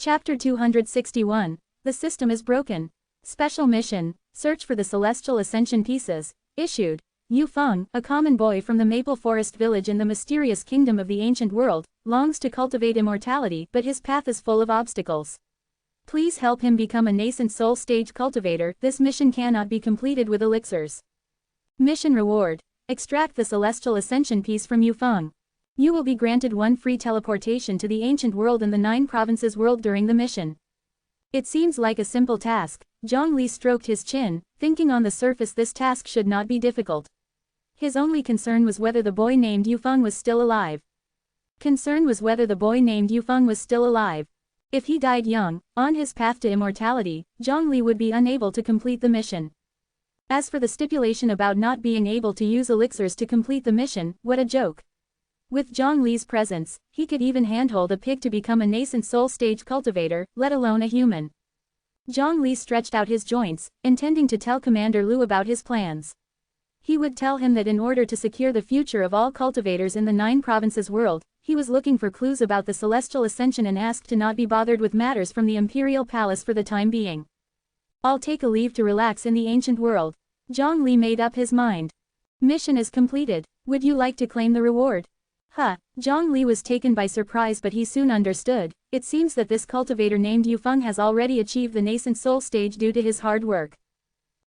Chapter 261. The system is broken. Special mission, search for the celestial ascension pieces, issued. Yu Feng, a common boy from the Maple Forest village in the mysterious kingdom of the ancient world, longs to cultivate immortality but his path is full of obstacles. Please help him become a nascent soul stage cultivator. This mission cannot be completed with elixirs. Mission reward. Extract the celestial ascension piece from Yu Feng. You will be granted one free teleportation to the ancient world and the 9 provinces world during the mission. It seems like a simple task. Zhongli stroked his chin, thinking on the surface this task should not be difficult. His only concern was whether the boy named Yu Feng was still alive. If he died young, on his path to immortality, Zhongli would be unable to complete the mission. As for the stipulation about not being able to use elixirs to complete the mission, what a joke. With Zhongli's presence, he could even handhold a pig to become a nascent soul stage cultivator, let alone a human. Zhongli stretched out his joints, intending to tell Commander Lu about his plans. He would tell him that in order to secure the future of all cultivators in the 9 provinces world, he was looking for clues about the celestial ascension and asked to not be bothered with matters from the imperial palace for the time being. I'll take a leave to relax in the ancient world. Zhongli made up his mind. Mission is completed. Would you like to claim the reward? Zhongli was taken by surprise, but he soon understood. It seems that this cultivator named Yu Feng has already achieved the nascent soul stage due to his hard work.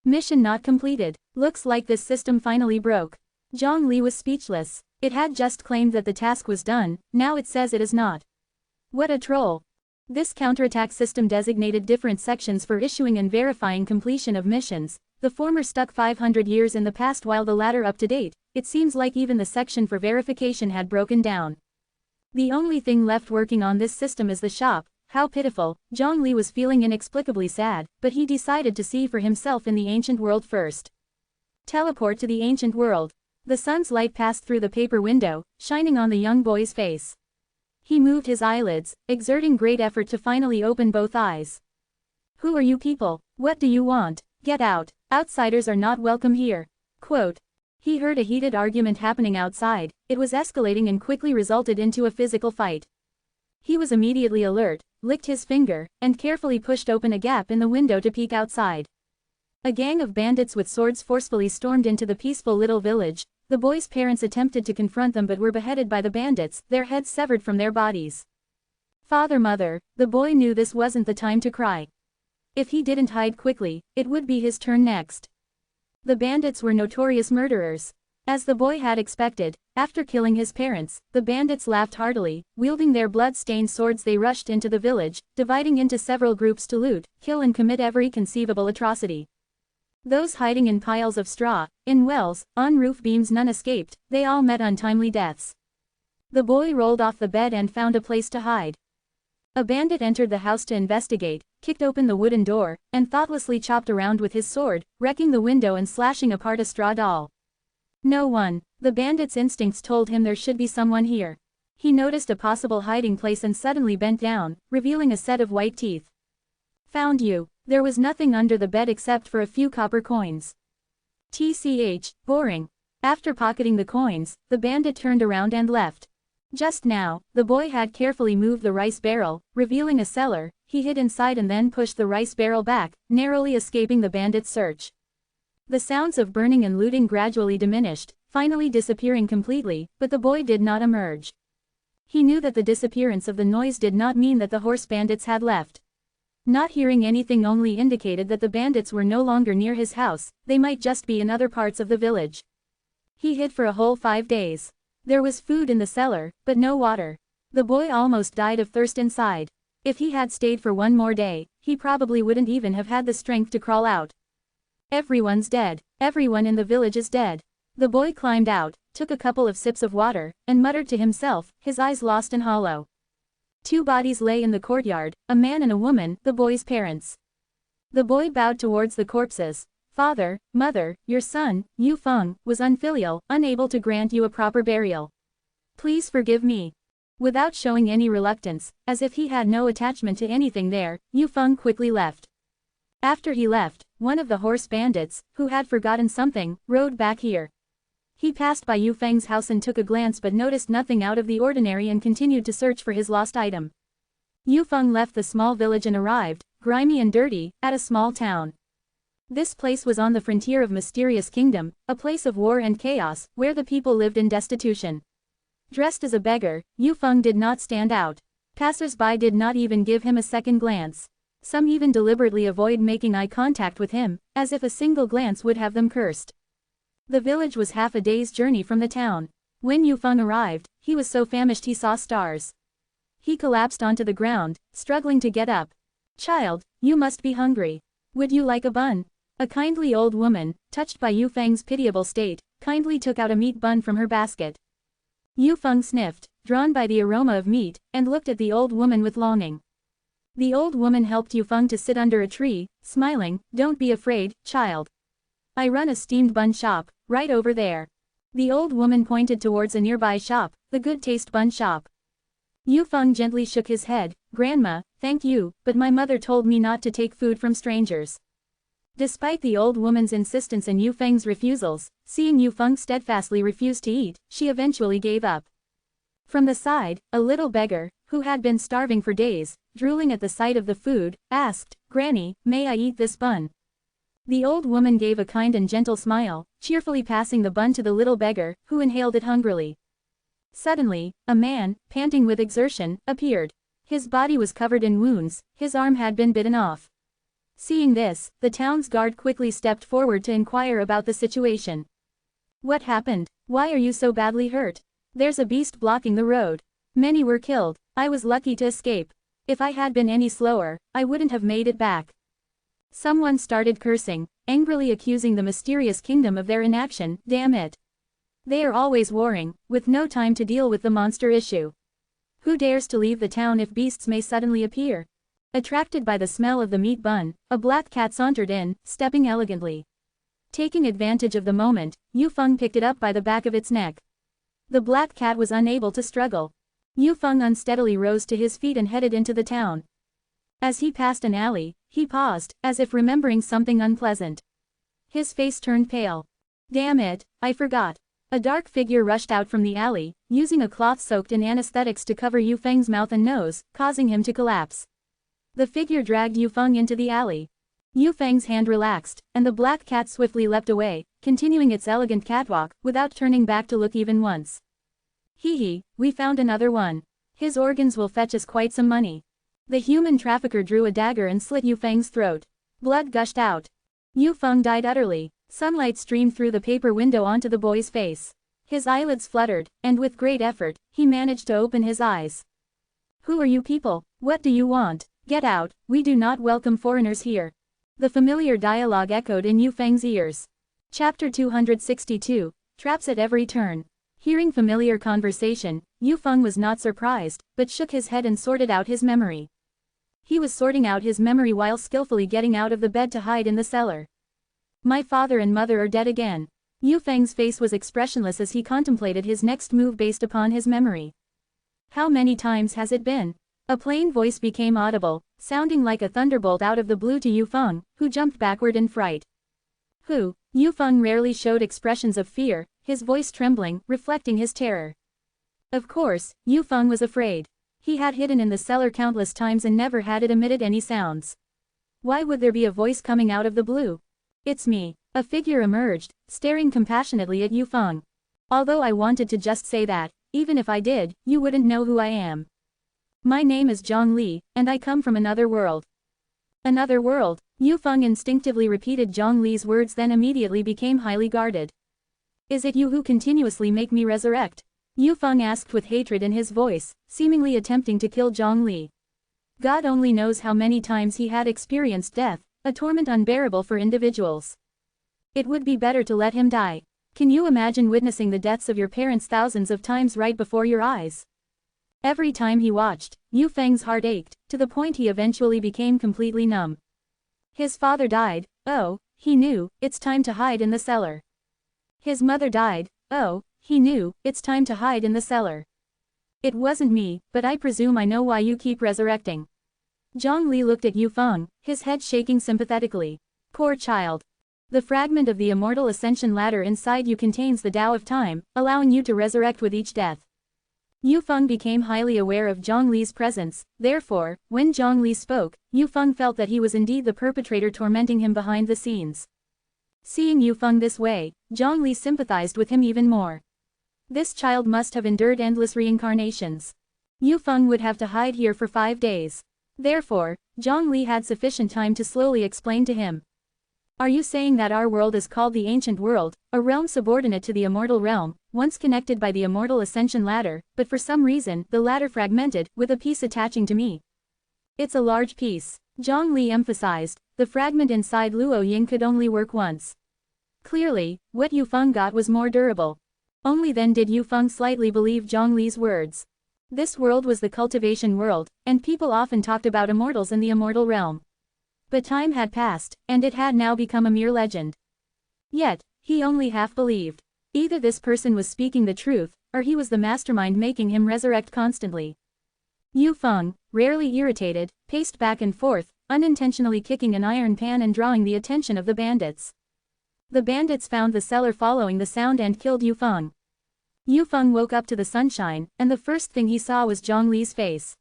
Mission not completed. Looks like this system finally broke. Zhongli was speechless. It had just claimed that the task was done, now it says it is not. What a troll. This counterattack system designated different sections for issuing and verifying completion of missions. The former stuck 500 years in the past while the latter up to date. It seems like even the section for verification had broken down. The only thing left working on this system is the shop. How pitiful. Zhongli was feeling inexplicably sad, but he decided to see for himself in the ancient world first. Teleport to the ancient world. The sun's light passed through the paper window, shining on the young boy's face. He moved his eyelids, exerting great effort to finally open both eyes. Who are you people? What do you want? Get out. Outsiders are not welcome here. Quote. He heard a heated argument happening outside. It was escalating and quickly resulted into a physical fight. He was immediately alert, licked his finger, and carefully pushed open a gap in the window to peek outside. A gang of bandits with swords forcefully stormed into the peaceful little village. The boy's parents attempted to confront them but were beheaded by the bandits, their heads severed from their bodies. Father, mother, the boy knew this wasn't the time to cry. If he didn't hide quickly, it would be his turn next. The bandits were notorious murderers. As the boy had expected, after killing his parents, the bandits laughed heartily. Wielding their blood-stained swords they rushed into the village, dividing into several groups to loot, kill and commit every conceivable atrocity. Those hiding in piles of straw, in wells, on roof beams, none escaped. They all met untimely deaths. The boy rolled off the bed and found a place to hide. A bandit entered the house to investigate, kicked open the wooden door, and thoughtlessly chopped around with his sword, wrecking the window and slashing apart a straw doll. No one. The bandit's instincts told him there should be someone here. He noticed a possible hiding place and suddenly bent down, revealing a set of white teeth. Found you. There was nothing under the bed except for a few copper coins. TCH, boring. After pocketing the coins, the bandit turned around and left. Just now, the boy had carefully moved the rice barrel, revealing a cellar. He hid inside and then pushed the rice barrel back, narrowly escaping the bandit's search. The sounds of burning and looting gradually diminished, finally disappearing completely, but the boy did not emerge. He knew that the disappearance of the noise did not mean that the horse bandits had left. Not hearing anything only indicated that the bandits were no longer near his house, they might just be in other parts of the village. He hid for a whole 5 days. There was food in the cellar, but no water. The boy almost died of thirst inside. If he had stayed for one more day, he probably wouldn't even have had the strength to crawl out. Everyone's dead. Everyone in the village is dead. The boy climbed out, took a couple of sips of water, and muttered to himself, his eyes lost and hollow. 2 bodies lay in the courtyard, a man and a woman, the boy's parents. The boy bowed towards the corpses. Father, mother, your son, Yu Feng, was unfilial, unable to grant you a proper burial. Please forgive me. Without showing any reluctance, as if he had no attachment to anything there, Yu Feng quickly left. After he left, one of the horse bandits, who had forgotten something, rode back here. He passed by Yu Feng's house and took a glance but noticed nothing out of the ordinary and continued to search for his lost item. Yu Feng left the small village and arrived, grimy and dirty, at a small town. This place was on the frontier of Mysterious Kingdom, a place of war and chaos, where the people lived in destitution. Dressed as a beggar, Yu Feng did not stand out. Passers-by did not even give him a second glance. Some even deliberately avoid making eye contact with him, as if a single glance would have them cursed. The village was half a day's journey from the town. When Yu Feng arrived, he was so famished he saw stars. He collapsed onto the ground, struggling to get up. "Child, you must be hungry. Would you like a bun?" A kindly old woman, touched by Yu Feng's pitiable state, kindly took out a meat bun from her basket. Yu Feng sniffed, drawn by the aroma of meat, and looked at the old woman with longing. The old woman helped Yu Feng to sit under a tree, smiling, "Don't be afraid, child. I run a steamed bun shop, right over there." The old woman pointed towards a nearby shop, the Good Taste Bun Shop. Yu Feng gently shook his head, "Grandma, thank you, but my mother told me not to take food from strangers." Despite the old woman's insistence and Yu Feng's refusals, seeing Yu Feng steadfastly refuse to eat, she eventually gave up. From the side, a little beggar, who had been starving for days, drooling at the sight of the food, asked, "Granny, may I eat this bun?" The old woman gave a kind and gentle smile, cheerfully passing the bun to the little beggar, who inhaled it hungrily. Suddenly, a man, panting with exertion, appeared. His body was covered in wounds, his arm had been bitten off. Seeing this, the town's guard quickly stepped forward to inquire about the situation. "What happened? Why are you so badly hurt? There's a beast blocking the road. Many were killed. I was lucky to escape. If I had been any slower, I wouldn't have made it back." Someone started cursing, angrily accusing the Mysterious Kingdom of their inaction. "Damn it. They are always warring, with no time to deal with the monster issue. Who dares to leave the town if beasts may suddenly appear?" Attracted by the smell of the meat bun, a black cat sauntered in, stepping elegantly. Taking advantage of the moment, Yu Feng picked it up by the back of its neck. The black cat was unable to struggle. Yu Feng unsteadily rose to his feet and headed into the town. As he passed an alley, he paused, as if remembering something unpleasant. His face turned pale. "Damn it, I forgot." A dark figure rushed out from the alley, using a cloth soaked in anesthetics to cover Yu Feng's mouth and nose, causing him to collapse. The figure dragged Yu Feng into the alley. Yu Feng's hand relaxed, and the black cat swiftly leapt away, continuing its elegant catwalk, without turning back to look even once. "Hee, we found another one. His organs will fetch us quite some money." The human trafficker drew a dagger and slit Yu Feng's throat. Blood gushed out. Yu Feng died utterly. Sunlight streamed through the paper window onto the boy's face. His eyelids fluttered, and with great effort, he managed to open his eyes. "Who are you people? What do you want? Get out, we do not welcome foreigners here." The familiar dialogue echoed in Yu Feng's ears. Chapter 262, Traps at Every Turn. Hearing familiar conversation, Yu Feng was not surprised, but shook his head and sorted out his memory. He was sorting out his memory while skillfully getting out of the bed to hide in the cellar. "My father and mother are dead again." Yu Feng's face was expressionless as he contemplated his next move based upon his memory. "How many times has it been?" A plain voice became audible, sounding like a thunderbolt out of the blue to Yu Feng, who jumped backward in fright. "Who?" Yu Feng rarely showed expressions of fear, his voice trembling, reflecting his terror. Of course, Yu Feng was afraid. He had hidden in the cellar countless times and never had it emitted any sounds. Why would there be a voice coming out of the blue? "It's me." A figure emerged, staring compassionately at Yu Feng. "Although I wanted to just say that, even if I did, you wouldn't know who I am. My name is Zhang Li, and I come from another world." "Another world?" Yu Feng instinctively repeated Zhang Li's words, then immediately became highly guarded. "Is it you who continuously make me resurrect?" Yu Feng asked with hatred in his voice, seemingly attempting to kill Zhang Li. God only knows how many times he had experienced death, a torment unbearable for individuals. It would be better to let him die. Can you imagine witnessing the deaths of your parents thousands of times right before your eyes? Every time he watched, Yu Feng's heart ached, to the point he eventually became completely numb. His father died. Oh, he knew, it's time to hide in the cellar. His mother died. Oh, he knew, it's time to hide in the cellar. It wasn't me, but I presume I know why you keep resurrecting. Zhang Li looked at Yu Feng, his head shaking sympathetically. Poor child. The fragment of the immortal ascension ladder inside you contains the Tao of time, allowing you to resurrect with each death. Yu Feng became highly aware of Zhang Li's presence, therefore, when Zhang Li spoke, Yu Feng felt that he was indeed the perpetrator tormenting him behind the scenes. Seeing Yu Feng this way, Zhang Li sympathized with him even more. This child must have endured endless reincarnations. Yu Feng would have to hide here for 5 days. Therefore, Zhang Li had sufficient time to slowly explain to him. Are you saying that our world is called the Ancient World, a realm subordinate to the Immortal Realm, once connected by the Immortal Ascension ladder, but for some reason, the ladder fragmented, with a piece attaching to me? It's a large piece. Zhang Li emphasized, the fragment inside Luo Ying could only work once. Clearly, what Yu Feng got was more durable. Only then did Yu Feng slightly believe Zhang Li's words. This world was the cultivation world, and people often talked about immortals in the immortal realm. But time had passed, and it had now become a mere legend. Yet, he only half believed. Either this person was speaking the truth, or he was the mastermind making him resurrect constantly. Yu Feng, rarely irritated, paced back and forth, unintentionally kicking an iron pan and drawing the attention of the bandits. The bandits found the cellar following the sound and killed Yu Feng. Yu Feng woke up to the sunshine, and the first thing he saw was Zhang Li's face.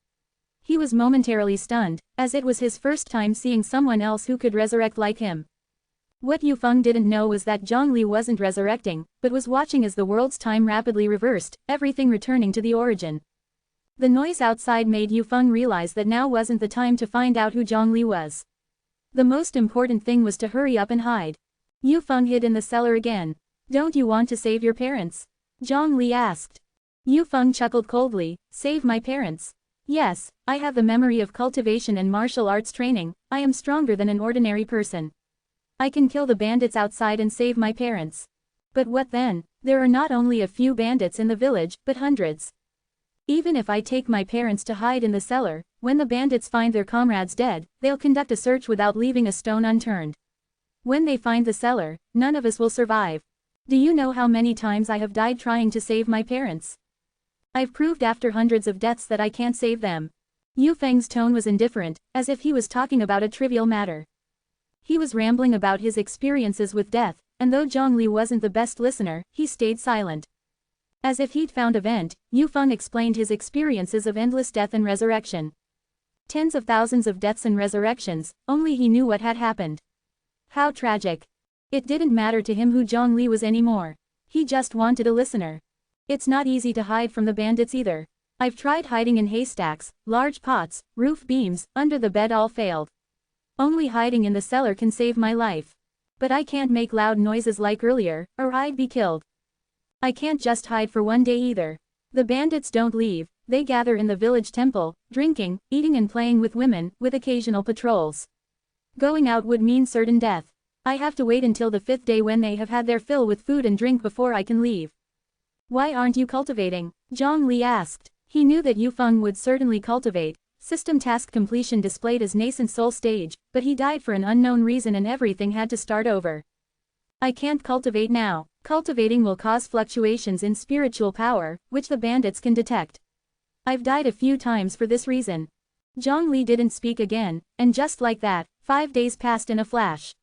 He was momentarily stunned, as it was his first time seeing someone else who could resurrect like him. What Yu Feng didn't know was that Zhang Li wasn't resurrecting, but was watching as the world's time rapidly reversed, everything returning to the origin. The noise outside made Yu Feng realize that now wasn't the time to find out who Zhang Li was. The most important thing was to hurry up and hide. Yu Feng hid in the cellar again. Don't you want to save your parents? Zhang Li asked. Yu Feng chuckled coldly, save my parents? Yes, I have the memory of cultivation and martial arts training, I am stronger than an ordinary person. I can kill the bandits outside and save my parents. But what then? There are not only a few bandits in the village, but hundreds. Even if I take my parents to hide in the cellar, when the bandits find their comrades dead, they'll conduct a search without leaving a stone unturned. When they find the cellar, none of us will survive. Do you know how many times I have died trying to save my parents? I've proved after hundreds of deaths that I can't save them. Yu Feng's tone was indifferent, as if he was talking about a trivial matter. He was rambling about his experiences with death, and though Zhang Li wasn't the best listener, he stayed silent. As if he'd found a vent, Yu Feng explained his experiences of endless death and resurrection. Tens of thousands of deaths and resurrections, only he knew what had happened. How tragic. It didn't matter to him who Zhang Li was anymore. He just wanted a listener. It's not easy to hide from the bandits either. I've tried hiding in haystacks, large pots, roof beams, under the bed, all failed. Only hiding in the cellar can save my life. But I can't make loud noises like earlier, or I'd be killed. I can't just hide for 1 day either. The bandits don't leave, they gather in the village temple, drinking, eating and playing with women, with occasional patrols. Going out would mean certain death. I have to wait until the 5th day when they have had their fill with food and drink before I can leave. Why aren't you cultivating? Zhang Li asked. He knew that Yu Feng would certainly cultivate. System task completion displayed as nascent soul stage, but he died for an unknown reason and everything had to start over. I can't cultivate now. Cultivating will cause fluctuations in spiritual power, which the bandits can detect. I've died a few times for this reason. Zhang Li didn't speak again, and just like that, 5 days passed in a flash.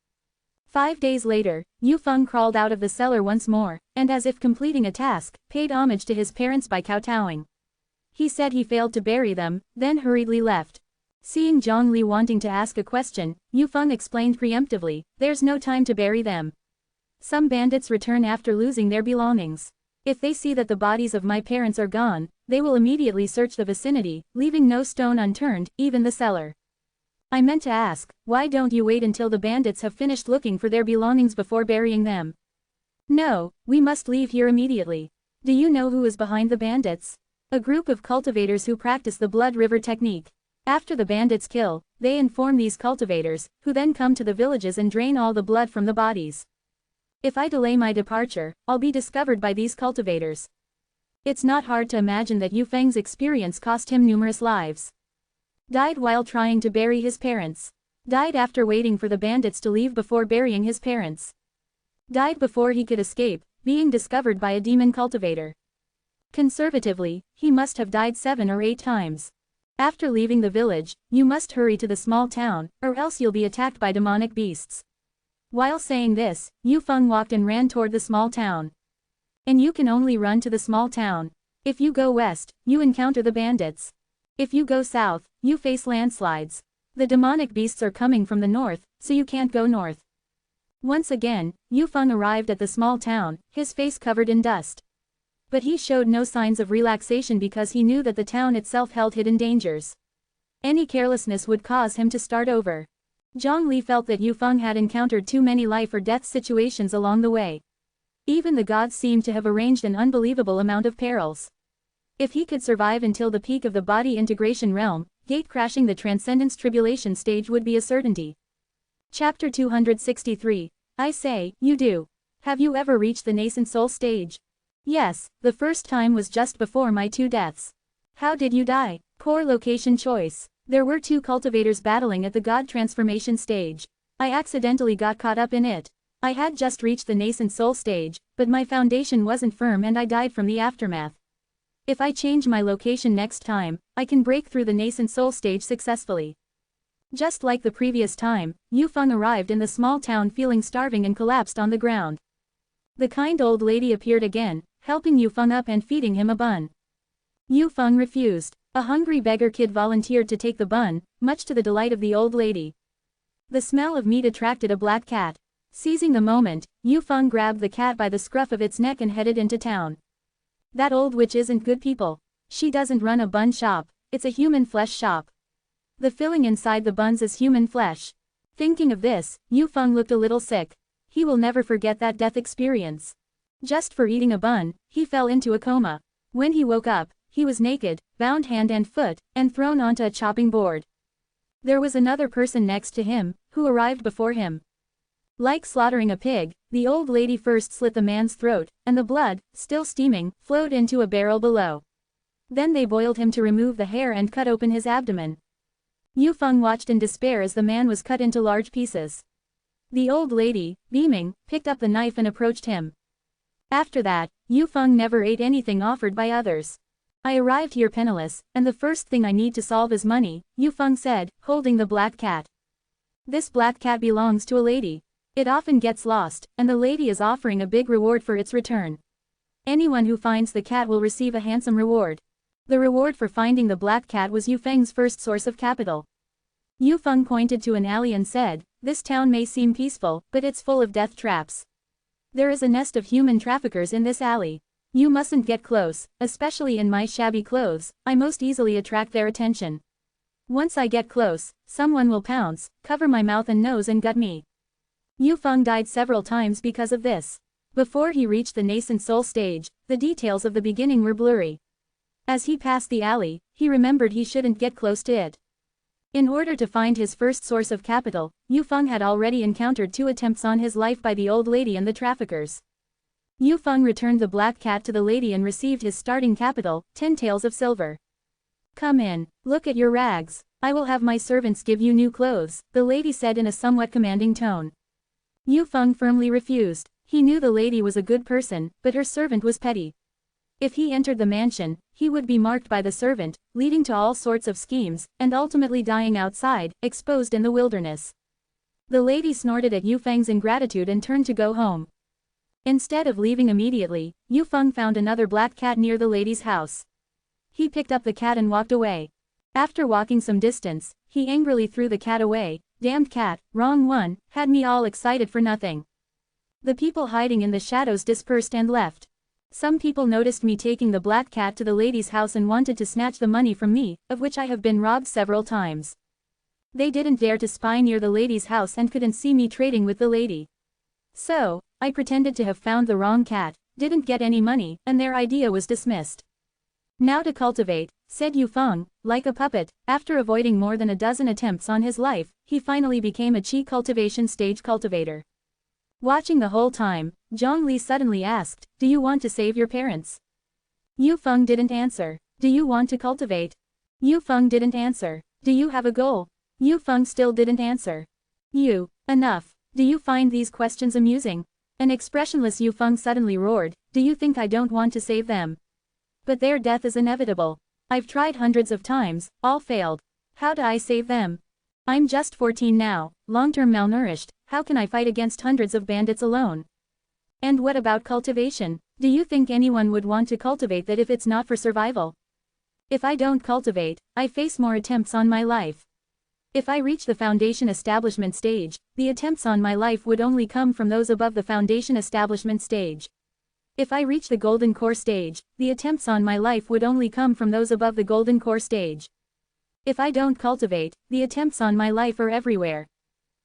5 days later, Yu Feng crawled out of the cellar once more, and as if completing a task, paid homage to his parents by kowtowing. He said he failed to bury them, then hurriedly left. Seeing Zhang Li wanting to ask a question, Yu Feng explained preemptively, there's no time to bury them. Some bandits return after losing their belongings. If they see that the bodies of my parents are gone, they will immediately search the vicinity, leaving no stone unturned, even the cellar. I meant to ask, why don't you wait until the bandits have finished looking for their belongings before burying them? No, we must leave here immediately. Do you know who is behind the bandits? A group of cultivators who practice the blood river technique. After the bandits kill, they inform these cultivators, who then come to the villages and drain all the blood from the bodies. If I delay my departure, I'll be discovered by these cultivators. It's not hard to imagine that Yu Feng's experience cost him numerous lives. Died while trying to bury his parents. Died after waiting for the bandits to leave before burying his parents. Died before he could escape, being discovered by a demon cultivator. Conservatively, he must have died 7 or 8 times. After leaving the village, you must hurry to the small town, or else you'll be attacked by demonic beasts. While saying this, Yu Feng walked and ran toward the small town. And you can only run to the small town. If you go west, you encounter the bandits. If you go south, you face landslides. The demonic beasts are coming from the north, so you can't go north. Once again, Yufeng arrived at the small town, his face covered in dust. But he showed no signs of relaxation because he knew that the town itself held hidden dangers. Any carelessness would cause him to start over. Zhongli felt that Yufeng had encountered too many life or death situations along the way. Even the gods seemed to have arranged an unbelievable amount of perils. If he could survive until the peak of the body integration realm, gate-crashing the Transcendence Tribulation stage would be a certainty. Chapter 263. I say, you do. Have you ever reached the nascent soul stage? Yes, the first time was just before my 2 deaths. How did you die? Poor location choice. There were 2 cultivators battling at the god transformation stage. I accidentally got caught up in it. I had just reached the nascent soul stage, but my foundation wasn't firm and I died from the aftermath. If I change my location next time, I can break through the nascent soul stage successfully. Just like the previous time, Yufeng arrived in the small town feeling starving and collapsed on the ground. The kind old lady appeared again, helping Yufeng up and feeding him a bun. Yufeng refused. A hungry beggar kid volunteered to take the bun, much to the delight of the old lady. The smell of meat attracted a black cat. Seizing the moment, Yufeng grabbed the cat by the scruff of its neck and headed into town. That old witch isn't good people. She doesn't run a bun shop, it's a human flesh shop. The filling inside the buns is human flesh. Thinking of this, Yufeng looked a little sick. He will never forget that death experience. Just for eating a bun, he fell into a coma. When he woke up, he was naked, bound hand and foot, and thrown onto a chopping board. There was another person next to him, who arrived before him. Like slaughtering a pig, the old lady first slit the man's throat, and the blood, still steaming, flowed into a barrel below. Then they boiled him to remove the hair and cut open his abdomen. Yufeng watched in despair as the man was cut into large pieces. The old lady, beaming, picked up the knife and approached him. After that, Yufeng never ate anything offered by others. I arrived here penniless, and the first thing I need to solve is money, Yufeng said, holding the black cat. This black cat belongs to a lady. It often gets lost, and the lady is offering a big reward for its return. Anyone who finds the cat will receive a handsome reward. The reward for finding the black cat was Yufeng's first source of capital. Yufeng pointed to an alley and said, this town may seem peaceful, but it's full of death traps. There is a nest of human traffickers in this alley. You mustn't get close, especially in my shabby clothes, I most easily attract their attention. Once I get close, someone will pounce, cover my mouth and nose and gut me. Yufeng died several times because of this. Before he reached the nascent soul stage, the details of the beginning were blurry. As he passed the alley, he remembered he shouldn't get close to it. In order to find his first source of capital, Yufeng had already encountered 2 attempts on his life by the old lady and the traffickers. Yufeng returned the black cat to the lady and received his starting capital, 10 taels of silver. Come in, look at your rags. I will have my servants give you new clothes, the lady said in a somewhat commanding tone. Yufeng firmly refused. He knew the lady was a good person, but her servant was petty. If he entered the mansion, he would be marked by the servant, leading to all sorts of schemes, and ultimately dying outside, exposed in the wilderness. The lady snorted at Yufeng's ingratitude and turned to go home. Instead of leaving immediately, Yufeng found another black cat near the lady's house. He picked up the cat and walked away. After walking some distance, he angrily threw the cat away. Damned cat, wrong one, had me all excited for nothing. The people hiding in the shadows dispersed and left. Some people noticed me taking the black cat to the lady's house and wanted to snatch the money from me, of which I have been robbed several times. They didn't dare to spy near the lady's house and couldn't see me trading with the lady. So, I pretended to have found the wrong cat, didn't get any money, and their idea was dismissed. Now to cultivate, said Yufeng, like a puppet. After avoiding more than a dozen attempts on his life, he finally became a chi cultivation stage cultivator. Watching the whole time, Zhongli suddenly asked, do you want to save your parents? Yufeng didn't answer. Do you want to cultivate? Yufeng didn't answer. Do you have a goal? Yufeng still didn't answer. Enough. Do you find these questions amusing? An expressionless Yufeng suddenly roared, do you think I don't want to save them? But their death is inevitable. I've tried hundreds of times, all failed. How do I save them? I'm just 14 now, long-term malnourished, how can I fight against hundreds of bandits alone? And what about cultivation? Do you think anyone would want to cultivate that if it's not for survival? If I don't cultivate, I face more attempts on my life. If I reach the foundation establishment stage, the attempts on my life would only come from those above the foundation establishment stage. If I reach the golden core stage, the attempts on my life would only come from those above the golden core stage. If I don't cultivate, the attempts on my life are everywhere.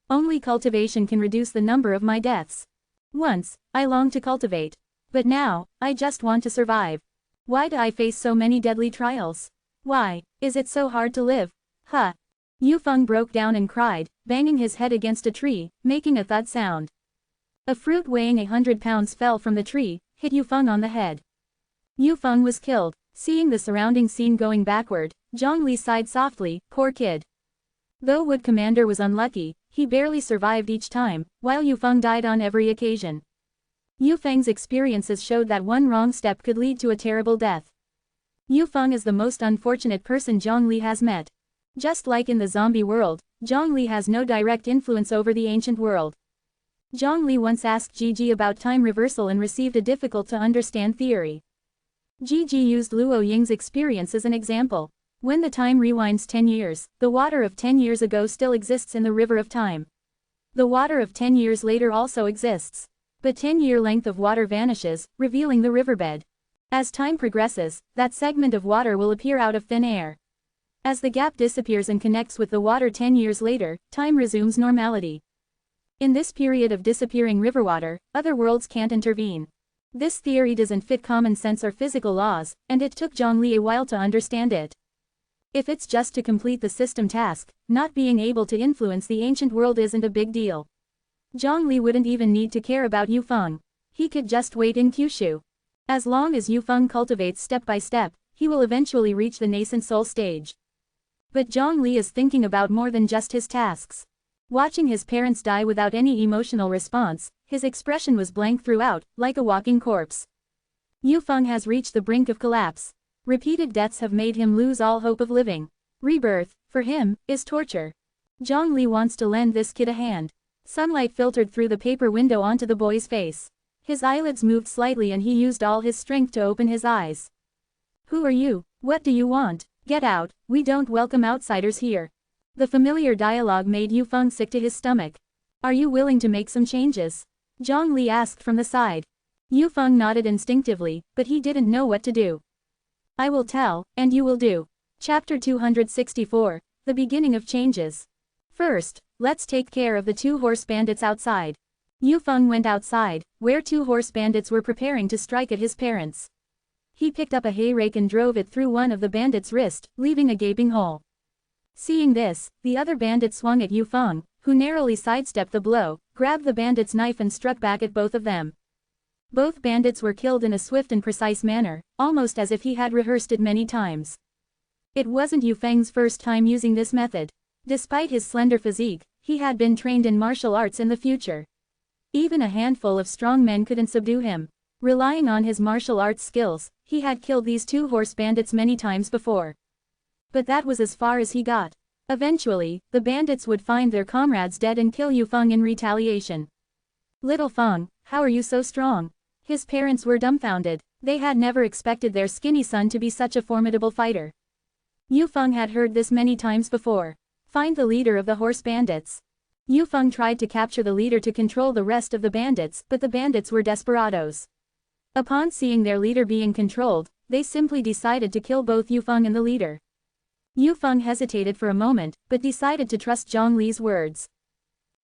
Only cultivation can reduce the number of my deaths. Once, I longed to cultivate. But now, I just want to survive. Why do I face so many deadly trials? Why is it so hard to live? Huh. Yufeng broke down and cried, banging his head against a tree, making a thud sound. A fruit weighing 100 pounds fell from the tree, hit Yufeng on the head. Yufeng was killed. Seeing the surrounding scene going backward, Zhongli sighed softly, poor kid. Though Wood Commander was unlucky, he barely survived each time, while Yufeng died on every occasion. Yufeng's experiences showed that one wrong step could lead to a terrible death. Yufeng is the most unfortunate person Zhongli has met. Just like in the zombie world, Zhongli has no direct influence over the ancient world. Zhongli once asked Gigi about time reversal and received a difficult-to-understand theory. Gigi used Luo Ying's experience as an example. When the time rewinds 10 years, the water of 10 years ago still exists in the river of time. The water of 10 years later also exists. But 10-year length of water vanishes, revealing the riverbed. As time progresses, that segment of water will appear out of thin air. As the gap disappears and connects with the water 10 years later, time resumes normality. In this period of disappearing river water, other worlds can't intervene. This theory doesn't fit common sense or physical laws, and it took Zhongli a while to understand it. If it's just to complete the system task, not being able to influence the ancient world isn't a big deal. Zhongli wouldn't even need to care about Yufeng. He could just wait in Kyushu. As long as Yufeng cultivates step by step, he will eventually reach the nascent soul stage. But Zhongli is thinking about more than just his tasks. Watching his parents die without any emotional response, his expression was blank throughout, like a walking corpse. Yufeng has reached the brink of collapse. Repeated deaths have made him lose all hope of living. Rebirth, for him, is torture. Zhongli wants to lend this kid a hand. Sunlight filtered through the paper window onto the boy's face. His eyelids moved slightly and he used all his strength to open his eyes. Who are you? What do you want? Get out, we don't welcome outsiders here. The familiar dialogue made Yufeng sick to his stomach. Are you willing to make some changes? Zhongli asked from the side. Yufeng nodded instinctively, but he didn't know what to do. I will tell, and you will do. Chapter 264, The Beginning of Changes. First, let's take care of the two horse bandits outside. Yufeng went outside, where two horse bandits were preparing to strike at his parents. He picked up a hay rake and drove it through one of the bandits' wrist, leaving a gaping hole. Seeing this, the other bandit swung at Yufeng, who narrowly sidestepped the blow, grabbed the bandit's knife and struck back at both of them. Both bandits were killed in a swift and precise manner, almost as if he had rehearsed it many times. It wasn't Yufeng's first time using this method. Despite his slender physique, he had been trained in martial arts in the future. Even a handful of strong men couldn't subdue him. Relying on his martial arts skills, he had killed these two horse bandits many times before. But that was as far as he got. Eventually, the bandits would find their comrades dead and kill Yufeng in retaliation. Little Feng, how are you so strong? His parents were dumbfounded. They had never expected their skinny son to be such a formidable fighter. Yufeng had heard this many times before. Find the leader of the horse bandits. Yufeng tried to capture the leader to control the rest of the bandits, but the bandits were desperados. Upon seeing their leader being controlled, they simply decided to kill both Yufeng and the leader. Yufeng hesitated for a moment, but decided to trust Zhongli's words.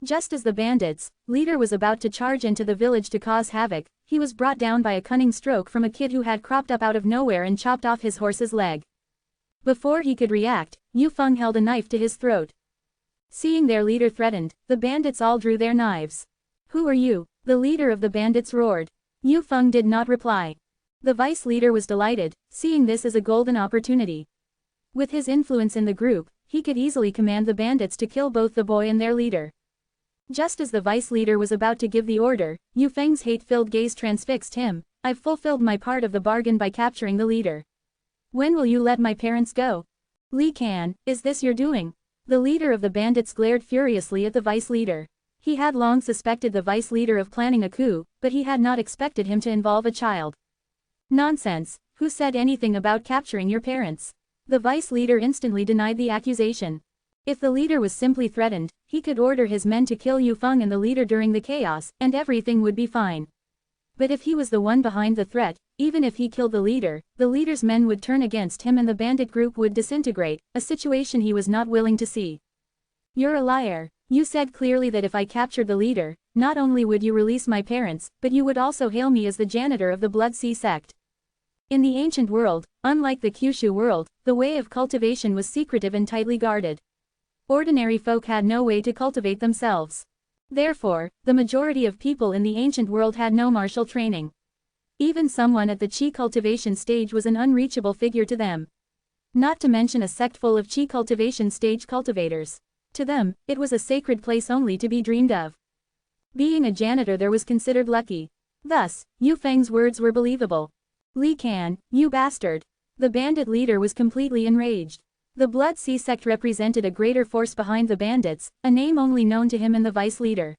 Just as the bandits' leader was about to charge into the village to cause havoc, he was brought down by a cunning stroke from a kid who had cropped up out of nowhere and chopped off his horse's leg. Before he could react, Yufeng held a knife to his throat. Seeing their leader threatened, the bandits all drew their knives. Who are you? The leader of the bandits roared. Yufeng did not reply. The vice leader was delighted, seeing this as a golden opportunity. With his influence in the group, he could easily command the bandits to kill both the boy and their leader. Just as the vice leader was about to give the order, Yufeng's hate-filled gaze transfixed him. I've fulfilled my part of the bargain by capturing the leader. When will you let my parents go? Li Kan, is this your doing? The leader of the bandits glared furiously at the vice leader. He had long suspected the vice leader of planning a coup, but he had not expected him to involve a child. Nonsense, who said anything about capturing your parents? The vice leader instantly denied the accusation. If the leader was simply threatened, he could order his men to kill Yu Feng and the leader during the chaos, and everything would be fine. But if he was the one behind the threat, even if he killed the leader's men would turn against him and the bandit group would disintegrate, a situation he was not willing to see. You're a liar. You said clearly that if I captured the leader, not only would you release my parents, but you would also hail me as the janitor of the Blood Sea sect. In the ancient world, unlike the Kyushu world, the way of cultivation was secretive and tightly guarded. Ordinary folk had no way to cultivate themselves. Therefore, the majority of people in the ancient world had no martial training. Even someone at the chi cultivation stage was an unreachable figure to them. Not to mention a sect full of chi cultivation stage cultivators. To them, it was a sacred place only to be dreamed of. Being a janitor there was considered lucky. Thus, Yu Feng's words were believable. Li Kan, you bastard. The bandit leader was completely enraged. The Blood Sea sect represented a greater force behind the bandits, a name only known to him and the vice leader.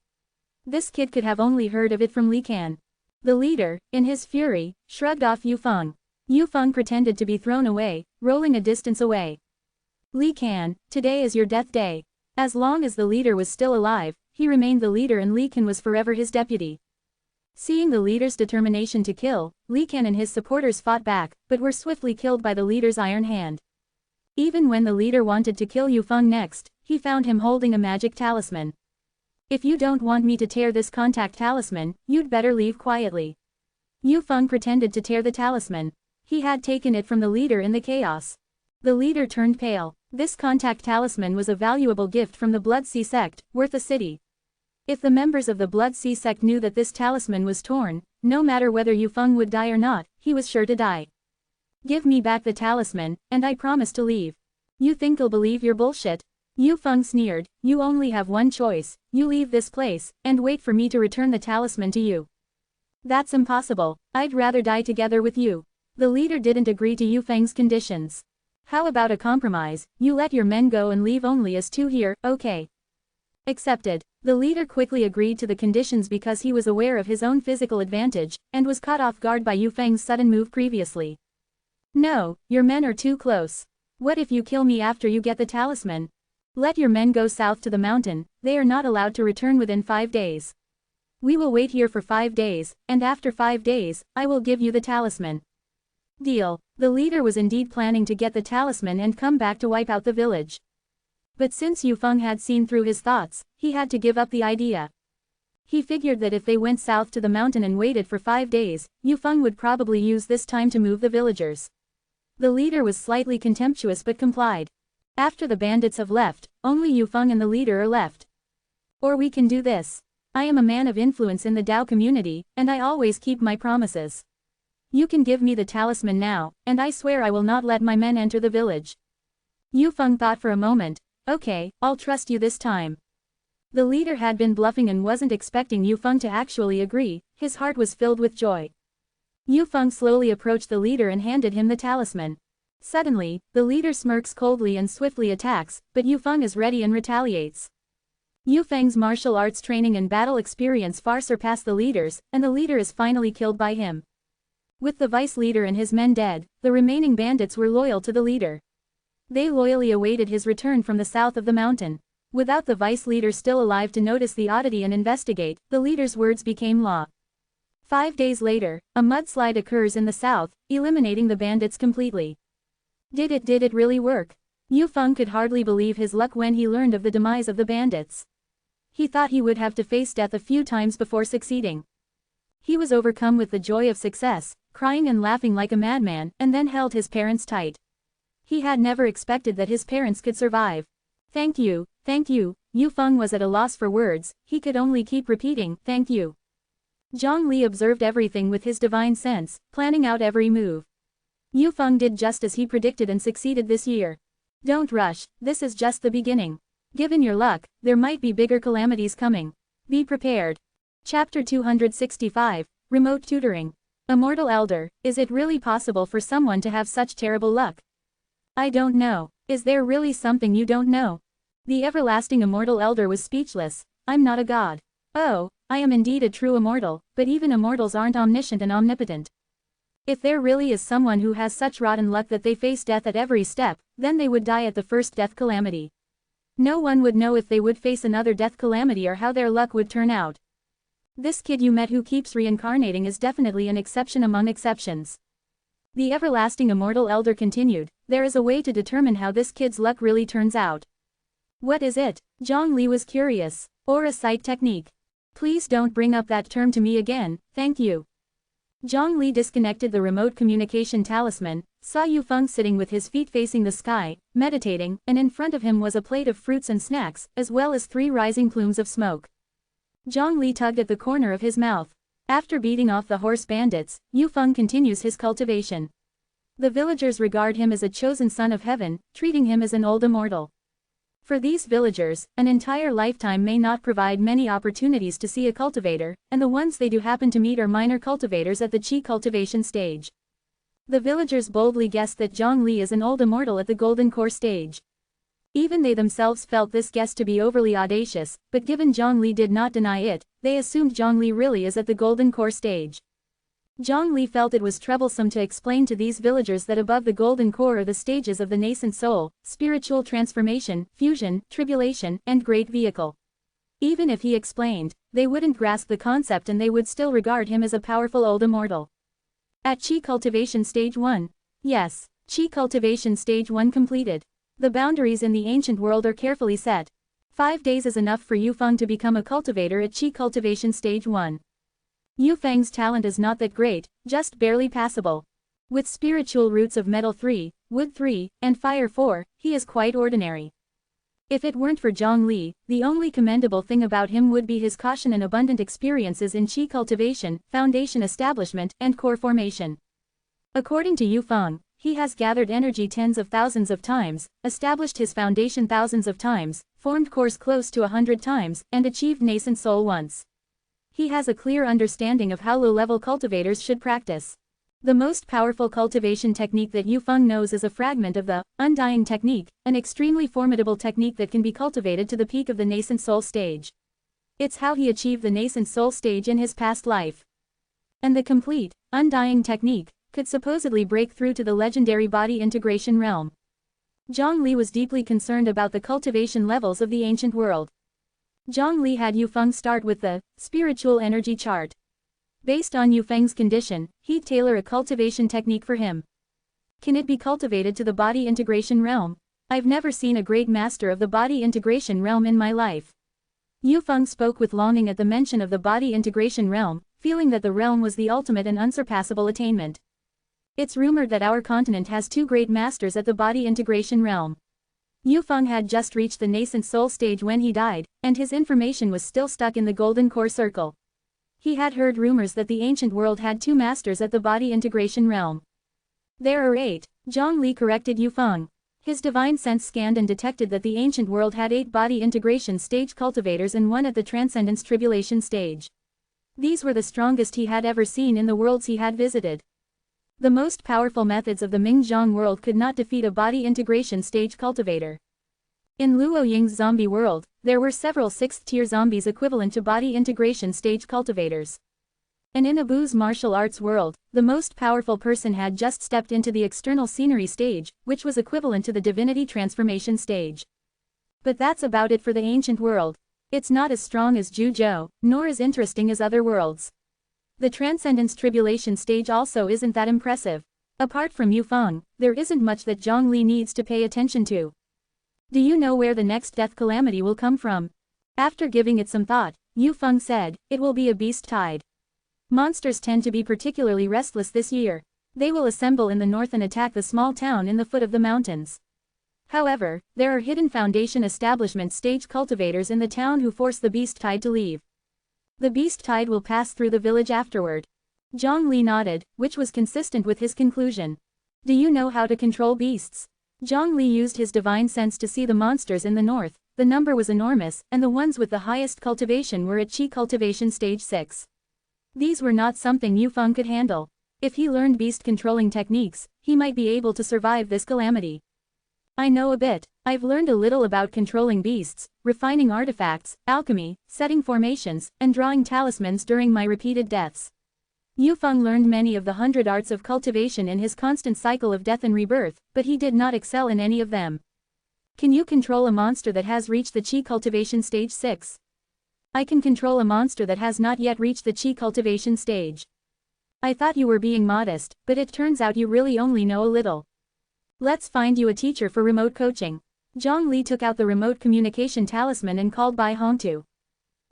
This kid could have only heard of it from Li Kan. The leader, in his fury, shrugged off Yu Feng. Yu Feng pretended to be thrown away, rolling a distance away. Li Kan, today is your death day. As long as the leader was still alive, he remained the leader and Li Kan was forever his deputy. Seeing the leader's determination to kill, Li Kan and his supporters fought back, but were swiftly killed by the leader's iron hand. Even when the leader wanted to kill Yu Feng next, he found him holding a magic talisman. If you don't want me to tear this contact talisman, you'd better leave quietly. Yu Feng pretended to tear the talisman. He had taken it from the leader in the chaos. The leader turned pale. This contact talisman was a valuable gift from the Blood Sea sect, worth a city. If the members of the Blood Sea sect knew that this talisman was torn, no matter whether Yu Feng would die or not, he was sure to die. Give me back the talisman, and I promise to leave. You think I'll believe your bullshit? Yu Feng sneered, you only have one choice, you leave this place, and wait for me to return the talisman to you. That's impossible, I'd rather die together with you. The leader didn't agree to Yu Feng's conditions. How about a compromise, you let your men go and leave only us two here, okay? Accepted. The leader quickly agreed to the conditions because he was aware of his own physical advantage, and was caught off guard by Yu Feng's sudden move previously. No, your men are too close. What if you kill me after you get the talisman? Let your men go south to the mountain, they are not allowed to return within 5 days. We will wait here for 5 days, and after 5 days, I will give you the talisman. Deal. The leader was indeed planning to get the talisman and come back to wipe out the village. But since Yu Feng had seen through his thoughts, he had to give up the idea. He figured that if they went south to the mountain and waited for 5 days, Yu Feng would probably use this time to move the villagers. The leader was slightly contemptuous but complied. After the bandits have left, only Yu Feng and the leader are left. Or we can do this. I am a man of influence in the Dao community, and I always keep my promises. You can give me the talisman now, and I swear I will not let my men enter the village. Yu Feng thought for a moment. Okay, I'll trust you this time. The leader had been bluffing and wasn't expecting Yu Feng to actually agree, his heart was filled with joy. Yu Feng slowly approached the leader and handed him the talisman. Suddenly, the leader smirks coldly and swiftly attacks, but Yu Feng is ready and retaliates. Yu Feng's martial arts training and battle experience far surpass the leader's, and the leader is finally killed by him. With the vice leader and his men dead, the remaining bandits were loyal to the leader. They loyally awaited his return from the south of the mountain. Without the vice leader still alive to notice the oddity and investigate, the leader's words became law. 5 days later, a mudslide occurs in the south, eliminating the bandits completely. Did it really work? Yu Feng could hardly believe his luck when he learned of the demise of the bandits. He thought he would have to face death a few times before succeeding. He was overcome with the joy of success, crying and laughing like a madman, and then held his parents tight. He had never expected that his parents could survive. Thank you, Yu Feng was at a loss for words, he could only keep repeating, thank you. Zhang Li observed everything with his divine sense, planning out every move. Yu Feng did just as he predicted and succeeded this year. Don't rush, this is just the beginning. Given your luck, there might be bigger calamities coming. Be prepared. Chapter 265, Remote Tutoring. Immortal Elder, is it really possible for someone to have such terrible luck? I don't know. Is there really something you don't know? The everlasting Immortal Elder was speechless, I'm not a god. Oh, I am indeed a true immortal, but even immortals aren't omniscient and omnipotent. If there really is someone who has such rotten luck that they face death at every step, then they would die at the first death calamity. No one would know if they would face another death calamity or how their luck would turn out. This kid you met who keeps reincarnating is definitely an exception among exceptions. The everlasting immortal elder continued, there is a way to determine how this kid's luck really turns out. What is it? Zhang Li was curious. Aura sight technique. Please don't bring up that term to me again, thank you. Zhang Li disconnected the remote communication talisman, saw Yu Feng sitting with his feet facing the sky, meditating, and in front of him was a plate of fruits and snacks, as well as 3 rising plumes of smoke. Zhang Li tugged at the corner of his mouth. After beating off the horse bandits, Yu Feng continues his cultivation. The villagers regard him as a chosen son of heaven, treating him as an old immortal. For these villagers, an entire lifetime may not provide many opportunities to see a cultivator, and the ones they do happen to meet are minor cultivators at the Qi cultivation stage. The villagers boldly guessed that Zhang Li is an old immortal at the Golden Core stage. Even they themselves felt this guess to be overly audacious, but given Zhang Li did not deny it, they assumed Zhang Li really is at the Golden Core stage. Zhang Li felt it was troublesome to explain to these villagers that above the Golden Core are the stages of the nascent soul, spiritual transformation, fusion, tribulation, and great vehicle. Even if he explained, they wouldn't grasp the concept and they would still regard him as a powerful old immortal. At Qi cultivation stage 1. Yes, Qi cultivation stage 1 completed. The boundaries in the ancient world are carefully set. 5 days is enough for Yu Feng to become a cultivator at Qi cultivation stage 1. Yu Feng's talent is not that great, just barely passable. With spiritual roots of metal 3, wood 3, and fire 4, he is quite ordinary. If it weren't for Zhang Li, the only commendable thing about him would be his caution and abundant experiences in Qi cultivation, foundation establishment, and core formation. According to Yu Feng, he has gathered energy tens of thousands of times, established his foundation thousands of times, formed cores close to 100 times, and achieved nascent soul once. He has a clear understanding of how low-level cultivators should practice. The most powerful cultivation technique that Yu Feng knows is a fragment of the undying technique, an extremely formidable technique that can be cultivated to the peak of the nascent soul stage. It's how he achieved the nascent soul stage in his past life. And the complete, undying technique could supposedly break through to the legendary body integration realm. Zhang Li was deeply concerned about the cultivation levels of the ancient world. Zhang Li had Yu Feng start with the spiritual energy chart. Based on Yu Feng's condition, he'd tailor a cultivation technique for him. Can it be cultivated to the body integration realm? I've never seen a great master of the body integration realm in my life. Yu Feng spoke with longing at the mention of the body integration realm, feeling that the realm was the ultimate and unsurpassable attainment. It's rumored that our continent has 2 great masters at the body integration realm. Yu Feng had just reached the nascent soul stage when he died, and his information was still stuck in the Golden Core circle. He had heard rumors that the ancient world had 2 masters at the body integration realm. There are 8, Zhang Li corrected Yu Feng. His divine sense scanned and detected that the ancient world had 8 body integration stage cultivators and 1 at the transcendence tribulation stage. These were the strongest he had ever seen in the worlds he had visited. The most powerful methods of the Mingzhang world could not defeat a body integration stage cultivator. In Luo Ying's zombie world, there were several 6th-tier zombies equivalent to body integration stage cultivators. And in Abu's martial arts world, the most powerful person had just stepped into the external scenery stage, which was equivalent to the divinity transformation stage. But that's about it for the ancient world. It's not as strong as Zhuzhou, nor as interesting as other worlds. The Transcendence Tribulation stage also isn't that impressive. Apart from Yu Feng, there isn't much that Zhang Li needs to pay attention to. Do you know where the next death calamity will come from? After giving it some thought, Yu Feng said, it will be a beast tide. Monsters tend to be particularly restless this year. They will assemble in the north and attack the small town in the foot of the mountains. However, there are hidden foundation establishment stage cultivators in the town who force the beast tide to leave. The beast tide will pass through the village afterward. Zhang Li nodded, which was consistent with his conclusion. Do you know how to control beasts? Zhang Li used his divine sense to see the monsters in the north. The number was enormous, and the ones with the highest cultivation were at Qi cultivation stage 6. These were not something Yu Feng could handle. If he learned beast controlling techniques, he might be able to survive this calamity. I know a bit. I've learned a little about controlling beasts, refining artifacts, alchemy, setting formations, and drawing talismans during my repeated deaths. Yufeng learned many of the 100 arts of cultivation in his constant cycle of death and rebirth, but he did not excel in any of them. Can you control a monster that has reached the Qi cultivation stage 6? I can control a monster that has not yet reached the Qi cultivation stage. I thought you were being modest, but it turns out you really only know a little. Let's find you a teacher for remote coaching. Zhongli took out the remote communication talisman and called Bai Hongtu.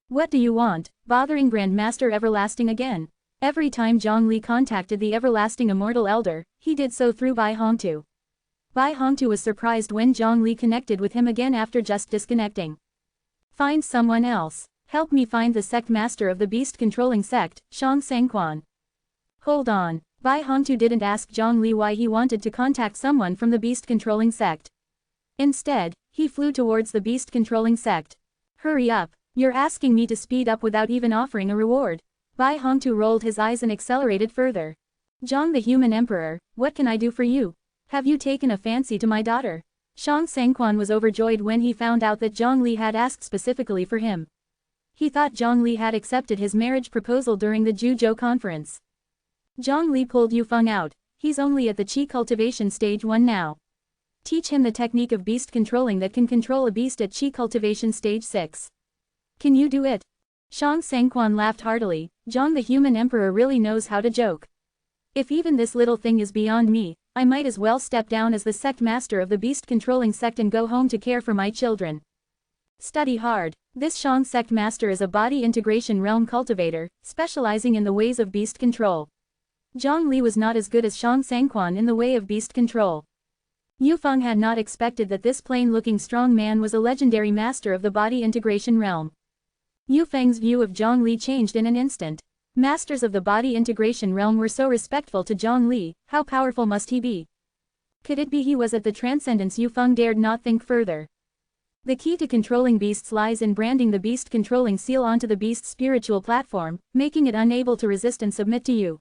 What do you want, bothering Grandmaster Everlasting again? Every time Zhongli contacted the Everlasting Immortal Elder, he did so through Bai Hongtu. Bai Hongtu was surprised when Zhongli connected with him again after just disconnecting. Find someone else. Help me find the sect master of the beast-controlling sect, Shang Sangquan. Hold on. Bai Hongtu didn't ask Zhongli why he wanted to contact someone from the beast-controlling sect. Instead, he flew towards the beast-controlling sect. Hurry up. You're asking me to speed up without even offering a reward. Bai Hongtu rolled his eyes and accelerated further. Zhang the Human Emperor, what can I do for you? Have you taken a fancy to my daughter? Shang Sangquan was overjoyed when he found out that Zhongli had asked specifically for him. He thought Zhongli had accepted his marriage proposal during the Juzhou conference. Zhongli pulled Yufeng out. He's only at the Qi cultivation stage 1 now. Teach him the technique of beast controlling that can control a beast at Qi cultivation stage 6. Can you do it? Shang Sangquan laughed heartily. Zhang the Human Emperor really knows how to joke. If even this little thing is beyond me, I might as well step down as the sect master of the beast controlling sect and go home to care for my children. Study hard. This Shang sect master is a body integration realm cultivator, specializing in the ways of beast control. Zhongli was not as good as Shang Sangquan in the way of beast control. Yufeng had not expected that this plain-looking strong man was a legendary master of the body integration realm. Yufeng's view of Zhongli changed in an instant. Masters of the body integration realm were so respectful to Zhongli, how powerful must he be? Could it be he was at the transcendence? Yufeng dared not think further. The key to controlling beasts lies in branding the beast controlling seal onto the beast's spiritual platform, making it unable to resist and submit to you.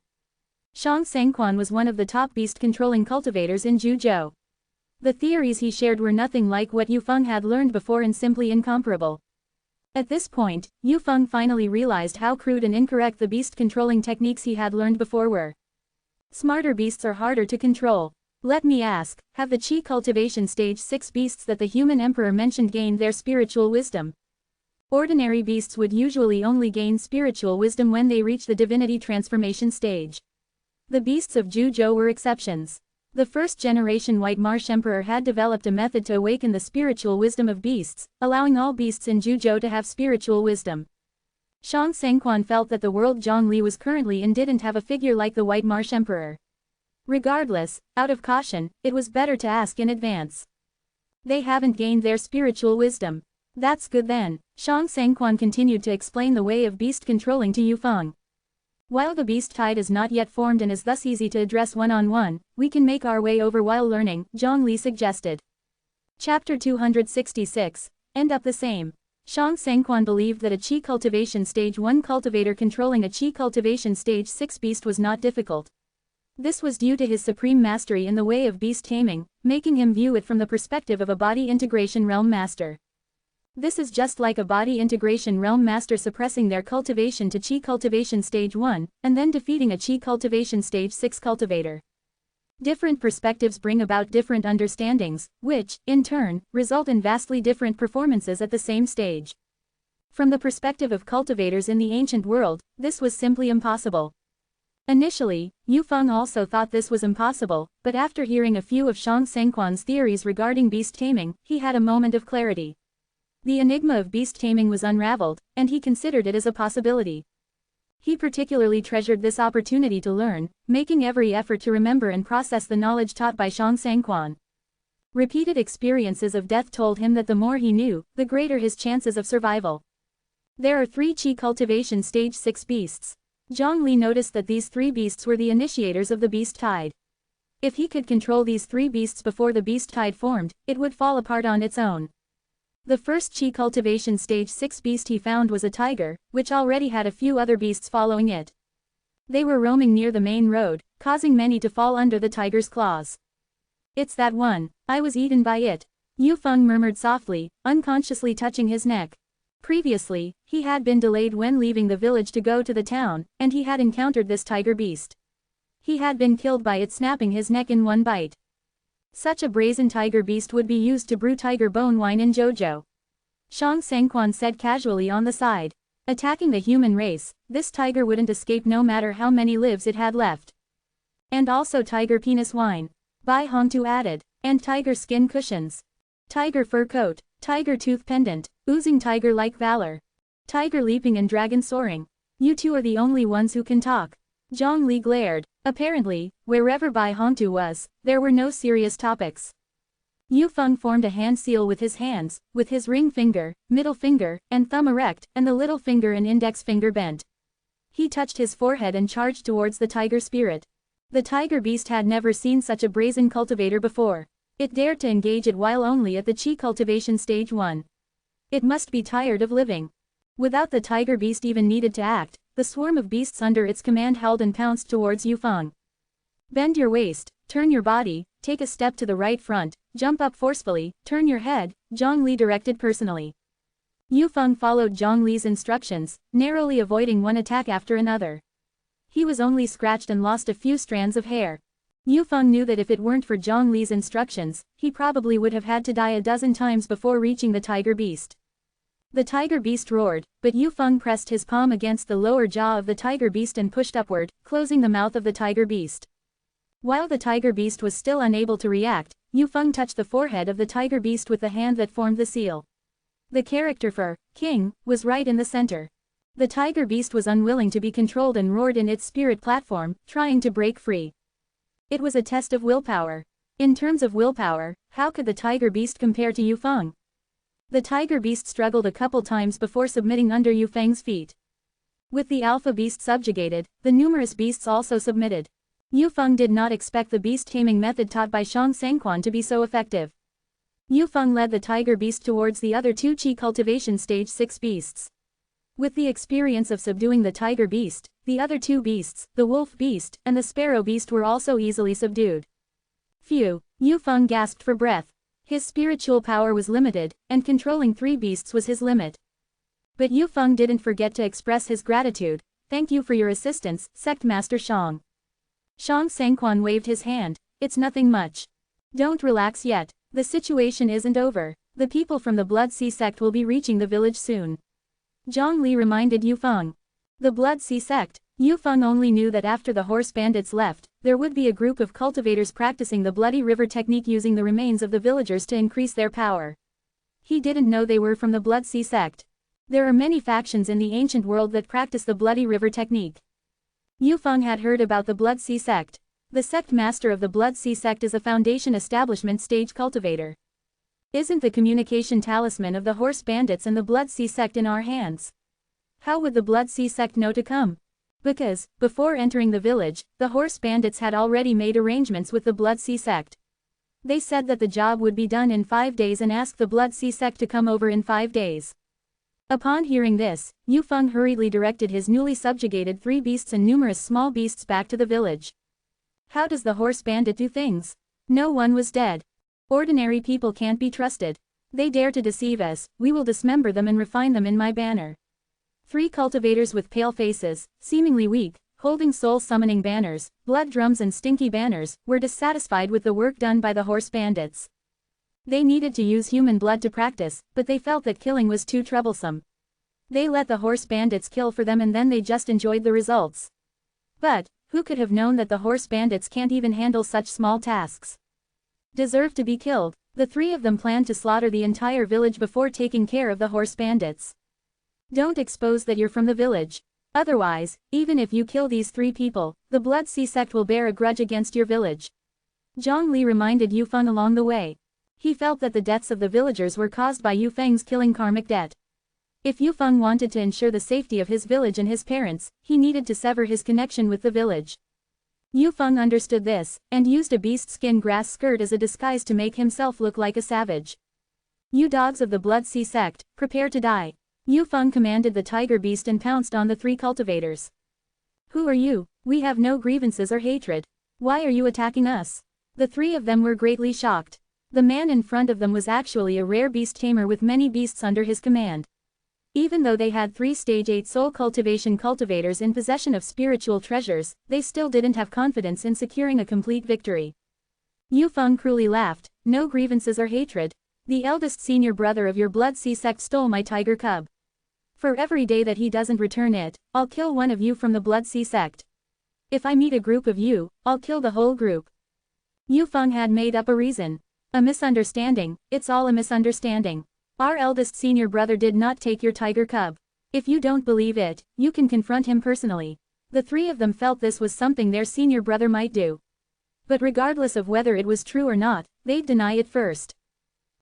Shang Sangquan was one of the top beast controlling cultivators in Juzhou. The theories he shared were nothing like what Yufeng had learned before and simply incomparable. At this point, Yufeng finally realized how crude and incorrect the beast-controlling techniques he had learned before were. Smarter beasts are harder to control. Let me ask, have the Qi cultivation stage 6 beasts that the Human Emperor mentioned gained their spiritual wisdom? Ordinary beasts would usually only gain spiritual wisdom when they reach the divinity transformation stage. The beasts of Juzhou were exceptions. The first-generation White Marsh Emperor had developed a method to awaken the spiritual wisdom of beasts, allowing all beasts in Juzhou to have spiritual wisdom. Shang Sangquan felt that the world Zhongli was currently in didn't have a figure like the White Marsh Emperor. Regardless, out of caution, it was better to ask in advance. They haven't gained their spiritual wisdom. That's good then. Shang Sangquan continued to explain the way of beast controlling to Yufeng. While the beast tide is not yet formed and is thus easy to address one-on-one, we can make our way over while learning, Zhongli suggested. Chapter 266. End up the same. Shang Sangquan believed that a Qi cultivation stage 1 cultivator controlling a Qi cultivation stage 6 beast was not difficult. This was due to his supreme mastery in the way of beast taming, making him view it from the perspective of a body integration realm master. This is just like a body integration realm master suppressing their cultivation to Qi cultivation stage 1, and then defeating a Qi cultivation stage 6 cultivator. Different perspectives bring about different understandings, which, in turn, result in vastly different performances at the same stage. From the perspective of cultivators in the ancient world, this was simply impossible. Initially, Yufeng also thought this was impossible, but after hearing a few of Shang Sangquan's theories regarding beast taming, he had a moment of clarity. The enigma of beast taming was unraveled, and he considered it as a possibility. He particularly treasured this opportunity to learn, making every effort to remember and process the knowledge taught by Shang Sangquan. Repeated experiences of death told him that the more he knew, the greater his chances of survival. There are 3 Qi cultivation stage 6 beasts. Zhongli noticed that these 3 beasts were the initiators of the beast tide. If he could control these 3 beasts before the beast tide formed, it would fall apart on its own. The first Qi cultivation stage 6 beast he found was a tiger, which already had a few other beasts following it. They were roaming near the main road, causing many to fall under the tiger's claws. It's that one. I was eaten by it. Yufeng murmured softly, unconsciously touching his neck. Previously, he had been delayed when leaving the village to go to the town, and he had encountered this tiger beast. He had been killed by it snapping his neck in one bite. Such a brazen tiger beast would be used to brew tiger bone wine in JoJo. Shang Sangquan said casually on the side. Attacking the human race, this tiger wouldn't escape no matter how many lives it had left. And also tiger penis wine. Bai Hongtu added. And tiger skin cushions. Tiger fur coat, tiger tooth pendant, oozing tiger-like valor. Tiger leaping and dragon soaring. You two are the only ones who can talk. Zhang Li glared. Apparently, wherever Bai Hongtu was, there were no serious topics. Yufeng formed a hand seal with his hands, with his ring finger, middle finger, and thumb erect, and the little finger and index finger bent. He touched his forehead and charged towards the tiger spirit. The tiger beast had never seen such a brazen cultivator before. It dared to engage it while only at the Qi cultivation stage 1. It must be tired of living. Without the tiger beast even needed to act, the swarm of beasts under its command howled and pounced towards Yufeng. Bend your waist, turn your body, take a step to the right front, jump up forcefully, turn your head, Zhang Li directed personally. Yufeng followed Zhang Li's instructions, narrowly avoiding one attack after another. He was only scratched and lost a few strands of hair. Yufeng knew that if it weren't for Zhang Li's instructions, he probably would have had to die a dozen times before reaching the tiger beast. The tiger beast roared, but Yufeng pressed his palm against the lower jaw of the tiger beast and pushed upward, closing the mouth of the tiger beast. While the tiger beast was still unable to react, Yufeng touched the forehead of the tiger beast with the hand that formed the seal. The character for king was right in the center. The tiger beast was unwilling to be controlled and roared in its spirit platform, trying to break free. It was a test of willpower. In terms of willpower, how could the tiger beast compare to Yufeng? The tiger beast struggled a couple times before submitting under Yufeng's feet. With the alpha beast subjugated, the numerous beasts also submitted. Yufeng did not expect the beast taming method taught by Shang Sangquan to be so effective. Yufeng led the tiger beast towards the other two Qi cultivation stage 6 beasts. With the experience of subduing the tiger beast, the other two beasts, the wolf beast and the sparrow beast, were also easily subdued. Phew, Yufeng gasped for breath. His spiritual power was limited, and controlling 3 beasts was his limit. But Yufeng didn't forget to express his gratitude. Thank you for your assistance, Sect Master Shang. Shang Sangquan waved his hand. It's nothing much. Don't relax yet. The situation isn't over. The people from the Blood Sea sect will be reaching the village soon. Zhang Li reminded Yufeng. The Blood Sea sect. Yufeng only knew that after the horse bandits left, there would be a group of cultivators practicing the Bloody River technique using the remains of the villagers to increase their power. He didn't know they were from the Blood Sea sect. There are many factions in the ancient world that practice the Bloody River technique. Yufeng had heard about the Blood Sea sect. The sect master of the Blood Sea sect is a foundation establishment stage cultivator. Isn't the communication talisman of the horse bandits and the Blood Sea sect in our hands? How would the Blood Sea sect know to come? Because, before entering the village, the horse bandits had already made arrangements with the Blood Sea sect. They said that the job would be done in 5 days and asked the Blood Sea sect to come over in 5 days. Upon hearing this, Yufeng hurriedly directed his newly subjugated 3 beasts and numerous small beasts back to the village. How does the horse bandit do things? No one was dead. Ordinary people can't be trusted. They dare to deceive us, we will dismember them and refine them in my banner. 3 cultivators with pale faces, seemingly weak, holding soul-summoning banners, blood drums and stinky banners, were dissatisfied with the work done by the horse bandits. They needed to use human blood to practice, but they felt that killing was too troublesome. They let the horse bandits kill for them and then they just enjoyed the results. But, who could have known that the horse bandits can't even handle such small tasks? Deserve to be killed. The 3 of them planned to slaughter the entire village before taking care of the horse bandits. Don't expose that you're from the village. Otherwise, even if you kill these 3 people, the Blood Sea sect will bear a grudge against your village. Zhang Li reminded Yufeng along the way. He felt that the deaths of the villagers were caused by Yufeng's killing karmic debt. If Yufeng wanted to ensure the safety of his village and his parents, he needed to sever his connection with the village. Yufeng understood this, and used a beast skin grass skirt as a disguise to make himself look like a savage. You dogs of the Blood Sea sect, prepare to die. Yufeng commanded the tiger beast and pounced on the 3 cultivators. Who are you? We have no grievances or hatred. Why are you attacking us? The 3 of them were greatly shocked. The man in front of them was actually a rare beast tamer with many beasts under his command. Even though they had 3 stage 8 soul cultivation cultivators in possession of spiritual treasures, they still didn't have confidence in securing a complete victory. Yu Feng cruelly laughed. No grievances or hatred. The eldest senior brother of your Blood Sea sect stole my tiger cub. For every day that he doesn't return it, I'll kill one of you from the Blood Sea sect. If I meet a group of you, I'll kill the whole group. Yu Feng had made up a reason. A misunderstanding, it's all a misunderstanding. Our eldest senior brother did not take your tiger cub. If you don't believe it, you can confront him personally. The 3 of them felt this was something their senior brother might do. But regardless of whether it was true or not, they'd deny it first.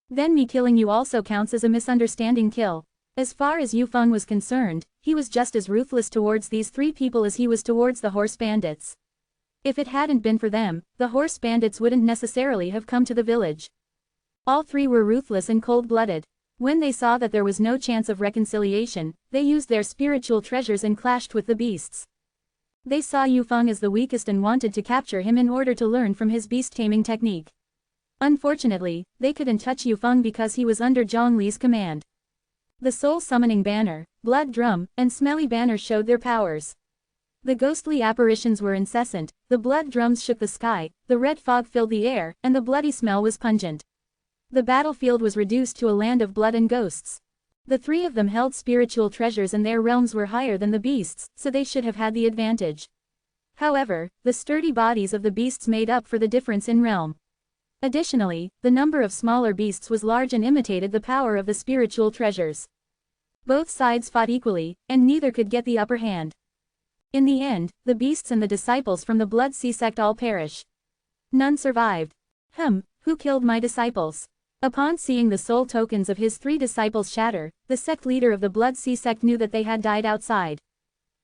Then me killing you also counts as a misunderstanding kill. As far as Yu Feng was concerned, he was just as ruthless towards these 3 people as he was towards the horse bandits. If it hadn't been for them, the horse bandits wouldn't necessarily have come to the village. All 3 were ruthless and cold-blooded. When they saw that there was no chance of reconciliation, they used their spiritual treasures and clashed with the beasts. They saw Yu Feng as the weakest and wanted to capture him in order to learn from his beast-taming technique. Unfortunately, they couldn't touch Yu Feng because he was under Zhongli's command. The soul-summoning banner, blood drum, and smelly banner showed their powers. The ghostly apparitions were incessant, the blood drums shook the sky, the red fog filled the air, and the bloody smell was pungent. The battlefield was reduced to a land of blood and ghosts. The 3 of them held spiritual treasures and their realms were higher than the beasts, so they should have had the advantage. However, the sturdy bodies of the beasts made up for the difference in realm. Additionally, the number of smaller beasts was large and imitated the power of the spiritual treasures. Both sides fought equally, and neither could get the upper hand. In the end, the beasts and the disciples from the Blood Sea sect all perish. None survived. Who killed my disciples? Upon seeing the soul tokens of his 3 disciples shatter, the sect leader of the Blood Sea sect knew that they had died outside.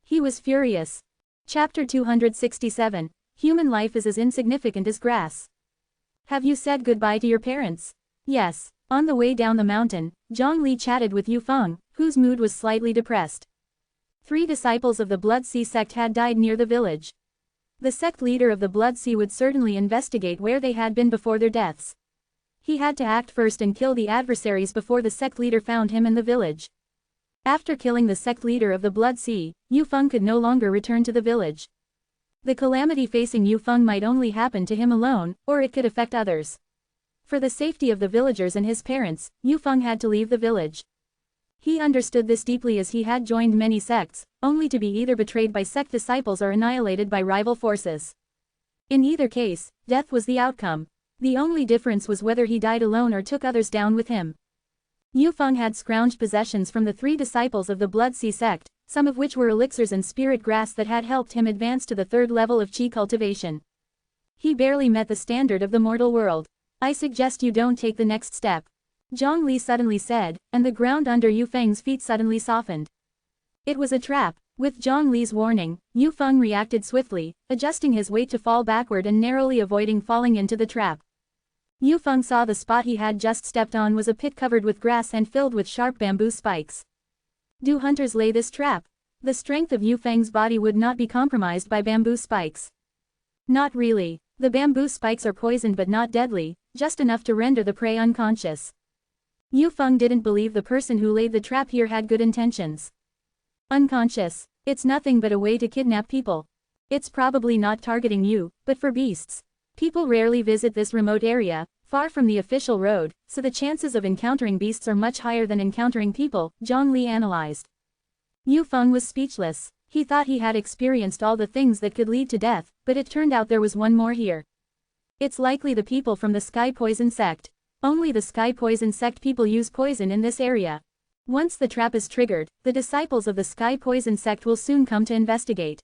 He was furious. Chapter 267. Human life is as insignificant as grass. Have you said goodbye to your parents? Yes. On the way down the mountain, Zhongli chatted with Yu Feng, whose mood was slightly depressed. 3 disciples of the Blood Sea sect had died near the village. The sect leader of the Blood Sea would certainly investigate where they had been before their deaths. He had to act first and kill the adversaries before the sect leader found him in the village. After killing the sect leader of the Blood Sea, Yu Feng could no longer return to the village. The calamity facing Yu Feng might only happen to him alone, or it could affect others. For the safety of the villagers and his parents, Yu Feng had to leave the village. He understood this deeply as he had joined many sects, only to be either betrayed by sect disciples or annihilated by rival forces. In either case, death was the outcome. The only difference was whether he died alone or took others down with him. Yu Feng had scrounged possessions from the 3 disciples of the Blood Sea sect, some of which were elixirs and spirit grass that had helped him advance to the 3rd level of qi cultivation. He barely met the standard of the mortal world. I suggest you don't take the next step. Zhongli suddenly said, and the ground under Yu Feng's feet suddenly softened. It was a trap. With Zhongli's warning, Yu Feng reacted swiftly, adjusting his weight to fall backward and narrowly avoiding falling into the trap. Yu Feng saw the spot he had just stepped on was a pit covered with grass and filled with sharp bamboo spikes. Do hunters lay this trap? The strength of Yu Feng's body would not be compromised by bamboo spikes. Not really. The bamboo spikes are poisoned but not deadly, just enough to render the prey unconscious. Yu Feng didn't believe the person who laid the trap here had good intentions. Unconscious. It's nothing but a way to kidnap people. It's probably not targeting you, but for beasts. People rarely visit this remote area, far from the official road, so the chances of encountering beasts are much higher than encountering people, Zhongli analyzed. Yu Feng was speechless. He thought he had experienced all the things that could lead to death, but it turned out there was one more here. It's likely the people from the Sky Poison sect. Only the Sky Poison sect people use poison in this area. Once the trap is triggered, the disciples of the Sky Poison sect will soon come to investigate.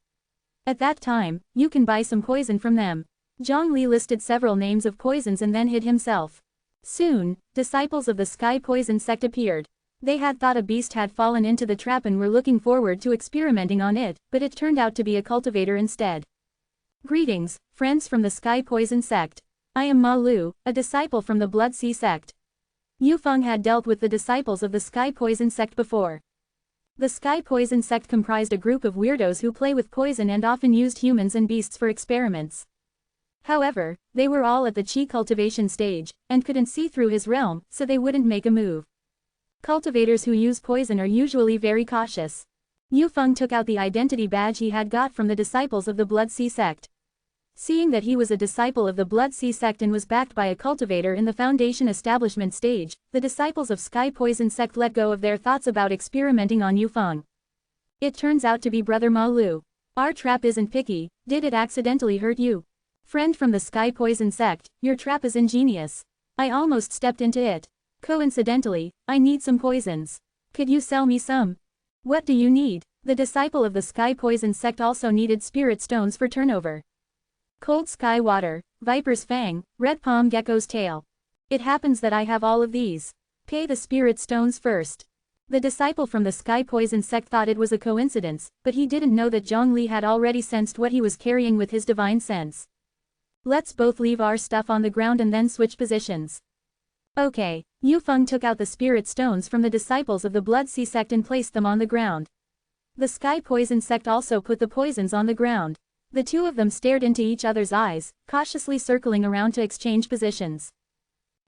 At that time, you can buy some poison from them. Zhongli listed several names of poisons and then hid himself. Soon, disciples of the Sky Poison sect appeared. They had thought a beast had fallen into the trap and were looking forward to experimenting on it, but it turned out to be a cultivator instead. Greetings, friends from the Sky Poison sect. I am Ma Lu, a disciple from the Blood Sea sect. Yu Feng had dealt with the disciples of the Sky Poison sect before. The Sky Poison sect comprised a group of weirdos who play with poison and often used humans and beasts for experiments. However, they were all at the chi cultivation stage, and couldn't see through his realm, so they wouldn't make a move. Cultivators who use poison are usually very cautious. Yu Feng took out the identity badge he had got from the disciples of the Blood Sea sect. Seeing that he was a disciple of the Blood Sea sect and was backed by a cultivator in the Foundation establishment stage, the disciples of Sky Poison sect let go of their thoughts about experimenting on Yu Feng. It turns out to be Brother Ma Lu. Our trap isn't picky, did it accidentally hurt you? Friend from the Sky Poison sect, your trap is ingenious. I almost stepped into it. Coincidentally, I need some poisons. Could you sell me some? What do you need? The disciple of the Sky Poison sect also needed spirit stones for turnover. Cold sky water, viper's fang, red palm gecko's tail. It happens that I have all of these. Pay the spirit stones first. The disciple from the Sky Poison sect thought it was a coincidence, but he didn't know that Zhongli had already sensed what he was carrying with his divine sense. Let's both leave our stuff on the ground and then switch positions. Okay. Yu Feng took out the spirit stones from the disciples of the Blood Sea sect and placed them on the ground. The Sky Poison sect also put the poisons on the ground. The two of them stared into each other's eyes, cautiously circling around to exchange positions.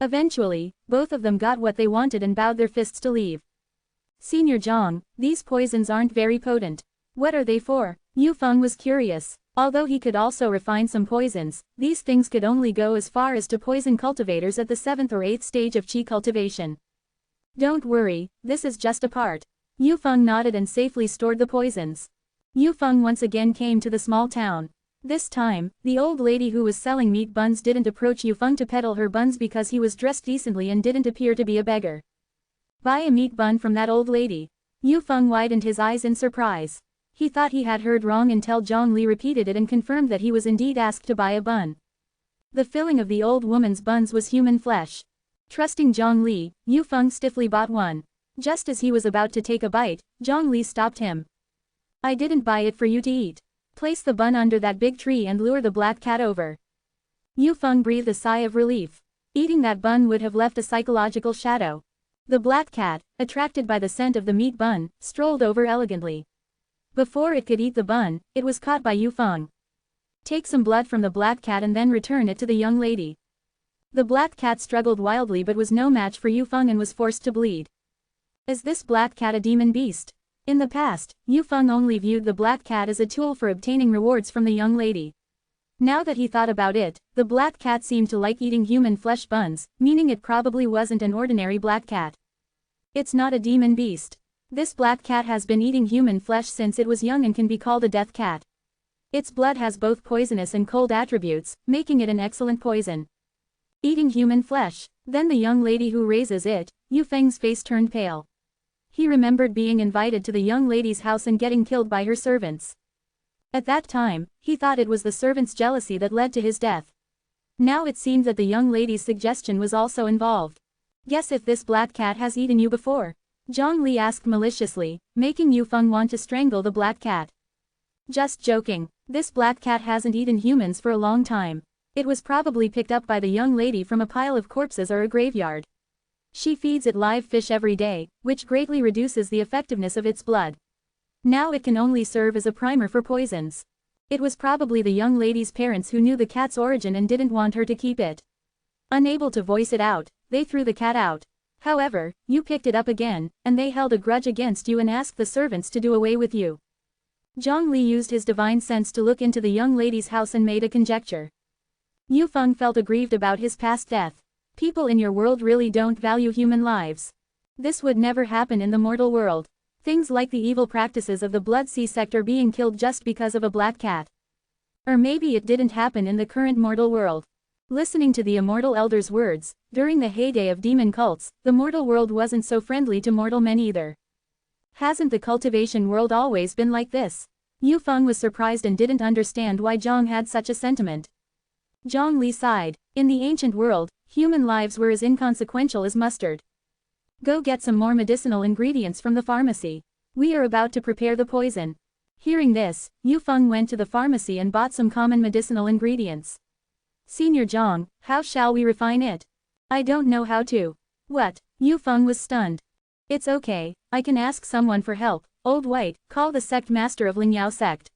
Eventually, both of them got what they wanted and bowed their fists to leave. Senior Zhang, these poisons aren't very potent. What are they for? Yu Feng was curious. Although he could also refine some poisons, these things could only go as far as to poison cultivators at the 7th or 8th stage of chi cultivation. Don't worry, this is just a part. Yu Feng nodded and safely stored the poisons. Yu Feng once again came to the small town. This time, the old lady who was selling meat buns didn't approach Yu Feng to peddle her buns because he was dressed decently and didn't appear to be a beggar. Buy a meat bun from that old lady. Yu Feng widened his eyes in surprise. He thought he had heard wrong until Zhongli repeated it and confirmed that he was indeed asked to buy a bun. The filling of the old woman's buns was human flesh. Trusting Zhongli, Yu Feng stiffly bought one. Just as he was about to take a bite, Zhongli stopped him. I didn't buy it for you to eat. Place the bun under that big tree and lure the black cat over. Yu Feng breathed a sigh of relief. Eating that bun would have left a psychological shadow. The black cat, attracted by the scent of the meat bun, strolled over elegantly. Before it could eat the bun, it was caught by Yu Feng. Take some blood from the black cat and then return it to the young lady. The black cat struggled wildly but was no match for Yu Feng and was forced to bleed. Is this black cat a demon beast? In the past, Yu Feng only viewed the black cat as a tool for obtaining rewards from the young lady. Now that he thought about it, the black cat seemed to like eating human flesh buns, meaning it probably wasn't an ordinary black cat. It's not a demon beast. This black cat has been eating human flesh since it was young and can be called a death cat. Its blood has both poisonous and cold attributes, making it an excellent poison. Eating human flesh. Then the young lady who raises it, Yu Feng's face turned pale. He remembered being invited to the young lady's house and getting killed by her servants. At that time, he thought it was the servants' jealousy that led to his death. Now it seemed that the young lady's suggestion was also involved. Guess if this black cat has eaten you before? Zhongli asked maliciously, making Yu Feng want to strangle the black cat. Just joking. This black cat hasn't eaten humans for a long time. It was probably picked up by the young lady from a pile of corpses or a graveyard. She feeds it live fish every day, which greatly reduces the effectiveness of its blood. Now it can only serve as a primer for poisons. It was probably the young lady's parents who knew the cat's origin and didn't want her to keep it. Unable to voice it out, they threw the cat out. However, you picked it up again, and they held a grudge against you and asked the servants to do away with you. Zhongli used his divine sense to look into the young lady's house and made a conjecture. Yu Feng felt aggrieved about his past death. People in your world really don't value human lives. This would never happen in the mortal world. Things like the evil practices of the Blood Sea sect are being killed just because of a black cat. Or maybe it didn't happen in the current mortal world. Listening to the immortal elder's words, during the heyday of demon cults, the mortal world wasn't so friendly to mortal men either. Hasn't the cultivation world always been like this? Yu Feng was surprised and didn't understand why Zhang had such a sentiment. Zhongli sighed. In the ancient world, human lives were as inconsequential as mustard. Go get some more medicinal ingredients from the pharmacy. We are about to prepare the poison. Hearing this, Yu Feng went to the pharmacy and bought some common medicinal ingredients. Senior Zhang, how shall we refine it? I don't know how to. What? Yu Feng was stunned. It's okay, I can ask someone for help. Old White, call the sect master of Lingyao sect.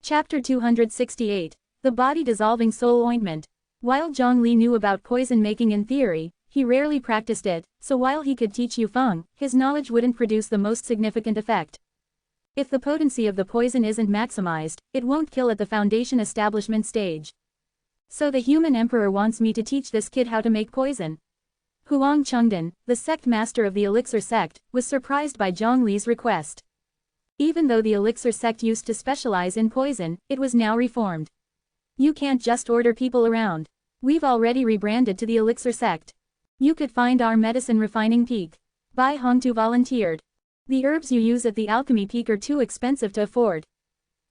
Chapter 268. The body-dissolving soul ointment. While Zhongli knew about poison making in theory, he rarely practiced it, so while he could teach Yufeng, his knowledge wouldn't produce the most significant effect. If the potency of the poison isn't maximized, it won't kill at the foundation establishment stage. So the human emperor wants me to teach this kid how to make poison. Huang Chengdan, the sect master of the elixir sect, was surprised by Zhongli's request. Even though the elixir sect used to specialize in poison, it was now reformed. You can't just order people around. We've already rebranded to the elixir sect. You could find our medicine refining peak. Bai Hongtu volunteered. The herbs you use at the alchemy peak are too expensive to afford.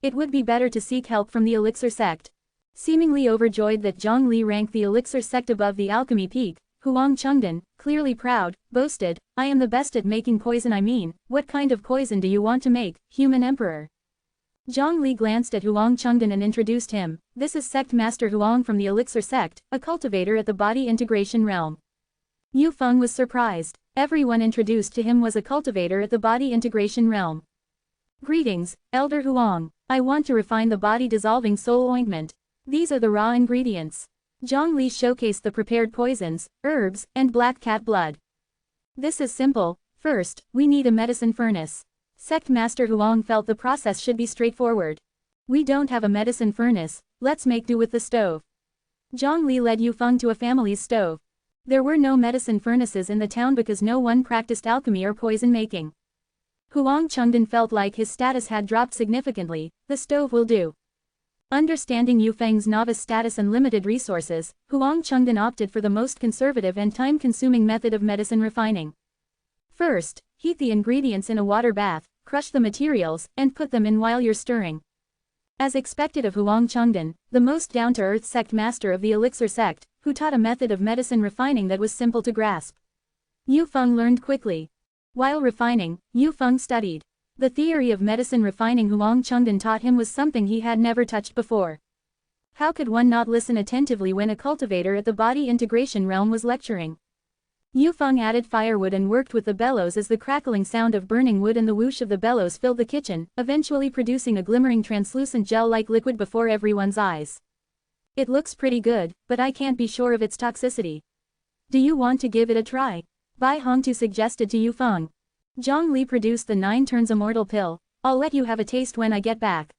It would be better to seek help from the elixir sect. Seemingly overjoyed that Zhongli ranked the elixir sect above the alchemy peak, Huang Chengdan, clearly proud, boasted, I am the best at making poison. I mean, what kind of poison do you want to make, human emperor? Zhongli glanced at Huang Chengdan and introduced him. This is Sect Master Huang from the elixir sect, a cultivator at the body integration realm. Yufeng was surprised. Everyone introduced to him was a cultivator at the body integration realm. Greetings, Elder Huang. I want to refine the body-dissolving soul ointment. These are the raw ingredients. Zhongli showcased the prepared poisons, herbs, and black cat blood. This is simple. First, we need a medicine furnace. Sect Master Huang felt the process should be straightforward. We don't have a medicine furnace, let's make do with the stove. Zhongli led Yufeng to a family's stove. There were no medicine furnaces in the town because no one practiced alchemy or poison making. Huang Chengdan felt like his status had dropped significantly. The stove will do. Understanding Yufeng's novice status and limited resources, Huang Chengdan opted for the most conservative and time-consuming method of medicine refining. First, heat the ingredients in a water bath, crush the materials, and put them in while you're stirring. As expected of Huang Chengdan, the most down-to-earth sect master of the elixir sect, who taught a method of medicine refining that was simple to grasp. Yufeng learned quickly. While refining, Yufeng studied. The theory of medicine refining Huang Chengdan taught him was something he had never touched before. How could one not listen attentively when a cultivator at the body integration realm was lecturing? Yufeng added firewood and worked with the bellows as the crackling sound of burning wood and the whoosh of the bellows filled the kitchen, eventually producing a glimmering translucent gel-like liquid before everyone's eyes. It looks pretty good, but I can't be sure of its toxicity. Do you want to give it a try? Bai Hongtu suggested to Yufeng. Zhongli produced the 9 turns immortal pill. I'll let you have a taste when I get back.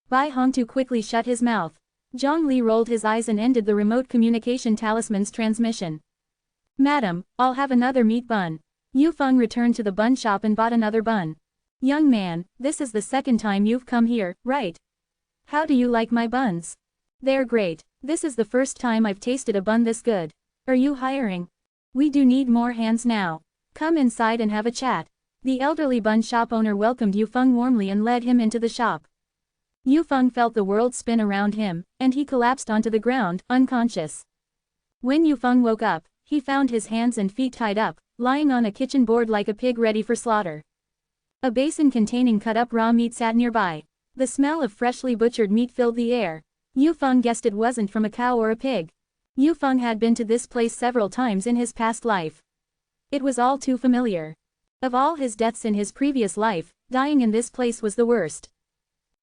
Bai Hongtu quickly shut his mouth. Zhongli rolled his eyes and ended the remote communication talisman's transmission. Madam, I'll have another meat bun. Yufeng returned to the bun shop and bought another bun. Young man, this is the second time you've come here, right? How do you like my buns? They're great. This is the first time I've tasted a bun this good. Are you hiring? We do need more hands now. Come inside and have a chat. The elderly bun shop owner welcomed Yufeng warmly and led him into the shop. Yufeng felt the world spin around him, and he collapsed onto the ground, unconscious. When Yufeng woke up, he found his hands and feet tied up, lying on a kitchen board like a pig ready for slaughter. A basin containing cut-up raw meat sat nearby. The smell of freshly butchered meat filled the air. Yufeng guessed it wasn't from a cow or a pig. Yufeng had been to this place several times in his past life. It was all too familiar. Of all his deaths in his previous life, dying in this place was the worst.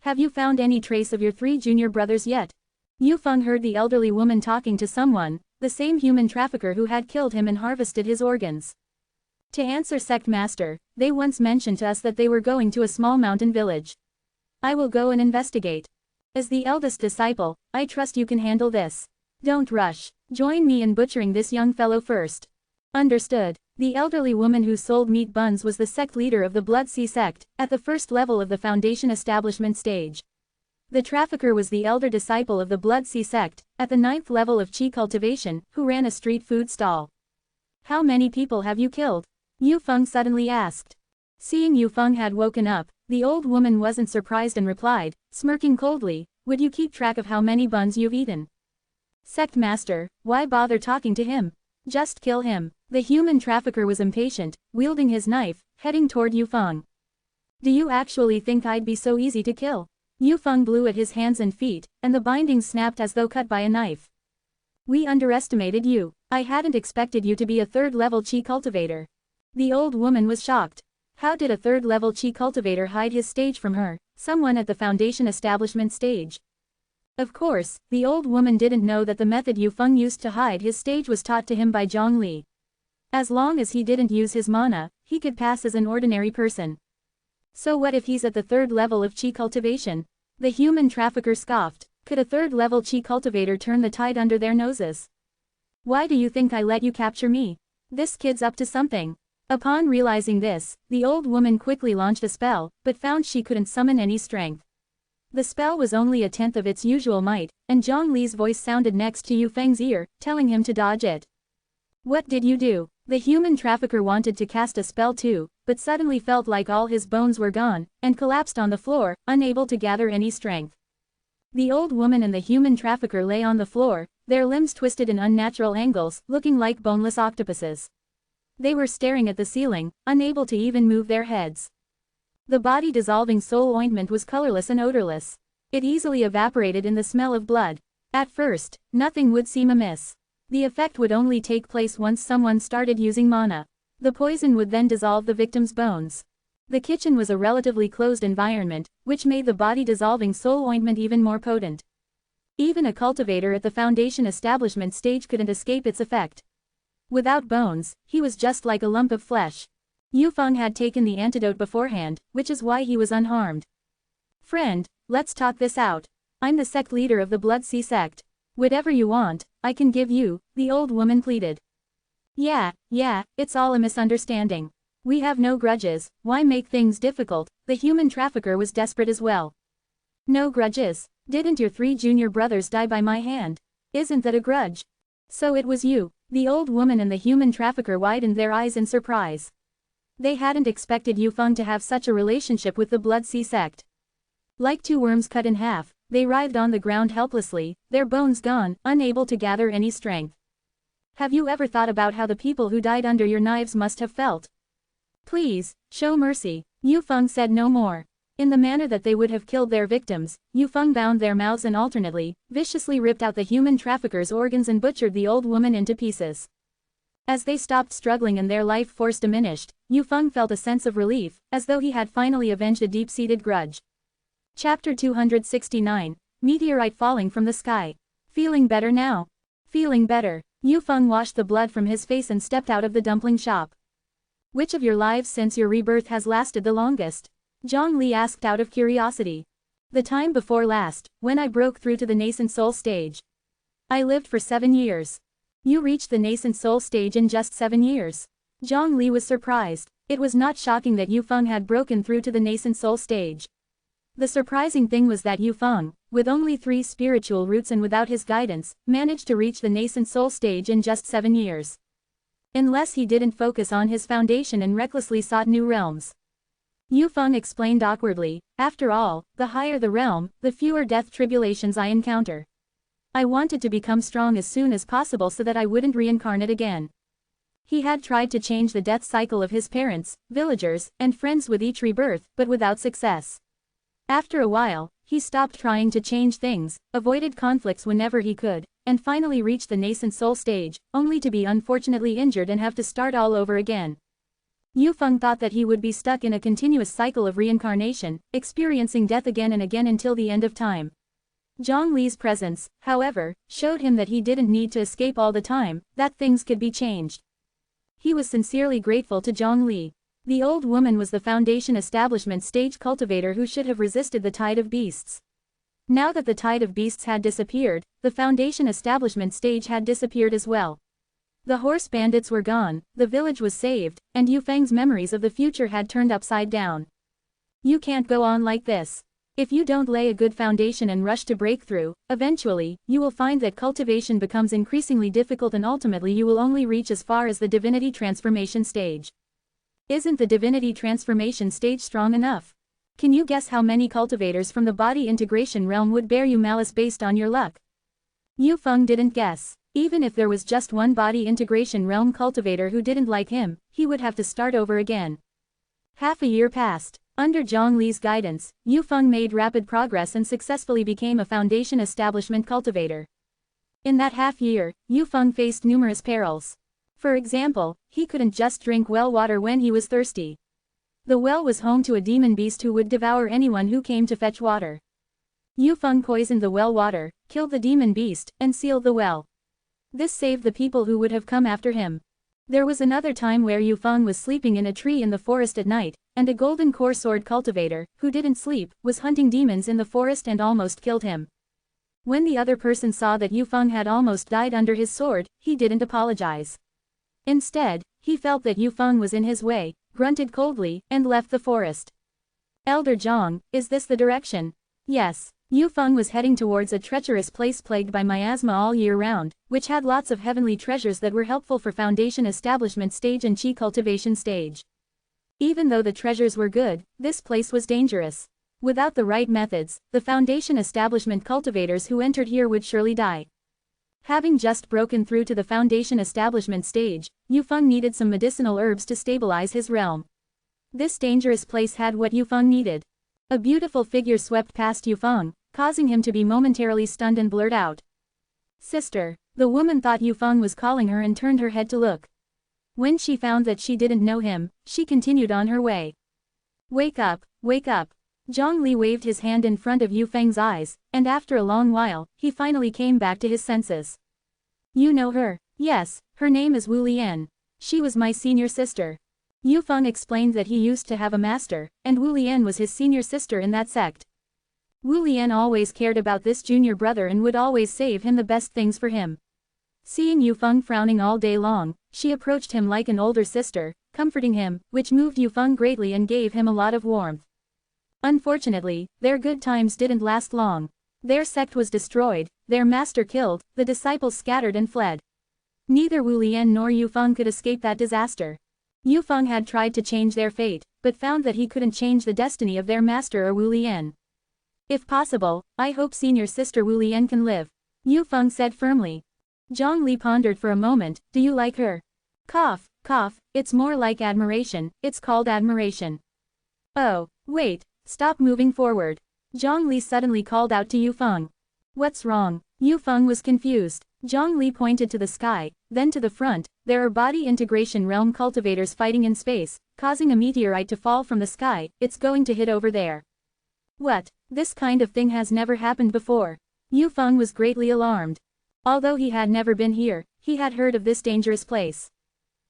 Have you found any trace of your 3 junior brothers yet? Yufeng heard the elderly woman talking to someone, the same human trafficker who had killed him and harvested his organs. To answer Sect Master, they once mentioned to us that they were going to a small mountain village. I will go and investigate. As the eldest disciple, I trust you can handle this. Don't rush. Join me in butchering this young fellow first. Understood. The elderly woman who sold meat buns was the sect leader of the Blood Sea sect, at the first level of the foundation establishment stage. The trafficker was the elder disciple of the Blood Sea sect, at the 9th level of Qi cultivation, who ran a street food stall. How many people have you killed? Yufeng suddenly asked. Seeing Yufeng had woken up, the old woman wasn't surprised and replied, smirking coldly, would you keep track of how many buns you've eaten? Sect Master, why bother talking to him? Just kill him. The human trafficker was impatient, wielding his knife, heading toward Yufeng. Do you actually think I'd be so easy to kill? Yufeng blew at his hands and feet, and the bindings snapped as though cut by a knife. We underestimated you. I hadn't expected you to be a 3rd-level Qi cultivator. The old woman was shocked. How did a 3rd-level Qi cultivator hide his stage from her, someone at the foundation establishment stage? Of course, the old woman didn't know that the method Yu Feng used to hide his stage was taught to him by Zhongli. As long as he didn't use his mana, he could pass as an ordinary person. So what if he's at the third level of Qi cultivation? The human trafficker scoffed. Could a third-level Qi cultivator turn the tide under their noses? Why do you think I let you capture me? This kid's up to something. Upon realizing this, the old woman quickly launched a spell, but found she couldn't summon any strength. The spell was only a tenth of its usual might, and Zhongli's voice sounded next to Yu Feng's ear, telling him to dodge it. What did you do? The human trafficker wanted to cast a spell too, but suddenly felt like all his bones were gone, and collapsed on the floor, unable to gather any strength. The old woman and the human trafficker lay on the floor, their limbs twisted in unnatural angles, looking like boneless octopuses. They were staring at the ceiling, unable to even move their heads. The body-dissolving soul ointment was colorless and odorless. It easily evaporated in the smell of blood. At first, nothing would seem amiss. The effect would only take place once someone started using mana. The poison would then dissolve the victim's bones. The kitchen was a relatively closed environment, which made the body-dissolving soul ointment even more potent. Even a cultivator at the foundation establishment stage couldn't escape its effect. Without bones, he was just like a lump of flesh. Yu Feng had taken the antidote beforehand, which is why he was unharmed. Friend, let's talk this out. I'm the sect leader of the Blood Sea sect. Whatever you want, I can give you, the old woman pleaded. Yeah, it's all a misunderstanding. We have no grudges, why make things difficult? The human trafficker was desperate as well. No grudges? Didn't your 3 junior brothers die by my hand? Isn't that a grudge? So it was you. The old woman and the human trafficker widened their eyes in surprise. They hadn't expected Yu Feng to have such a relationship with the Blood Sea sect. Like 2 worms cut in half, they writhed on the ground helplessly, their bones gone, unable to gather any strength. Have you ever thought about how the people who died under your knives must have felt? Please, show mercy. Yu Feng said no more. In the manner that they would have killed their victims, Yu Feng bound their mouths and alternately, viciously ripped out the human trafficker's organs and butchered the old woman into pieces. As they stopped struggling and their life force diminished, Yu Feng felt a sense of relief, as though he had finally avenged a deep-seated grudge. Chapter 269, Meteorite Falling from the Sky. Feeling better now? Feeling better. Yu Feng washed the blood from his face and stepped out of the dumpling shop. Which of your lives since your rebirth has lasted the longest? Zhongli asked out of curiosity. The time before last, when I broke through to the nascent soul stage. I lived for 7 years. You reached the nascent soul stage in just 7 years. Zhongli was surprised. It was not shocking that Yu Feng had broken through to the nascent soul stage. The surprising thing was that Yu Feng, with only 3 spiritual roots and without his guidance, managed to reach the nascent soul stage in just 7 years. Unless he didn't focus on his foundation and recklessly sought new realms. Yu Feng explained awkwardly, after all, the higher the realm, the fewer death tribulations I encounter. I wanted to become strong as soon as possible so that I wouldn't reincarnate again. He had tried to change the death cycle of his parents, villagers, and friends with each rebirth, but without success. After a while, he stopped trying to change things, avoided conflicts whenever he could, and finally reached the nascent soul stage, only to be unfortunately injured and have to start all over again. Yu Feng thought that he would be stuck in a continuous cycle of reincarnation, experiencing death again and again until the end of time. Zhongli's presence, however, showed him that he didn't need to escape all the time, that things could be changed. He was sincerely grateful to Zhongli. The old woman was the foundation establishment stage cultivator who should have resisted the tide of beasts. Now that the tide of beasts had disappeared, the foundation establishment stage had disappeared as well. The horse bandits were gone, the village was saved, and Yu Feng's memories of the future had turned upside down. You can't go on like this. If you don't lay a good foundation and rush to breakthrough, eventually, you will find that cultivation becomes increasingly difficult and ultimately you will only reach as far as the divinity transformation stage. Isn't the divinity transformation stage strong enough? Can you guess how many cultivators from the body integration realm would bear you malice based on your luck? Yu Feng didn't guess. Even if there was just one body integration realm cultivator who didn't like him, he would have to start over again. Half a year passed. Under Zhongli's guidance, Yu Feng made rapid progress and successfully became a foundation establishment cultivator. In that half year, Yu Feng faced numerous perils. For example, he couldn't just drink well water when he was thirsty. The well was home to a demon beast who would devour anyone who came to fetch water. Yu Feng poisoned the well water, killed the demon beast, and sealed the well. This saved the people who would have come after him. There was another time where Yu Feng was sleeping in a tree in the forest at night, and a golden core sword cultivator, who didn't sleep, was hunting demons in the forest and almost killed him. When the other person saw that Yu Feng had almost died under his sword, he didn't apologize. Instead, he felt that Yu Feng was in his way, grunted coldly, and left the forest. Elder Zhang, is this the direction? Yes. Yu Feng was heading towards a treacherous place plagued by miasma all year round, which had lots of heavenly treasures that were helpful for foundation establishment stage and qi cultivation stage. Even though the treasures were good, this place was dangerous. Without the right methods, the foundation establishment cultivators who entered here would surely die. Having just broken through to the foundation establishment stage, Yu Feng needed some medicinal herbs to stabilize his realm. This dangerous place had what Yu Feng needed. A beautiful figure swept past Yu Feng, causing him to be momentarily stunned and blurt out. Sister. The woman thought Yu Feng was calling her and turned her head to look. When she found that she didn't know him, she continued on her way. Wake up, wake up. Zhang Li waved his hand in front of Yu Feng's eyes, and after a long while, he finally came back to his senses. You know her? Yes, her name is Wu Lian. She was my senior sister. Yu Feng explained that he used to have a master, and Wu Lian was his senior sister in that sect. Wu Lian always cared about this junior brother and would always save him the best things for him. Seeing Yu Feng frowning all day long, she approached him like an older sister, comforting him, which moved Yu Feng greatly and gave him a lot of warmth. Unfortunately, their good times didn't last long. Their sect was destroyed, their master killed, the disciples scattered and fled. Neither Wu Lian nor Yu Feng could escape that disaster. Yu Feng had tried to change their fate, but found that he couldn't change the destiny of their master or Wu Lian. If possible, I hope senior sister Wu Lian can live. Yu Feng said firmly. Zhang Li pondered for a moment. Do you like her? Cough, cough, it's more like admiration, it's called admiration. Oh, wait, stop moving forward. Zhang Li suddenly called out to Yu Feng. What's wrong? Yu Feng was confused. Zhang Li pointed to the sky, then to the front. There are body integration realm cultivators fighting in space, causing a meteorite to fall from the sky. It's going to hit over there. What? This kind of thing has never happened before. Yu Feng was greatly alarmed. Although he had never been here, he had heard of this dangerous place.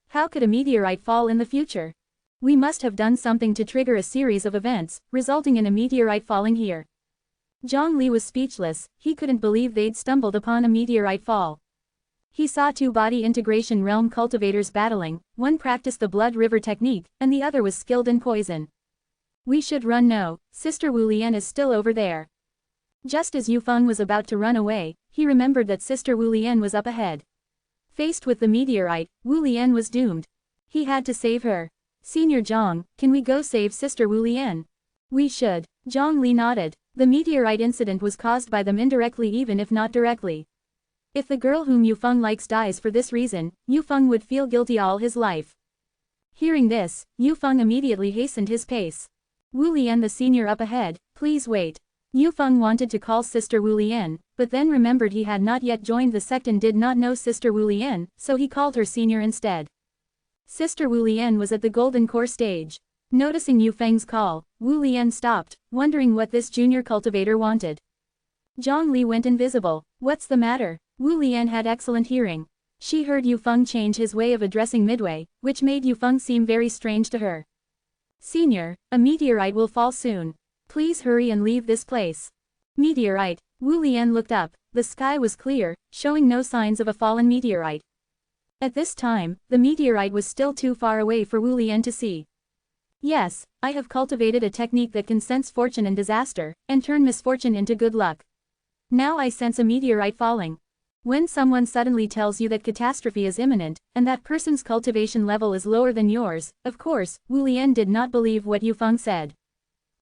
How could a meteorite fall in the future? We must have done something to trigger a series of events, resulting in a meteorite falling here. Zhang Li was speechless. He couldn't believe they'd stumbled upon a meteorite fall. He saw two body integration realm cultivators battling. One practiced the blood river technique, and the other was skilled in poison. We should run. No, Sister Wu Lian is still over there. Just as Yu Feng was about to run away, he remembered that Sister Wu Lian was up ahead. Faced with the meteorite, Wu Lian was doomed. He had to save her. Senior Zhang, can we go save Sister Wu Lian? We should. Zhang Li nodded. The meteorite incident was caused by them indirectly even if not directly. If the girl whom Yu Feng likes dies for this reason, Yu Feng would feel guilty all his life. Hearing this, Yu Feng immediately hastened his pace. Wu Lian the senior up ahead, please wait. Yu Feng wanted to call Sister Wu Lian, but then remembered he had not yet joined the sect and did not know Sister Wu Lian, so he called her senior instead. Sister Wu Lian was at the golden core stage. Noticing Yu Feng's call, Wu Lian stopped, wondering what this junior cultivator wanted. Zhang Li went invisible. What's the matter? Wu Lian had excellent hearing. She heard Yu Feng change his way of addressing midway, which made Yu Feng seem very strange to her. Senior, a meteorite will fall soon. Please hurry and leave this place. Meteorite. Wu Lian looked up. The sky was clear, showing no signs of a fallen meteorite. At this time, the meteorite was still too far away for Wu Lian to see. Yes, I have cultivated a technique that can sense fortune and disaster, and turn misfortune into good luck. Now I sense a meteorite falling. When someone suddenly tells you that catastrophe is imminent, and that person's cultivation level is lower than yours, of course, Wu Lian did not believe what Yu Feng said.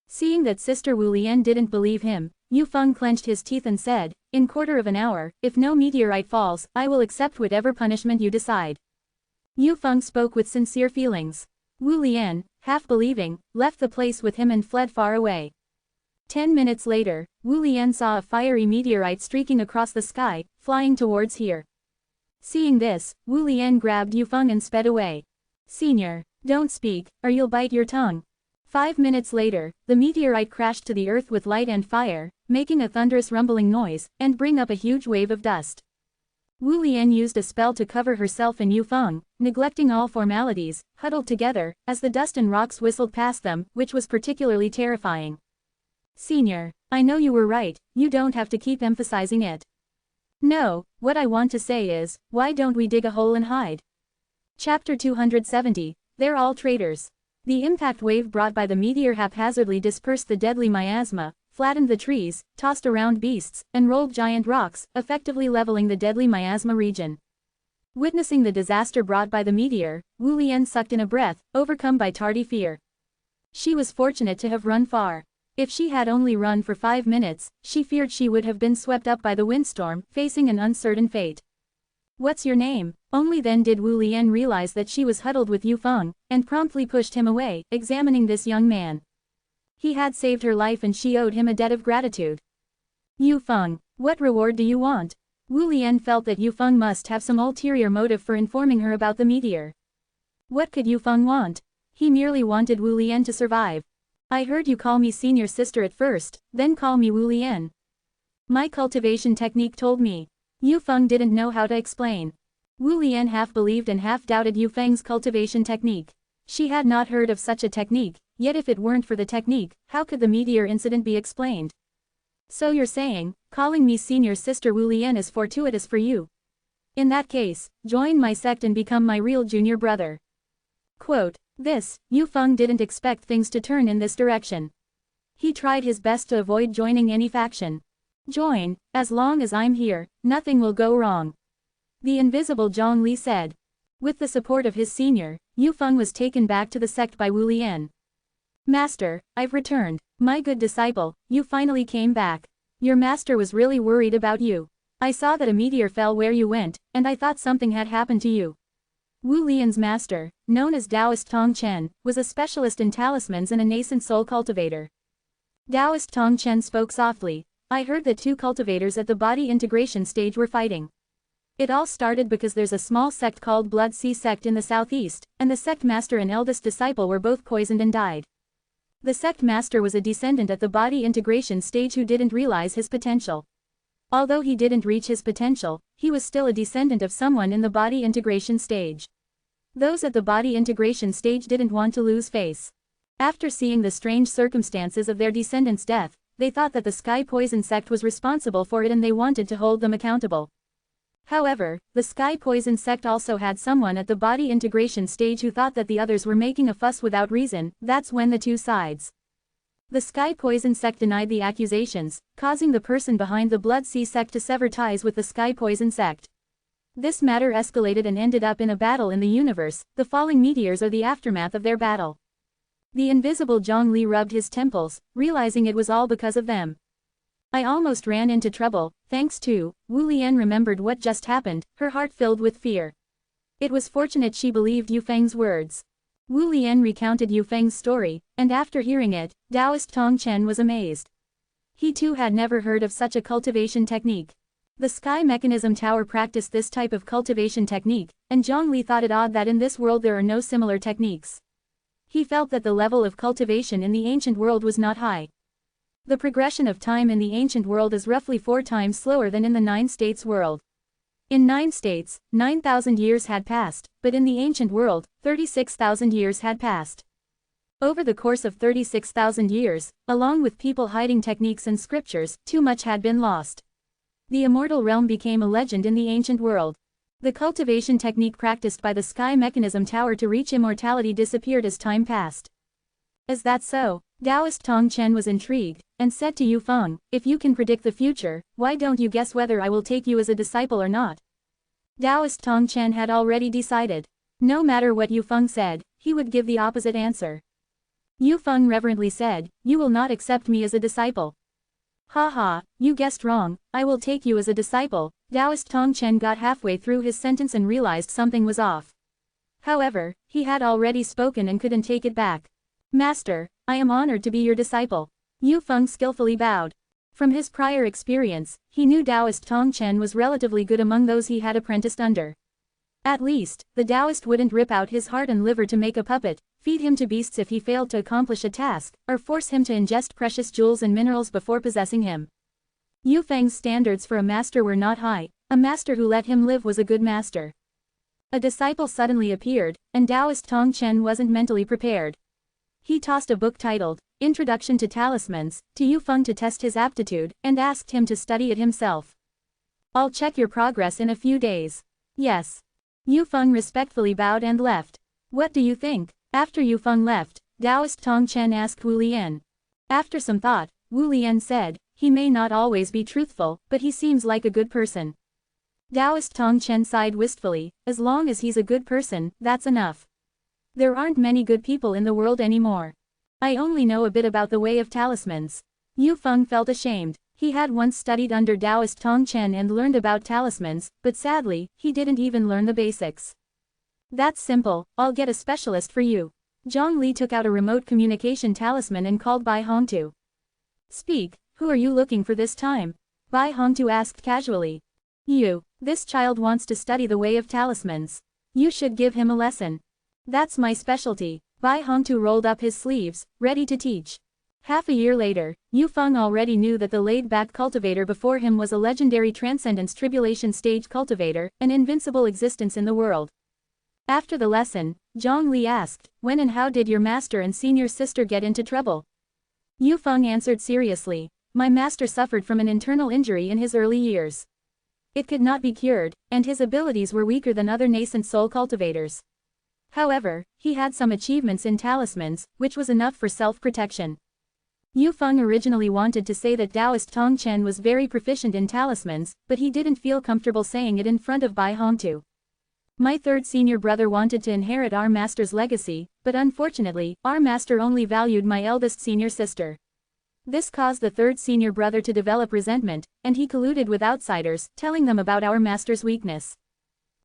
Seeing that Sister Wu Lian didn't believe him, Yu Feng clenched his teeth and said, in quarter of an hour, if no meteorite falls, I will accept whatever punishment you decide. Yu Feng spoke with sincere feelings. Wu Lian, half believing, left the place with him and fled far away. 10 minutes later, Wu Lian saw a fiery meteorite streaking across the sky, flying towards here. Seeing this, Wu Lian grabbed Yu Feng and sped away. Senior, don't speak, or you'll bite your tongue. 5 minutes later, the meteorite crashed to the earth with light and fire, making a thunderous rumbling noise, and bring up a huge wave of dust. Wu Lian used a spell to cover herself and Yu Feng, neglecting all formalities, huddled together, as the dust and rocks whistled past them, which was particularly terrifying. Senior, I know you were right, you don't have to keep emphasizing it. No, what I want to say is, why don't we dig a hole and hide? Chapter 270, They're all traitors. The impact wave brought by the meteor haphazardly dispersed the deadly miasma, flattened the trees, tossed around beasts, and rolled giant rocks, effectively leveling the deadly miasma region. Witnessing the disaster brought by the meteor, Wu Lian sucked in a breath, overcome by tardy fear. She was fortunate to have run far. If she had only run for 5 minutes, she feared she would have been swept up by the windstorm, facing an uncertain fate. What's your name? Only then did Wu Lian realize that she was huddled with Yu Feng, and promptly pushed him away, examining this young man. He had saved her life and she owed him a debt of gratitude. Yu Feng, what reward do you want? Wu Lian felt that Yu Feng must have some ulterior motive for informing her about the meteor. What could Yu Feng want? He merely wanted Wu Lian to survive. I heard you call me senior sister at first, then call me Wu Lian. My cultivation technique told me. Yu Feng didn't know how to explain. Wu Lian half believed and half doubted Yu Feng's cultivation technique. She had not heard of such a technique, yet if it weren't for the technique, how could the meteor incident be explained? So you're saying, calling me senior sister Wu Lian is fortuitous for you? In that case, join my sect and become my real junior brother. Quote, Yu Feng didn't expect things to turn in this direction. He tried his best to avoid joining any faction. Join, as long as I'm here, nothing will go wrong. The invisible Zhong Li said. With the support of his senior, Yu Feng was taken back to the sect by Wu Lian. Master, I've returned. My good disciple, you finally came back. Your master was really worried about you. I saw that a meteor fell where you went, and I thought something had happened to you. Wu Lian's master, known as Taoist Tong Chen, was a specialist in talismans and a nascent soul cultivator. Taoist Tong Chen spoke softly. I heard that 2 cultivators at the body integration stage were fighting. It all started because there's a small sect called Blood Sea Sect in the southeast, and the sect master and eldest disciple were both poisoned and died. The sect master was a descendant at the body integration stage who didn't realize his potential. Although he didn't reach his potential, he was still a descendant of someone in the body integration stage. Those at the body integration stage didn't want to lose face. After seeing the strange circumstances of their descendants' death, they thought that the Sky Poison sect was responsible for it and they wanted to hold them accountable. However, the Sky Poison sect also had someone at the body integration stage who thought that the others were making a fuss without reason. That's when the 2 sides. The Sky Poison sect denied the accusations, causing the person behind the Blood Sea sect to sever ties with the Sky Poison sect. This matter escalated and ended up in a battle in the universe. The falling meteors are the aftermath of their battle. The invisible Zhong Li rubbed his temples, realizing it was all because of them. I almost ran into trouble, thanks to. Wu Lian remembered what just happened, her heart filled with fear. It was fortunate she believed Yu Feng's words. Wu Lian recounted Yu Feng's story, and after hearing it, Taoist Tong Chen was amazed. He too had never heard of such a cultivation technique. The Sky Mechanism Tower practiced this type of cultivation technique, and Zhong Li thought it odd that in this world there are no similar techniques. He felt that the level of cultivation in the ancient world was not high. The progression of time in the ancient world is roughly 4 times slower than in the 9 states world. In 9 states, 9,000 years had passed, but in the ancient world, 36,000 years had passed. Over the course of 36,000 years, along with people hiding techniques and scriptures, too much had been lost. The immortal realm became a legend in the ancient world. The cultivation technique practiced by the Sky Mechanism Tower to reach immortality disappeared as time passed. Is that so? Taoist Tong Chen was intrigued, and said to Yu Feng, if you can predict the future, why don't you guess whether I will take you as a disciple or not? Taoist Tong Chen had already decided. No matter what Yu Feng said, he would give the opposite answer. Yu Feng reverently said, you will not accept me as a disciple. Ha ha, you guessed wrong, I will take you as a disciple. Taoist Tong Chen got halfway through his sentence and realized something was off. However, he had already spoken and couldn't take it back. Master, I am honored to be your disciple. Yu Feng skillfully bowed. From his prior experience, he knew Taoist Tong Chen was relatively good among those he had apprenticed under. At least, the Taoist wouldn't rip out his heart and liver to make a puppet, feed him to beasts if he failed to accomplish a task, or force him to ingest precious jewels and minerals before possessing him. Yu Feng's standards for a master were not high. A master who let him live was a good master. A disciple suddenly appeared, and Taoist Tong Chen wasn't mentally prepared. He tossed a book titled, Introduction to Talismans, to Yu Feng to test his aptitude, and asked him to study it himself. I'll check your progress in a few days. Yes. Yu Feng respectfully bowed and left. What do you think? After Yu Feng left, Taoist Tong Chen asked Wu Lian. After some thought, Wu Lian said, he may not always be truthful, but he seems like a good person. Taoist Tong Chen sighed wistfully, as long as he's a good person, that's enough. There aren't many good people in the world anymore. I only know a bit about the way of talismans. Yu Feng felt ashamed. He had once studied under Taoist Tong Chen and learned about talismans, but sadly, he didn't even learn the basics. That's simple, I'll get a specialist for you. Zhang Li took out a remote communication talisman and called Bai Hongtu. Speak, who are you looking for this time? Bai Hongtu asked casually. You. This child wants to study the way of talismans. You should give him a lesson. That's my specialty. Bai Hongtu rolled up his sleeves, ready to teach. Half a year later, Yu Feng already knew that the laid-back cultivator before him was a legendary transcendence tribulation stage cultivator, an invincible existence in the world. After the lesson, Zhang Li asked, when and how did your master and senior sister get into trouble? Yu Feng answered seriously, my master suffered from an internal injury in his early years. It could not be cured, and his abilities were weaker than other nascent soul cultivators. However, he had some achievements in talismans, which was enough for self-protection. Yu Feng originally wanted to say that Taoist Tong Chen was very proficient in talismans, but he didn't feel comfortable saying it in front of Bai Hongtu. My third senior brother wanted to inherit our master's legacy, but unfortunately, our master only valued my eldest senior sister. This caused the third senior brother to develop resentment, and he colluded with outsiders, telling them about our master's weakness.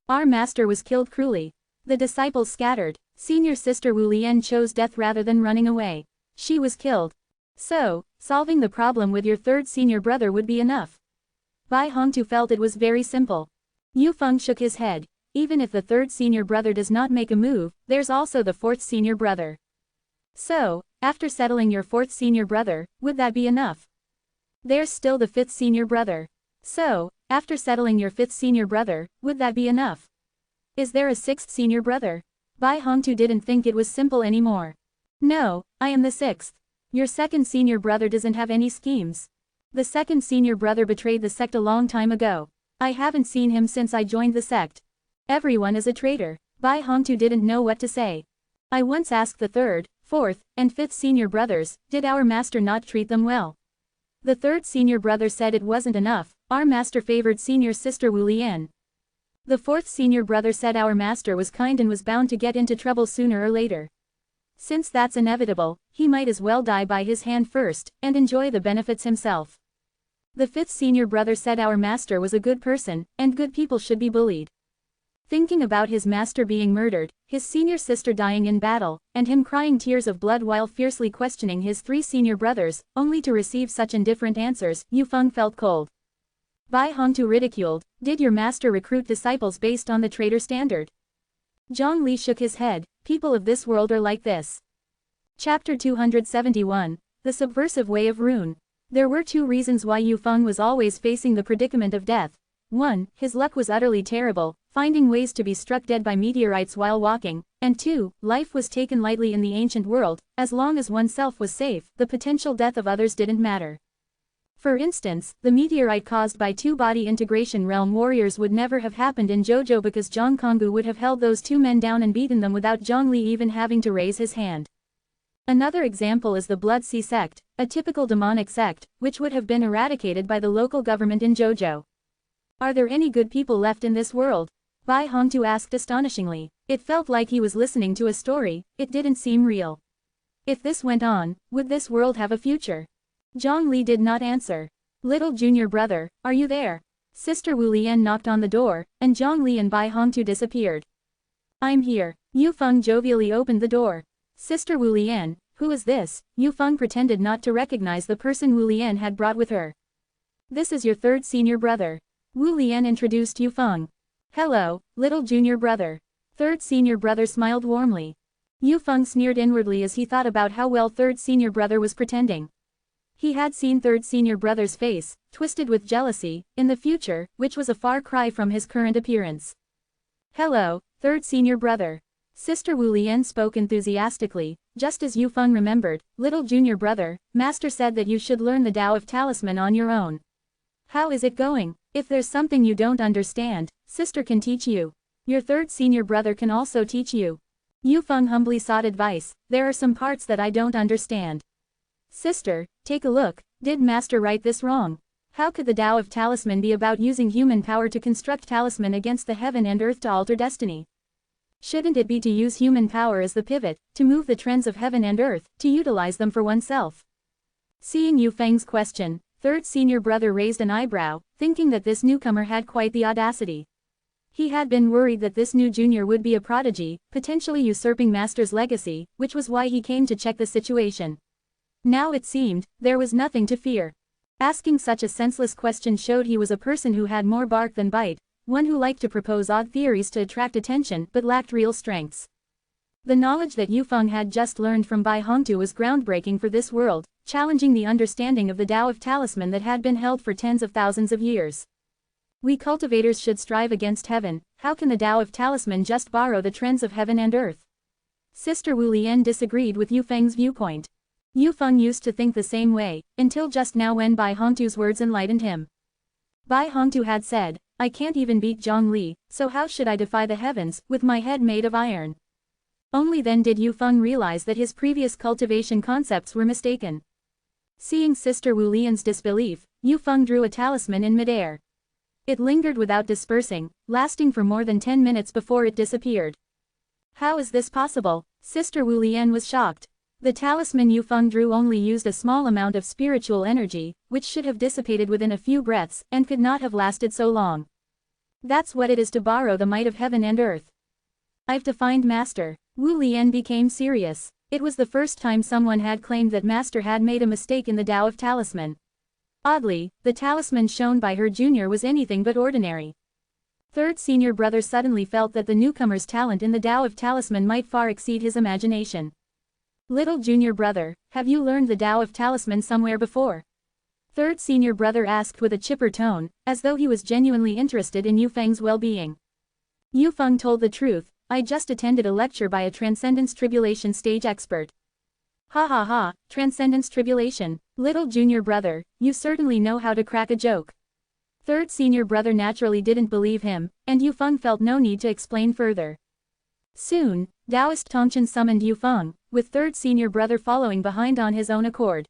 Our master was killed cruelly. The disciples scattered. Senior sister Wu Lian chose death rather than running away. She was killed. So, solving the problem with your third senior brother would be enough. Bai Hongtu felt it was very simple. Yu Feng shook his head. Even if the third senior brother does not make a move, there's also the fourth senior brother. So, after settling your fourth senior brother, would that be enough? There's still the fifth senior brother. So, after settling your fifth senior brother, would that be enough? Is there a sixth senior brother? Bai Hongtu didn't think it was simple anymore. No, I am the sixth. Your second senior brother doesn't have any schemes. The second senior brother betrayed the sect a long time ago. I haven't seen him since I joined the sect. Everyone is a traitor. Bai Hongtu didn't know what to say. I once asked the third, fourth, and fifth senior brothers, did our master not treat them well? The third senior brother said it wasn't enough, our master favored senior sister Wu Lian. The fourth senior brother said our master was kind and was bound to get into trouble sooner or later. Since that's inevitable, he might as well die by his hand first, and enjoy the benefits himself. The fifth senior brother said our master was a good person, and good people should be bullied. Thinking about his master being murdered, his senior sister dying in battle, and him crying tears of blood while fiercely questioning his three senior brothers, only to receive such indifferent answers, Yu Feng felt cold. Bai Hongtu ridiculed, did your master recruit disciples based on the traitor standard? Zhang Li shook his head, people of this world are like this. Chapter 271, The Subversive Way of Rune. There were two reasons why Yu Feng was always facing the predicament of death. 1. His luck was utterly terrible, finding ways to be struck dead by meteorites while walking, and 2. Life was taken lightly in the ancient world, as long as oneself was safe, the potential death of others didn't matter. For instance, the meteorite caused by two body integration realm warriors would never have happened in JoJo because Zhang Konggu would have held those two men down and beaten them without Zhang Li even having to raise his hand. Another example is the Blood Sea sect, a typical demonic sect, which would have been eradicated by the local government in JoJo. Are there any good people left in this world? Bai Hongtu asked astonishingly. It felt like he was listening to a story, it didn't seem real. If this went on, would this world have a future? Zhang Li did not answer. Little junior brother, are you there? Sister Wu Lian knocked on the door, and Zhang Li and Bai Hongtu disappeared. I'm here. Yu Feng jovially opened the door. Sister Wu Lian, who is this? Yu Feng pretended not to recognize the person Wu Lian had brought with her. This is your third senior brother. Wu Lian introduced Yu Feng. Hello, little junior brother. Third senior brother smiled warmly. Yufeng sneered inwardly as he thought about how well third senior brother was pretending. He had seen third senior brother's face, twisted with jealousy, in the future, which was a far cry from his current appearance. Hello, third senior brother. Sister Wu Lian spoke enthusiastically, just as Yufeng remembered, little junior brother, master said that you should learn the Tao of Talisman on your own. How is it going? If there's something you don't understand, sister can teach you. Your third senior brother can also teach you. Yufeng humbly sought advice, there are some parts that I don't understand. Sister, take a look, did master write this wrong? How could the Tao of Talisman be about using human power to construct talisman against the heaven and earth to alter destiny? Shouldn't it be to use human power as the pivot, to move the trends of heaven and earth, to utilize them for oneself? Seeing Yufeng's question, third senior brother raised an eyebrow, thinking that this newcomer had quite the audacity. He had been worried that this new junior would be a prodigy, potentially usurping master's legacy, which was why he came to check the situation. Now it seemed, there was nothing to fear. Asking such a senseless question showed he was a person who had more bark than bite, one who liked to propose odd theories to attract attention but lacked real strengths. The knowledge that Yufeng had just learned from Bai Hongtu was groundbreaking for this world, challenging the understanding of the Tao of Talisman that had been held for tens of thousands of years. We cultivators should strive against heaven, how can the Tao of Talisman just borrow the trends of heaven and earth? Sister Wu Lian disagreed with Yufeng's viewpoint. Yufeng used to think the same way, until just now when Bai Hongtu's words enlightened him. Bai Hongtu had said, I can't even beat Zhongli, so how should I defy the heavens, with my head made of iron? Only then did Yufeng realize that his previous cultivation concepts were mistaken. Seeing Sister Wu Lian's disbelief, Yufeng drew a talisman in midair. It lingered without dispersing, lasting for more than 10 minutes before it disappeared. How is this possible? Sister Wu Lian was shocked. The talisman Yufeng drew only used a small amount of spiritual energy, which should have dissipated within a few breaths, and could not have lasted so long. That's what it is to borrow the might of heaven and earth. I've defined master. Wu Lian became serious. It was the first time someone had claimed that master had made a mistake in the Tao of Talisman. Oddly, the talisman shown by her junior was anything but ordinary. Third senior brother suddenly felt that the newcomer's talent in the Tao of Talisman might far exceed his imagination. Little junior brother, have you learned the Tao of Talisman somewhere before? Third senior brother asked with a chipper tone, as though he was genuinely interested in Yufeng's well-being. Yufeng told the truth, I just attended a lecture by a Transcendence Tribulation stage expert. Ha ha ha, Transcendence Tribulation, little junior brother, you certainly know how to crack a joke. Third senior brother naturally didn't believe him, and Yufeng felt no need to explain further. Soon, Taoist Tongchen summoned Yufeng, with third senior brother following behind on his own accord.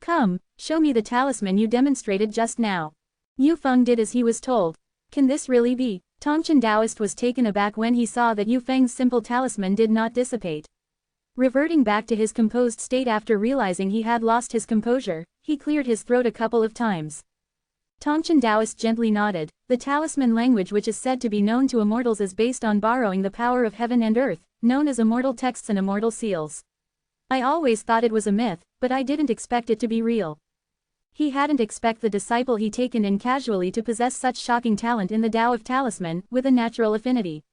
Come, show me the talisman you demonstrated just now. Yufeng did as he was told. Can this really be? Tongchen Taoist was taken aback when he saw that Yufeng's simple talisman did not dissipate. Reverting back to his composed state after realizing he had lost his composure, he cleared his throat a couple of times. Tongchen Taoist gently nodded. The talisman language which is said to be known to immortals is based on borrowing the power of heaven and earth, known as immortal texts and immortal seals. I always thought it was a myth, but I didn't expect it to be real. He hadn't expected the disciple he taken in casually to possess such shocking talent in the Tao of Talisman, with a natural affinity.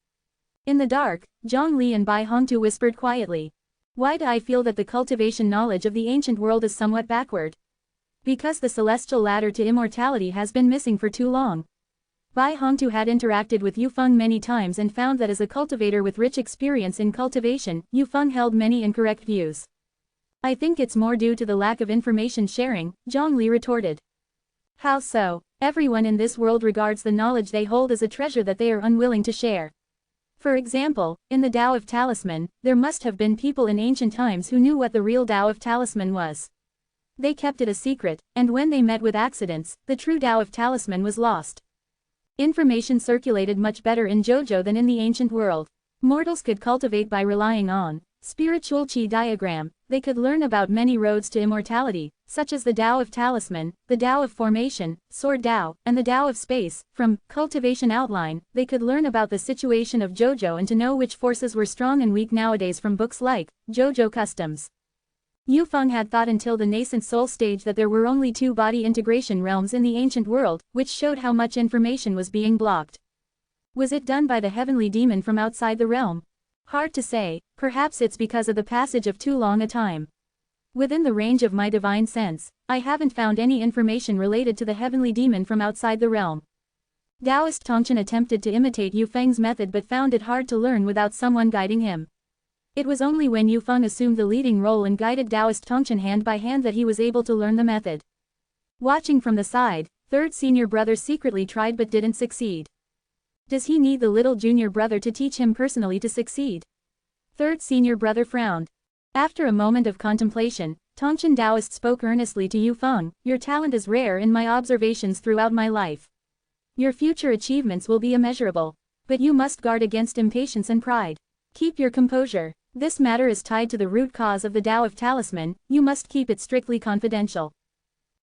In the dark, Zhongli and Bai Hongtu whispered quietly. Why do I feel that the cultivation knowledge of the ancient world is somewhat backward? Because the celestial ladder to immortality has been missing for too long. Bai Hongtu had interacted with Yufeng many times and found that as a cultivator with rich experience in cultivation, Yufeng held many incorrect views. I think it's more due to the lack of information sharing, Zhongli retorted. How so? Everyone in this world regards the knowledge they hold as a treasure that they are unwilling to share. For example, in the Tao of Talisman, there must have been people in ancient times who knew what the real Tao of Talisman was. They kept it a secret, and when they met with accidents, the true Tao of Talisman was lost. Information circulated much better in JoJo than in the ancient world. Mortals could cultivate by relying on spiritual chi diagram. They could learn about many roads to immortality, such as the Tao of Talisman, the Tao of Formation, Sword Tao, and the Tao of Space. From cultivation outline, they could learn about the situation of JoJo and to know which forces were strong and weak nowadays from books like JoJo Customs. Yufeng had thought until the nascent soul stage that there were only 2 body integration realms in the ancient world, which showed how much information was being blocked. Was it done by the heavenly demon from outside the realm? Hard to say, perhaps it's because of the passage of too long a time. Within the range of my divine sense, I haven't found any information related to the heavenly demon from outside the realm. Taoist Tongchen attempted to imitate Yu Feng's method but found it hard to learn without someone guiding him. It was only when Yu Feng assumed the leading role and guided Taoist Tongchen hand by hand that he was able to learn the method. Watching from the side, third senior brother secretly tried but didn't succeed. Does he need the little junior brother to teach him personally to succeed? Third senior brother frowned. After a moment of contemplation, Tongchen Taoist spoke earnestly to Yu Feng, "Your talent is rare in my observations throughout my life. Your future achievements will be immeasurable. But you must guard against impatience and pride. Keep your composure. This matter is tied to the root cause of the Tao of Talisman, you must keep it strictly confidential."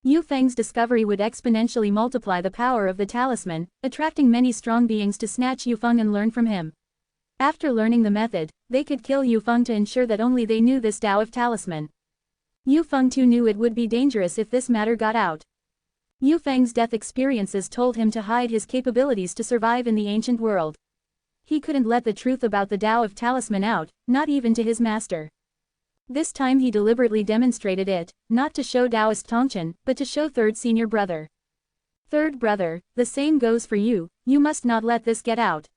Yu Feng's discovery would exponentially multiply the power of the talisman, attracting many strong beings to snatch Yu Feng and learn from him. After learning the method, they could kill Yu Feng to ensure that only they knew this Tao of Talisman. Yu Feng too knew it would be dangerous if this matter got out. Yu Feng's death experiences told him to hide his capabilities to survive in the ancient world. He couldn't let the truth about the Tao of Talisman out, not even to his master. This time he deliberately demonstrated it, not to show Taoist Tongchen, but to show third senior brother. "Third brother, the same goes for you, you must not let this get out."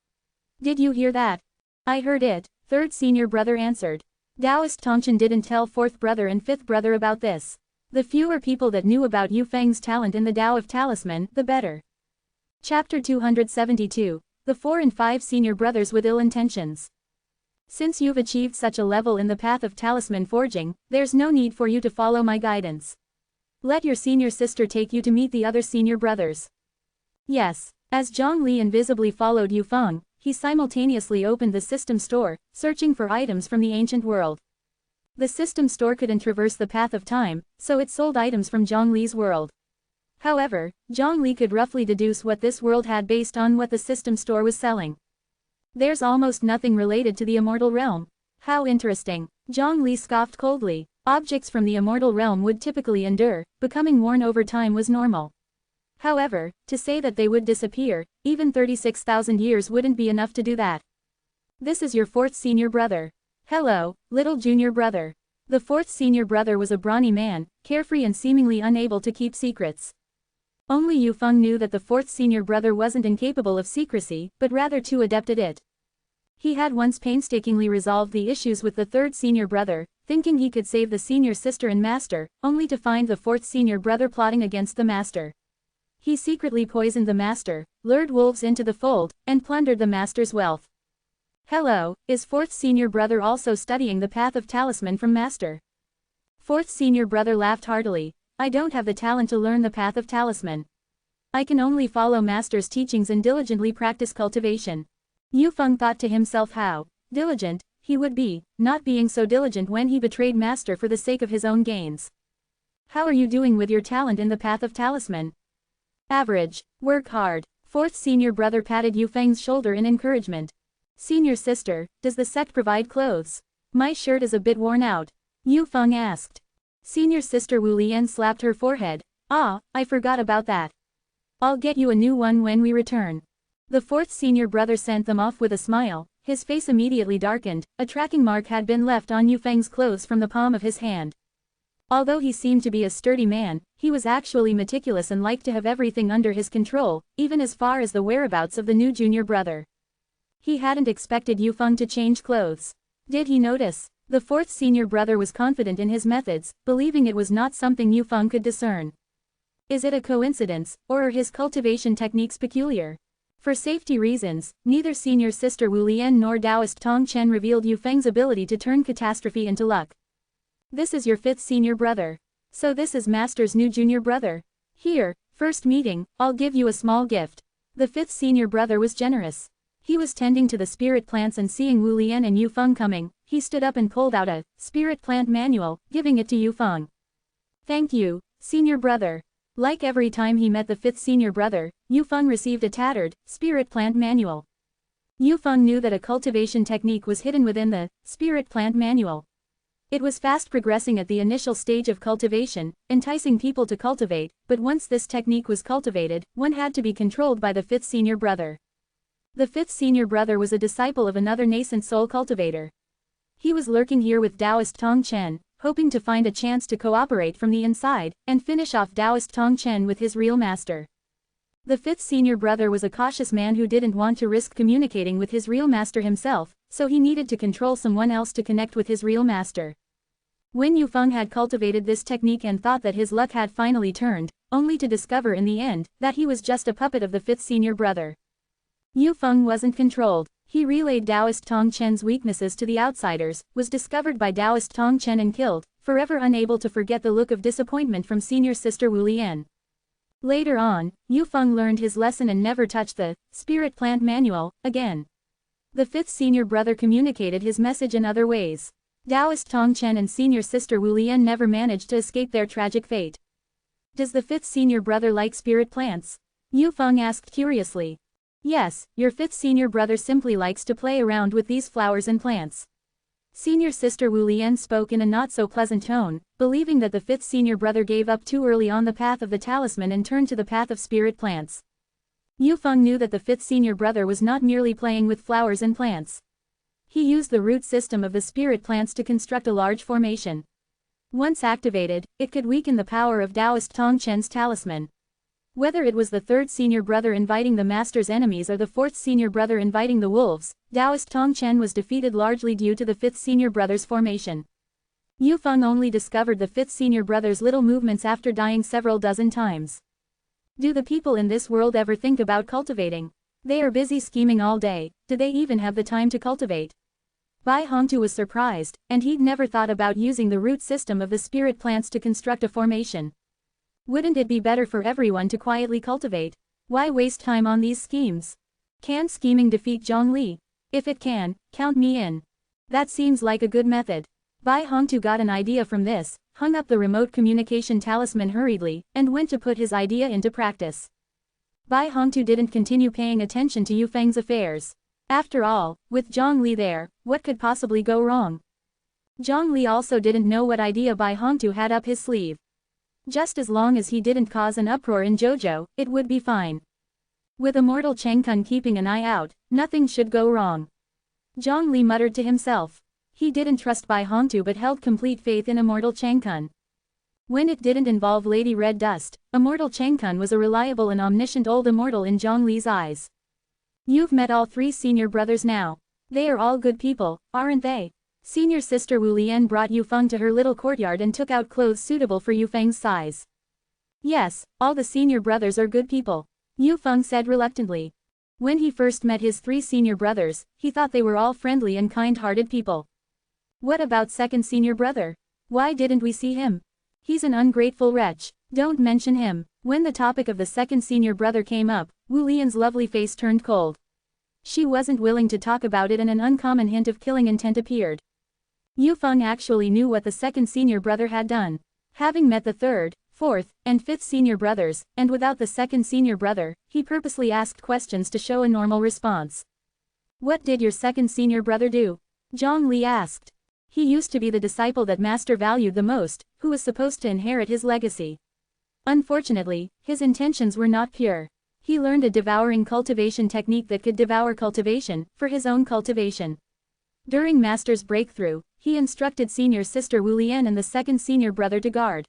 "Did you hear that?" "I heard it," third senior brother answered. Taoist Tongchen didn't tell fourth brother and fifth brother about this. The fewer people that knew about Yu Feng's talent in the Tao of Talisman, the better. Chapter 272, The 4 and 5 Senior Brothers with Ill Intentions. Since you've achieved such a level in the path of talisman forging, there's no need for you to follow my guidance. Let your senior sister take you to meet the other senior brothers. Yes. As Zhang Li invisibly followed Yu Feng, he simultaneously opened the system store, searching for items from the ancient world. The system store couldn't traverse the path of time, so it sold items from Zhang Li's world. However, Zhang Li could roughly deduce what this world had based on what the system store was selling. There's almost nothing related to the immortal realm. How interesting. Zhang Li scoffed coldly. Objects from the immortal realm would typically endure, becoming worn over time was normal. However, to say that they would disappear, even 36,000 years wouldn't be enough to do that. This is your fourth senior brother. Hello, little junior brother. The fourth senior brother was a brawny man, carefree and seemingly unable to keep secrets. Only Yu Feng knew that the fourth senior brother wasn't incapable of secrecy, but rather too adept at it. He had once painstakingly resolved the issues with the third senior brother, thinking he could save the senior sister and master, only to find the fourth senior brother plotting against the master. He secretly poisoned the master, lured wolves into the fold, and plundered the master's wealth. Hello, is fourth senior brother also studying the path of talisman from master? Fourth senior brother laughed heartily. I don't have the talent to learn the path of talisman. I can only follow master's teachings and diligently practice cultivation. Yu Feng thought to himself how diligent he would be, not being so diligent when he betrayed master for the sake of his own gains. How are you doing with your talent in the path of talisman? Average. Work hard. Fourth senior brother patted Yu Feng's shoulder in encouragement. Senior sister, does the sect provide clothes? My shirt is a bit worn out. Yu Feng asked. Senior sister Wu Lian slapped her forehead. Ah, I forgot about that. I'll get you a new one when we return. The fourth senior brother sent them off with a smile. His face immediately darkened. A tracking mark had been left on Yu Feng's clothes from the palm of his hand. Although he seemed to be a sturdy man, he was actually meticulous and liked to have everything under his control, even as far as the whereabouts of the new junior brother. He hadn't expected Yu Feng to change clothes. Did he notice? The fourth senior brother was confident in his methods, believing it was not something Yu Feng could discern. Is it a coincidence, or are his cultivation techniques peculiar? For safety reasons, neither senior sister Wu Lian nor Taoist Tong Chen revealed Yu Feng's ability to turn catastrophe into luck. This is your fifth senior brother. So this is master's new junior brother. Here, first meeting, I'll give you a small gift. The fifth senior brother was generous. He was tending to the spirit plants and seeing Wu Lian and Yu Feng coming, he stood up and pulled out a spirit plant manual, giving it to Yu Feng. Thank you, senior brother. Like every time he met the fifth senior brother, Yu Feng received a tattered spirit plant manual. Yu Feng knew that a cultivation technique was hidden within the spirit plant manual. It was fast progressing at the initial stage of cultivation, enticing people to cultivate, but once this technique was cultivated, one had to be controlled by the fifth senior brother. The fifth senior brother was a disciple of another nascent soul cultivator. He was lurking here with Taoist Tong Chen, hoping to find a chance to cooperate from the inside, and finish off Taoist Tong Chen with his real master. The fifth senior brother was a cautious man who didn't want to risk communicating with his real master himself, so he needed to control someone else to connect with his real master. When Yufeng had cultivated this technique and thought that his luck had finally turned, only to discover in the end that he was just a puppet of the fifth senior brother. Yufeng wasn't controlled. He relayed Taoist Tong Chen's weaknesses to the outsiders, was discovered by Taoist Tong Chen and killed, forever unable to forget the look of disappointment from senior sister Wu Lian. Later on, Yufeng learned his lesson and never touched the spirit plant manual again. The fifth senior brother communicated his message in other ways. Taoist Tong Chen and senior sister Wu Lian never managed to escape their tragic fate. Does the fifth senior brother like spirit plants? Yufeng asked curiously. Yes, your fifth senior brother simply likes to play around with these flowers and plants. Senior sister Wu Lian spoke in a not-so-pleasant tone, believing that the fifth senior brother gave up too early on the path of the talisman and turned to the path of spirit plants. Yufeng knew that the fifth senior brother was not merely playing with flowers and plants. He used the root system of the spirit plants to construct a large formation. Once activated, it could weaken the power of Taoist Tong Chen's talisman. Whether it was the third senior brother inviting the master's enemies or the fourth senior brother inviting the wolves, Taoist Tong Chen was defeated largely due to the fifth senior brother's formation. Yufeng only discovered the fifth senior brother's little movements after dying several dozen times. Do the people in this world ever think about cultivating? They are busy scheming all day. Do they even have the time to cultivate? Bai Hongtu was surprised, and he'd never thought about using the root system of the spirit plants to construct a formation. Wouldn't it be better for everyone to quietly cultivate? Why waste time on these schemes? Can scheming defeat Zhongli? If it can, count me in. That seems like a good method. Bai Hongtu got an idea from this, hung up the remote communication talisman hurriedly, and went to put his idea into practice. Bai Hongtu didn't continue paying attention to Yufeng's affairs. After all, with Zhongli there, what could possibly go wrong? Zhongli also didn't know what idea Bai Hongtu had up his sleeve. Just as long as he didn't cause an uproar in Zhouzhou, it would be fine. With Immortal Cheng Kun keeping an eye out, nothing should go wrong. Zhongli muttered to himself. He didn't trust Bai Hongtu but held complete faith in Immortal Cheng Kun. When it didn't involve Lady Red Dust, Immortal Cheng Kun was a reliable and omniscient old immortal in Zhongli's eyes. You've met all three senior brothers now. They are all good people, aren't they? Senior sister Wu Lian brought Yufeng to her little courtyard and took out clothes suitable for Yufeng's size. Yes, all the senior brothers are good people, Yufeng said reluctantly. When he first met his three senior brothers, he thought they were all friendly and kind-hearted people. What about second senior brother? Why didn't we see him? He's an ungrateful wretch. Don't mention him. When the topic of the second senior brother came up, Wu Lian's lovely face turned cold. She wasn't willing to talk about it and an uncommon hint of killing intent appeared. Yufeng actually knew what the second senior brother had done. Having met the third, fourth, and fifth senior brothers, and without the second senior brother, he purposely asked questions to show a normal response. What did your second senior brother do? Zhongli asked. He used to be the disciple that master valued the most, who was supposed to inherit his legacy. Unfortunately, his intentions were not pure. He learned a devouring cultivation technique that could devour cultivation, for his own cultivation. During master's breakthrough, he instructed senior sister Wu Lian and the second senior brother to guard.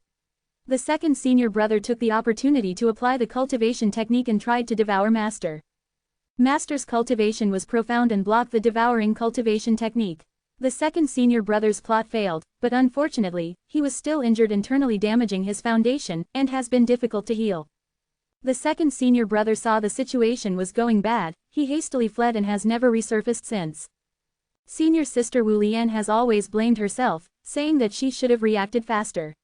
The second senior brother took the opportunity to apply the cultivation technique and tried to devour master. Master's cultivation was profound and blocked the devouring cultivation technique. The second senior brother's plot failed, but unfortunately, he was still injured internally, damaging his foundation, and has been difficult to heal. The second senior brother saw the situation was going bad, he hastily fled and has never resurfaced since. Senior sister Wu Lian has always blamed herself, saying that she should have reacted faster.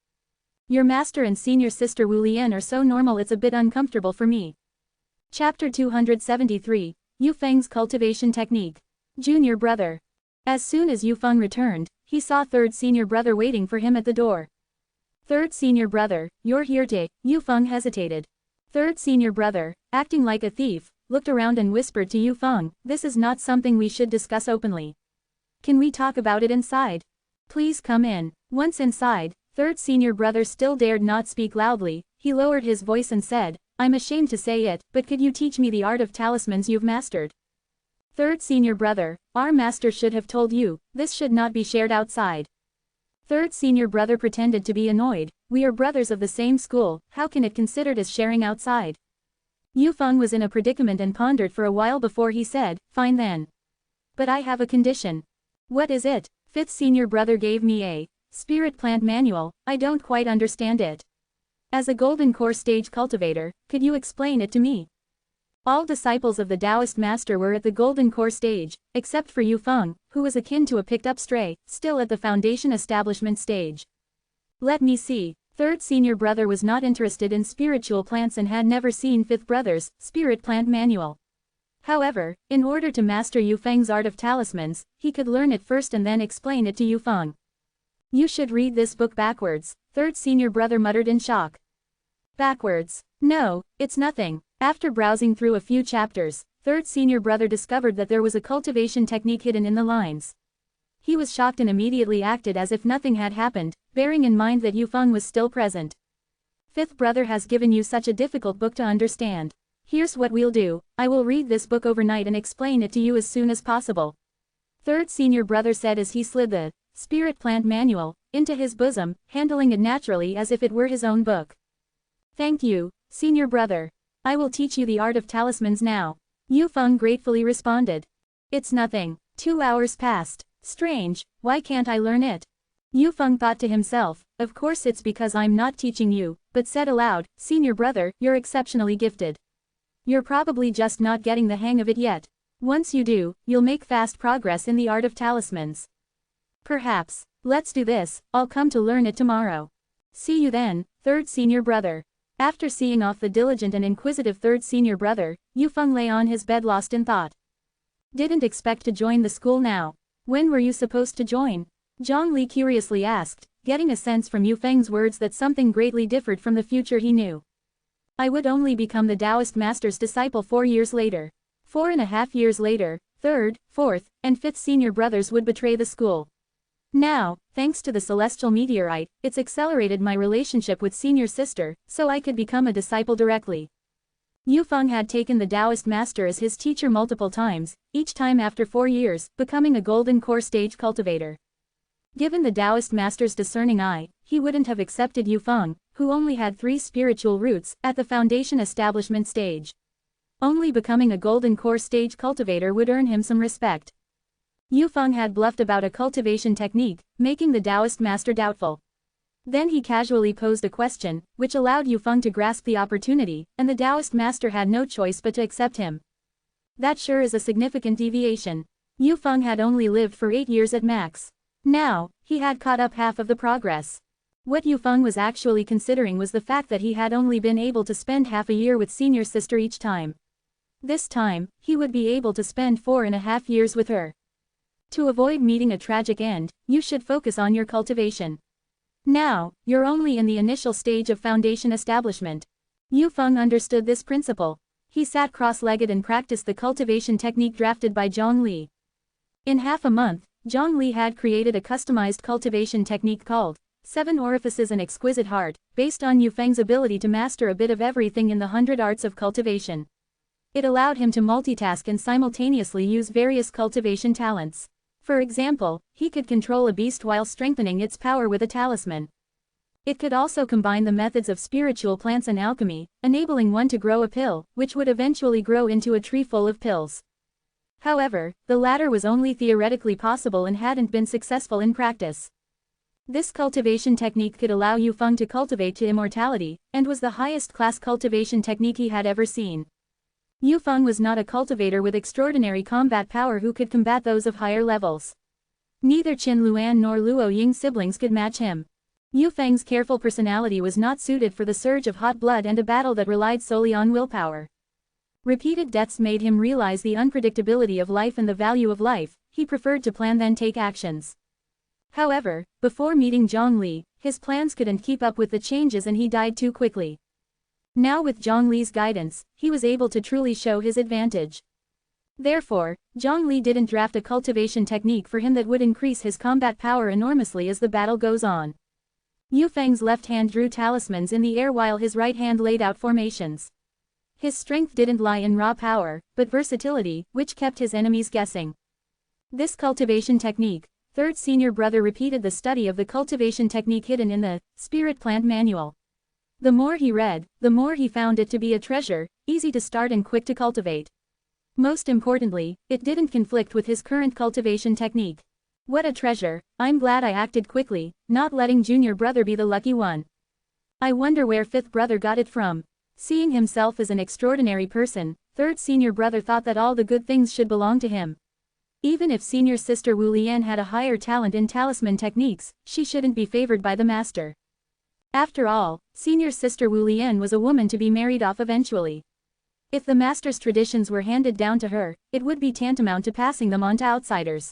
Your master and senior sister Wu Lian are so normal it's a bit uncomfortable for me. Chapter 273, Yufeng's Cultivation Technique. Junior Brother. As soon as Yufeng returned, he saw third senior brother waiting for him at the door. Third senior brother, you're here to, Yufeng hesitated. Third senior brother, acting like a thief, looked around and whispered to Yufeng, this is not something we should discuss openly. Can we talk about it inside? Please come in. Once inside, third senior brother still dared not speak loudly. He lowered his voice and said, I'm ashamed to say it, but could you teach me the art of talismans you've mastered? Third senior brother, our master should have told you, this should not be shared outside. Third senior brother pretended to be annoyed, we are brothers of the same school, how can it considered as sharing outside? Yufeng was in a predicament and pondered for a while before he said, fine then. But I have a condition. What is it? Fifth senior brother gave me a spirit plant manual, I don't quite understand it. As a golden core stage cultivator, could you explain it to me? All disciples of the Taoist master were at the golden core stage, except for Yufeng, who was akin to a picked-up stray, still at the foundation establishment stage. Let me see. Third senior brother was not interested in spiritual plants and had never seen fifth brother's spirit plant manual. However, in order to master Yufeng's art of talismans, he could learn it first and then explain it to Yufeng. You should read this book backwards, third senior brother muttered in shock. Backwards? No, it's nothing. After browsing through a few chapters, third senior brother discovered that there was a cultivation technique hidden in the lines. He was shocked and immediately acted as if nothing had happened, bearing in mind that Yufeng was still present. Fifth brother has given you such a difficult book to understand. Here's what we'll do, I will read this book overnight and explain it to you as soon as possible. Third senior brother said as he slid the spirit plant manual into his bosom, handling it naturally as if it were his own book. Thank you, senior brother. I will teach you the art of talismans now. Yufeng gratefully responded. It's nothing. 2 hours passed. Strange, why can't I learn it? Yufeng thought to himself, of course it's because I'm not teaching you, but said aloud, senior brother, you're exceptionally gifted. You're probably just not getting the hang of it yet. Once you do, you'll make fast progress in the art of talismans. Perhaps. Let's do this, I'll come to learn it tomorrow. See you then, third senior brother. After seeing off the diligent and inquisitive third senior brother, Yufeng lay on his bed lost in thought. Didn't expect to join the school now. When were you supposed to join? Zhongli curiously asked, getting a sense from Yufeng's words that something greatly differed from the future he knew. I would only become the Taoist master's disciple 4 years later. 4.5 years later, third, fourth, and fifth senior brothers would betray the school. Now, thanks to the celestial meteorite, it's accelerated my relationship with senior sister, so I could become a disciple directly. Yufeng had taken the Taoist master as his teacher multiple times, each time after 4 years, becoming a golden core stage cultivator. Given the Taoist master's discerning eye, he wouldn't have accepted Yufeng, who only had 3 spiritual roots, at the foundation establishment stage. Only becoming a golden core stage cultivator would earn him some respect. Yufeng had bluffed about a cultivation technique, making the Taoist master doubtful. Then he casually posed a question, which allowed Yufeng to grasp the opportunity, and the Taoist master had no choice but to accept him. That sure is a significant deviation. Yufeng had only lived for 8 years at max. Now, he had caught up half of the progress. What Yufeng was actually considering was the fact that he had only been able to spend half a year with senior sister each time. This time, he would be able to spend 4.5 years with her. To avoid meeting a tragic end, you should focus on your cultivation. Now, you're only in the initial stage of foundation establishment. Yufeng understood this principle. He sat cross-legged and practiced the cultivation technique drafted by Zhongli. In half a month, Zhongli had created a customized cultivation technique called 7 Orifices and Exquisite Heart, based on Yufeng's ability to master a bit of everything in the 100 arts of cultivation. It allowed him to multitask and simultaneously use various cultivation talents. For example, he could control a beast while strengthening its power with a talisman. It could also combine the methods of spiritual plants and alchemy, enabling one to grow a pill, which would eventually grow into a tree full of pills. However, the latter was only theoretically possible and hadn't been successful in practice. This cultivation technique could allow Yufeng to cultivate to immortality, and was the highest class cultivation technique he had ever seen. Yufeng was not a cultivator with extraordinary combat power who could combat those of higher levels. Neither Qin Luan nor Luo Ying siblings could match him. Yufeng's careful personality was not suited for the surge of hot blood and a battle that relied solely on willpower. Repeated deaths made him realize the unpredictability of life and the value of life. He preferred to plan then take actions. However, before meeting Zhongli, his plans couldn't keep up with the changes and he died too quickly. Now with Zhongli's guidance, he was able to truly show his advantage. Therefore, Zhongli didn't draft a cultivation technique for him that would increase his combat power enormously as the battle goes on. Yufeng's left hand drew talismans in the air while his right hand laid out formations. His strength didn't lie in raw power, but versatility, which kept his enemies guessing. This cultivation technique, third senior brother repeated the study of the cultivation technique hidden in the Spirit Plant Manual. The more he read, the more he found it to be a treasure, easy to start and quick to cultivate. Most importantly, it didn't conflict with his current cultivation technique. What a treasure, I'm glad I acted quickly, not letting junior brother be the lucky one. I wonder where fifth brother got it from. Seeing himself as an extraordinary person, third senior brother thought that all the good things should belong to him. Even if senior sister Wu Lian had a higher talent in talisman techniques, she shouldn't be favored by the master. After all, senior sister Wu Lian was a woman to be married off eventually. If the master's traditions were handed down to her, it would be tantamount to passing them on to outsiders.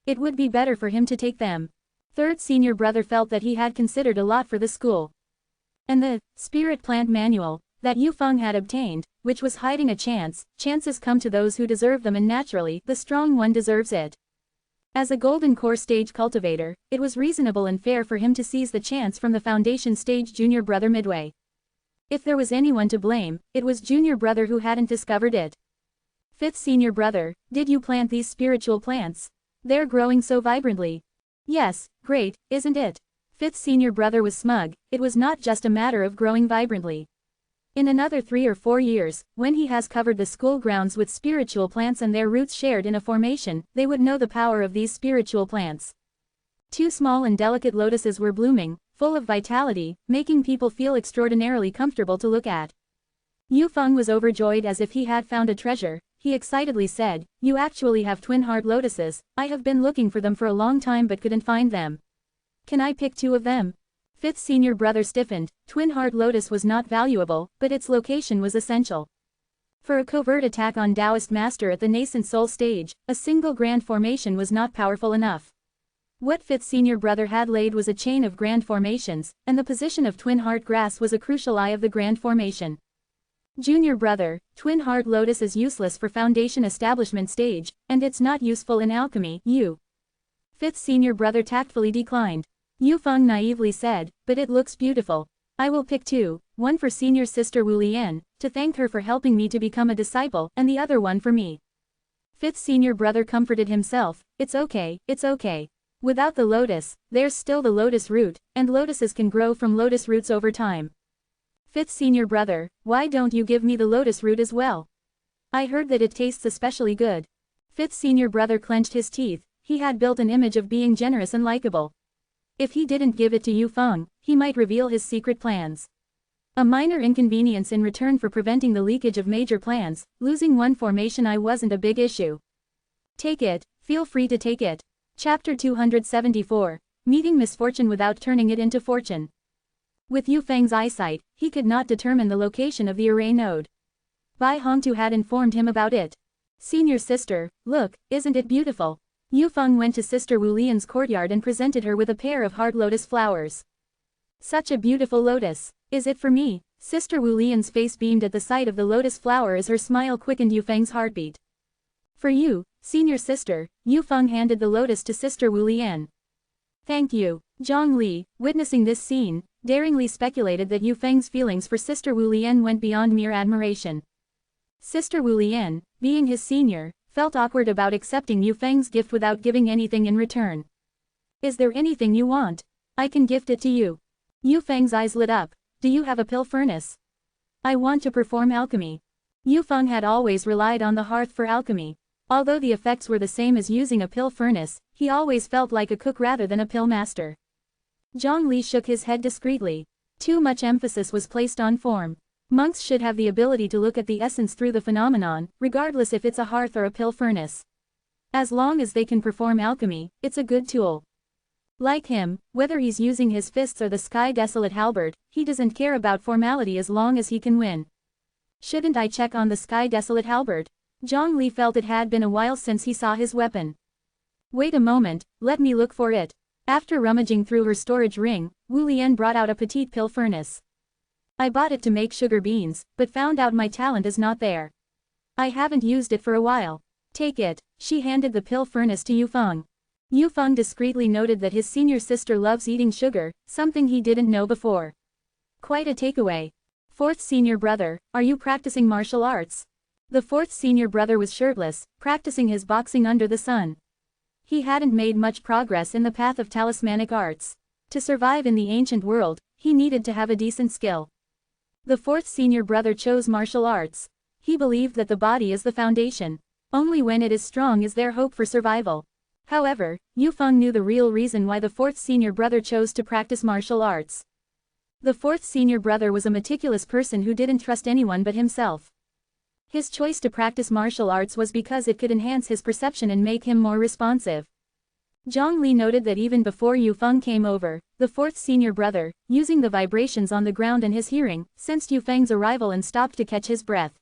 It would be better for him to take them. Third senior brother felt that he had considered a lot for the school. And the Spirit Plant Manual that Yu Feng had obtained, which was hiding a chance, chances come to those who deserve them, and naturally, the strong one deserves it. As a golden core stage cultivator, it was reasonable and fair for him to seize the chance from the foundation stage junior brother midway. If there was anyone to blame, it was junior brother who hadn't discovered it. Fifth senior brother, did you plant these spiritual plants? They're growing so vibrantly. Yes, great, isn't it? Fifth senior brother was smug, it was not just a matter of growing vibrantly. In another 3 or 4 years, when he has covered the school grounds with spiritual plants and their roots shared in a formation, they would know the power of these spiritual plants. 2 small and delicate lotuses were blooming, full of vitality, making people feel extraordinarily comfortable to look at. Yu Feng was overjoyed as if he had found a treasure. He excitedly said, "You actually have twin heart lotuses. I have been looking for them for a long time but couldn't find them. Can I pick 2 of them?" Fifth senior brother stiffened. Twin heart lotus was not valuable, but its location was essential. For a covert attack on Taoist master at the nascent soul stage, a single grand formation was not powerful enough. What fifth senior brother had laid was a chain of grand formations, and the position of twin heart grass was a crucial eye of the grand formation. Junior brother, twin heart lotus is useless for foundation establishment stage, and it's not useful in alchemy, Fifth senior brother tactfully declined. Yu Feng naively said, "But it looks beautiful. I will pick 2, one for senior sister Wu Lian, to thank her for helping me to become a disciple, and the other one for me." Fifth senior brother comforted himself, it's okay. Without the lotus, there's still the lotus root, and lotuses can grow from lotus roots over time. Fifth senior brother, why don't you give me the lotus root as well? I heard that it tastes especially good. Fifth senior brother clenched his teeth. He had built an image of being generous and likable. If he didn't give it to Yu Feng, he might reveal his secret plans. A minor inconvenience in return for preventing the leakage of major plans, losing one formation wasn't a big issue. Take it, feel free to take it. Chapter 274. Meeting misfortune without turning it into fortune. With Yu Feng's eyesight, he could not determine the location of the array node. Bai Hongtu had informed him about it. Senior sister, look, isn't it beautiful? Yu Feng went to sister Wu Lian's courtyard and presented her with a pair of heart lotus flowers. Such a beautiful lotus. Is it for me? Sister Wu Lian's face beamed at the sight of the lotus flower as her smile quickened Yu Feng's heartbeat. For you, senior sister, Yu Feng handed the lotus to sister Wu Lian. Thank you. Zhang Li, witnessing this scene, daringly speculated that Yu Feng's feelings for sister Wu Lian went beyond mere admiration. Sister Wu Lian, being his senior, felt awkward about accepting Yu Feng's gift without giving anything in return. Is there anything you want? I can gift it to you. Yu Feng's eyes lit up. Do you have a pill furnace? I want to perform alchemy. Yu Feng had always relied on the hearth for alchemy. Although the effects were the same as using a pill furnace, he always felt like a cook rather than a pill master. Zhang Li shook his head discreetly. Too much emphasis was placed on form. Monks should have the ability to look at the essence through the phenomenon, regardless if it's a hearth or a pill furnace. As long as they can perform alchemy, it's a good tool. Like him, whether he's using his fists or the sky desolate halberd, he doesn't care about formality as long as he can win. Shouldn't I check on the sky desolate halberd? Zhang Li felt it had been a while since he saw his weapon. Wait a moment, let me look for it. After rummaging through her storage ring, Wu Lian brought out a petite pill furnace. I bought it to make sugar beans, but found out my talent is not there. I haven't used it for a while. Take it. She handed the pill furnace to Yu Feng. Yu Feng discreetly noted that his senior sister loves eating sugar, something he didn't know before. Quite a takeaway. Fourth senior brother, are you practicing martial arts? The fourth senior brother was shirtless, practicing his boxing under the sun. He hadn't made much progress in the path of talismanic arts. To survive in the ancient world, he needed to have a decent skill. The fourth senior brother chose martial arts. He believed that the body is the foundation. Only when it is strong is there hope for survival. However, Yufeng knew the real reason why the fourth senior brother chose to practice martial arts. The fourth senior brother was a meticulous person who didn't trust anyone but himself. His choice to practice martial arts was because it could enhance his perception and make him more responsive. Zhongli noted that even before Yufeng came over, the fourth senior brother, using the vibrations on the ground and his hearing, sensed Yufeng's arrival and stopped to catch his breath.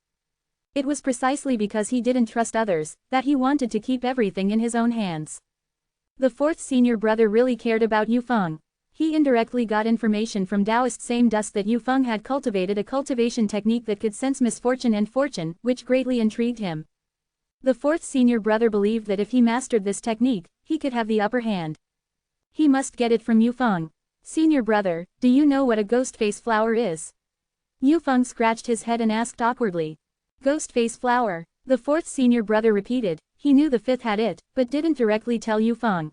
It was precisely because he didn't trust others, that he wanted to keep everything in his own hands. The fourth senior brother really cared about Yufeng. He indirectly got information from Taoist same dust that Yufeng had cultivated a cultivation technique that could sense misfortune and fortune, which greatly intrigued him. The fourth senior brother believed that if he mastered this technique, he could have the upper hand. He must get it from Yufeng. Senior brother, do you know what a ghost face flower is? Yufeng scratched his head and asked awkwardly. Ghost face flower. The fourth senior brother repeated. He knew the fifth had it, but didn't directly tell Yufeng.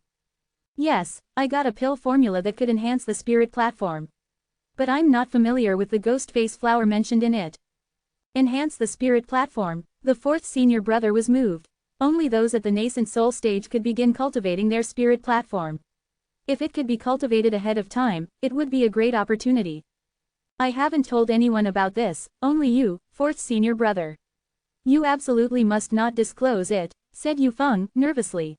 Yes, I got a pill formula that could enhance the spirit platform. But I'm not familiar with the ghost face flower mentioned in it. Enhance the spirit platform. The fourth senior brother was moved. Only those at the nascent soul stage could begin cultivating their spirit platform. If it could be cultivated ahead of time, it would be a great opportunity. I haven't told anyone about this, only you, fourth senior brother. You absolutely must not disclose it, said Yufeng, nervously.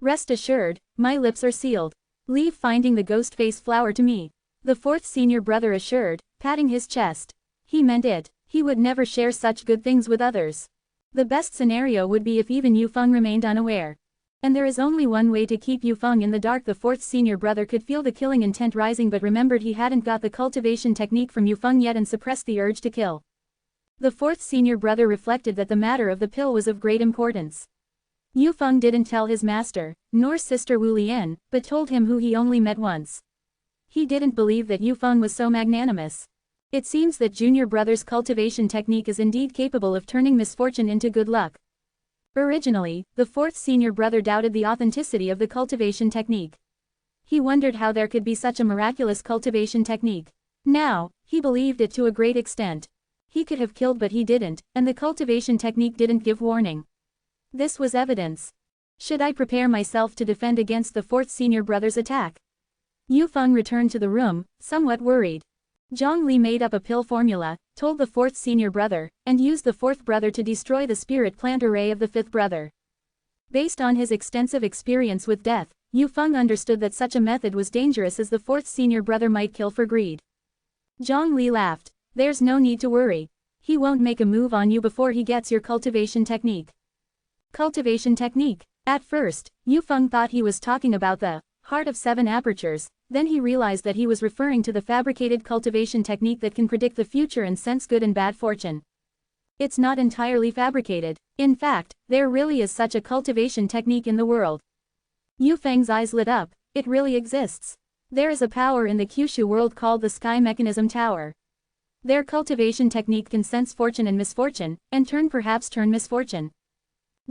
Rest assured, my lips are sealed. Leave finding the ghost face flower to me. The fourth senior brother assured, patting his chest. He meant it. He would never share such good things with others. The best scenario would be if even Yufeng remained unaware. And there is only one way to keep Yufeng in the dark. The fourth senior brother could feel the killing intent rising but remembered he hadn't got the cultivation technique from Yufeng yet and suppressed the urge to kill. The fourth senior brother reflected that the matter of the pill was of great importance. Yufeng didn't tell his master, nor sister Wu Lian, but told him who he only met once. He didn't believe that Yufeng was so magnanimous. It seems that junior brother's cultivation technique is indeed capable of turning misfortune into good luck. Originally, the fourth senior brother doubted the authenticity of the cultivation technique. He wondered how there could be such a miraculous cultivation technique. Now, he believed it to a great extent. He could have killed but he didn't, and the cultivation technique didn't give warning. This was evidence. Should I prepare myself to defend against the fourth senior brother's attack? Yufeng returned to the room, somewhat worried. Zhongli made up a pill formula, told the fourth senior brother, and used the fourth brother to destroy the spirit plant array of the fifth brother. Based on his extensive experience with death, Yufeng understood that such a method was dangerous as the fourth senior brother might kill for greed. Zhongli laughed. There's no need to worry. He won't make a move on you before he gets your cultivation technique. Cultivation technique. At first, Yufeng thought he was talking about the heart of 7 apertures, then he realized that he was referring to the fabricated cultivation technique that can predict the future and sense good and bad fortune. It's not entirely fabricated. In fact, there really is such a cultivation technique in the world. Yufeng's eyes lit up. It really exists. There is a power in the Kyushu world called the Sky Mechanism Tower. Their cultivation technique can sense fortune and misfortune, and perhaps turn misfortune.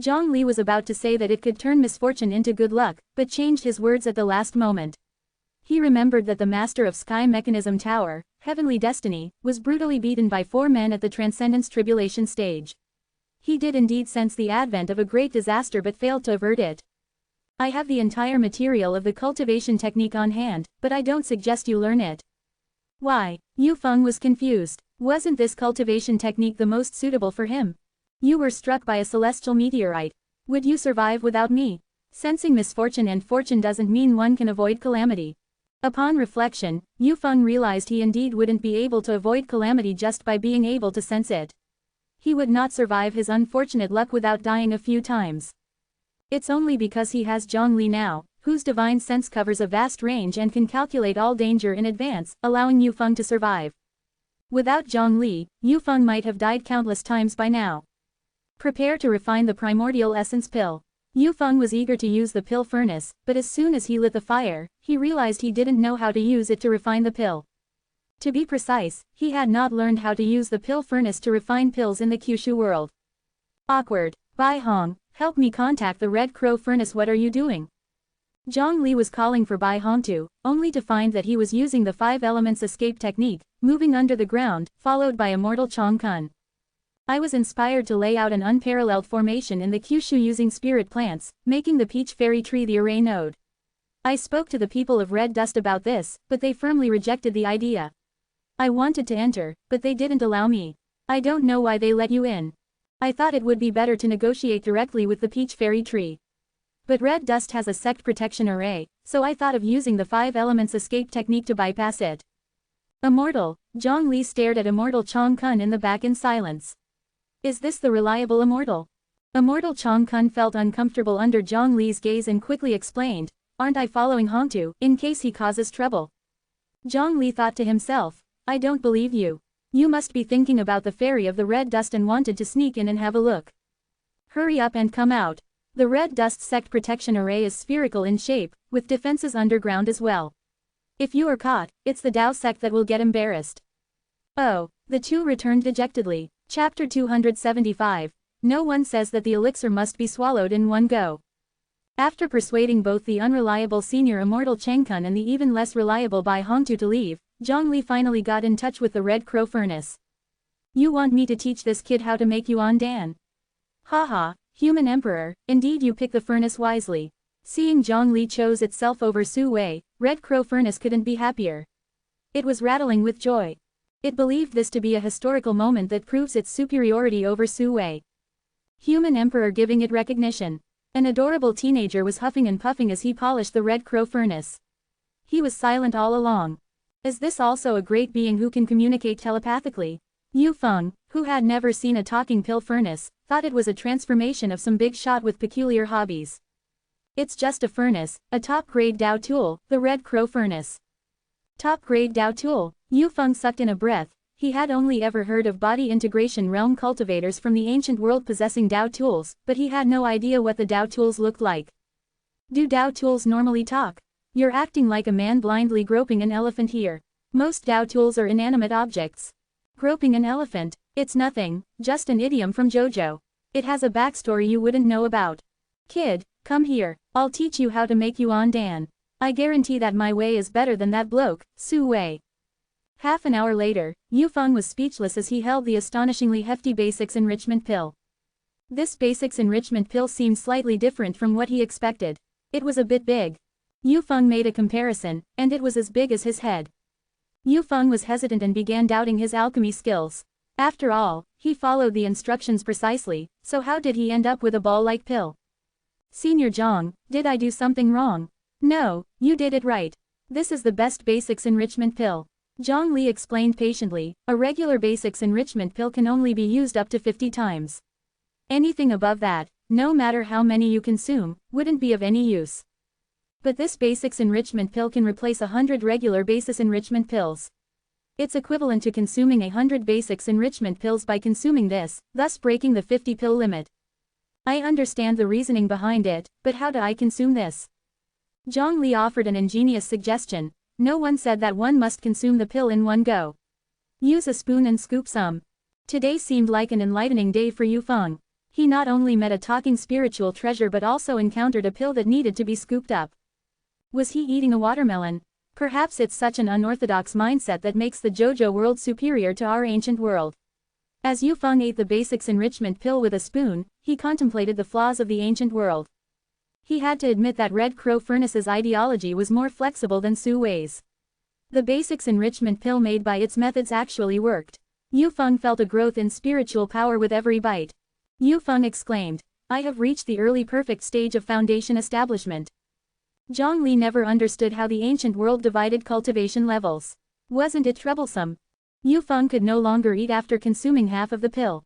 Zhongli was about to say that it could turn misfortune into good luck, but changed his words at the last moment. He remembered that the master of Sky Mechanism Tower, Heavenly Destiny, was brutally beaten by 4 men at the Transcendence Tribulation stage. He did indeed sense the advent of a great disaster but failed to avert it. I have the entire material of the cultivation technique on hand, but I don't suggest you learn it. Why? Yufeng was confused. Wasn't this cultivation technique the most suitable for him? You were struck by a celestial meteorite. Would you survive without me? Sensing misfortune and fortune doesn't mean one can avoid calamity. Upon reflection, Yufeng realized he indeed wouldn't be able to avoid calamity just by being able to sense it. He would not survive his unfortunate luck without dying a few times. It's only because he has Zhongli now, whose divine sense covers a vast range and can calculate all danger in advance, allowing Yufeng to survive. Without Zhongli, Yufeng might have died countless times by now. Prepare to refine the primordial essence pill. Yufeng was eager to use the pill furnace, but as soon as he lit the fire, he realized he didn't know how to use it to refine the pill. To be precise, he had not learned how to use the pill furnace to refine pills in the Kyushu world. Awkward. Bai Hong, help me contact the Red Crow furnace. What are you doing? Zhongli was calling for Bai Hong to, only to find that he was using the 5 elements escape technique, moving under the ground, followed by Immortal Chong Kun. I was inspired to lay out an unparalleled formation in the Kyushu using spirit plants, making the peach fairy tree the array node. I spoke to the people of Red Dust about this, but they firmly rejected the idea. I wanted to enter, but they didn't allow me. I don't know why they let you in. I thought it would be better to negotiate directly with the peach fairy tree. But Red Dust has a sect protection array, so I thought of using the 5 elements escape technique to bypass it. Immortal, Zhongli stared at Immortal Chong Kun in the back in silence. Is this the reliable Immortal? Immortal Chong Kun felt uncomfortable under Zhongli's gaze and quickly explained, aren't I following Hongtu, in case he causes trouble? Zhongli thought to himself, I don't believe you. You must be thinking about the fairy of the Red Dust and wanted to sneak in and have a look. Hurry up and come out. The Red Dust sect protection array is spherical in shape, with defenses underground as well. If you are caught, it's the Dao sect that will get embarrassed. Oh, the two returned dejectedly. Chapter 275. No one says that the elixir must be swallowed in one go. After persuading both the unreliable senior Immortal Chang Kun and the even less reliable Bai Hongtu to leave, Zhongli finally got in touch with the Red Crow furnace. You want me to teach this kid how to make Yuan Dan? Haha, human emperor, indeed you pick the furnace wisely. Seeing Zhongli chose itself over Su Wei, Red Crow furnace couldn't be happier. It was rattling with joy. It believed this to be a historical moment that proves its superiority over Su Wei. Human emperor giving it recognition. An adorable teenager was huffing and puffing as he polished the Red Crow furnace. He was silent all along. Is this also a great being who can communicate telepathically? Yu Feng, who had never seen a talking pill furnace, thought it was a transformation of some big shot with peculiar hobbies. It's just a furnace, a top-grade Dao tool, the Red Crow furnace. Top-grade Dao tool, Yu Feng sucked in a breath. He had only ever heard of body integration realm cultivators from the ancient world possessing Dao tools, but he had no idea what the Dao tools looked like. Do Dao tools normally talk? You're acting like a man blindly groping an elephant here. Most Dao tools are inanimate objects. Groping an elephant, it's nothing, just an idiom from JoJo. It has a backstory you wouldn't know about. Kid, come here, I'll teach you how to make Yuan Dan. I guarantee that my way is better than that bloke, Su Wei. Half an hour later, Yu Feng was speechless as he held the astonishingly hefty Basics Enrichment Pill. This Basics Enrichment Pill seemed slightly different from what he expected. It was a bit big. Yu Feng made a comparison, and it was as big as his head. Yu Feng was hesitant and began doubting his alchemy skills. After all, he followed the instructions precisely, so how did he end up with a ball-like pill? Senior Zhang, did I do something wrong? No, you did it right. This is the best Basics Enrichment Pill. Zhang Li explained patiently, a regular Basics Enrichment Pill can only be used up to 50 times. Anything above that, no matter how many you consume, wouldn't be of any use. But this Basics Enrichment Pill can replace 100 regular Basics Enrichment Pills. It's equivalent to consuming 100 Basics Enrichment Pills by consuming this, thus breaking the 50 pill limit. I understand the reasoning behind it, but how do I consume this? Zhang Li offered an ingenious suggestion. No one said that one must consume the pill in one go. Use a spoon and scoop some. Today seemed like an enlightening day for Yu Feng. He not only met a talking spiritual treasure but also encountered a pill that needed to be scooped up. Was he eating a watermelon? Perhaps it's such an unorthodox mindset that makes the JoJo world superior to our ancient world. As Yu Feng ate the Basics Enrichment Pill with a spoon, he contemplated the flaws of the ancient world. He had to admit that Red Crow Furnace's ideology was more flexible than Su Wei's. The Basics Enrichment Pill made by its methods actually worked. Yu Feng felt a growth in spiritual power with every bite. Yu Feng exclaimed, I have reached the early perfect stage of foundation establishment. Zhang Li never understood how the ancient world divided cultivation levels. Wasn't it troublesome? Yu Feng could no longer eat after consuming half of the pill.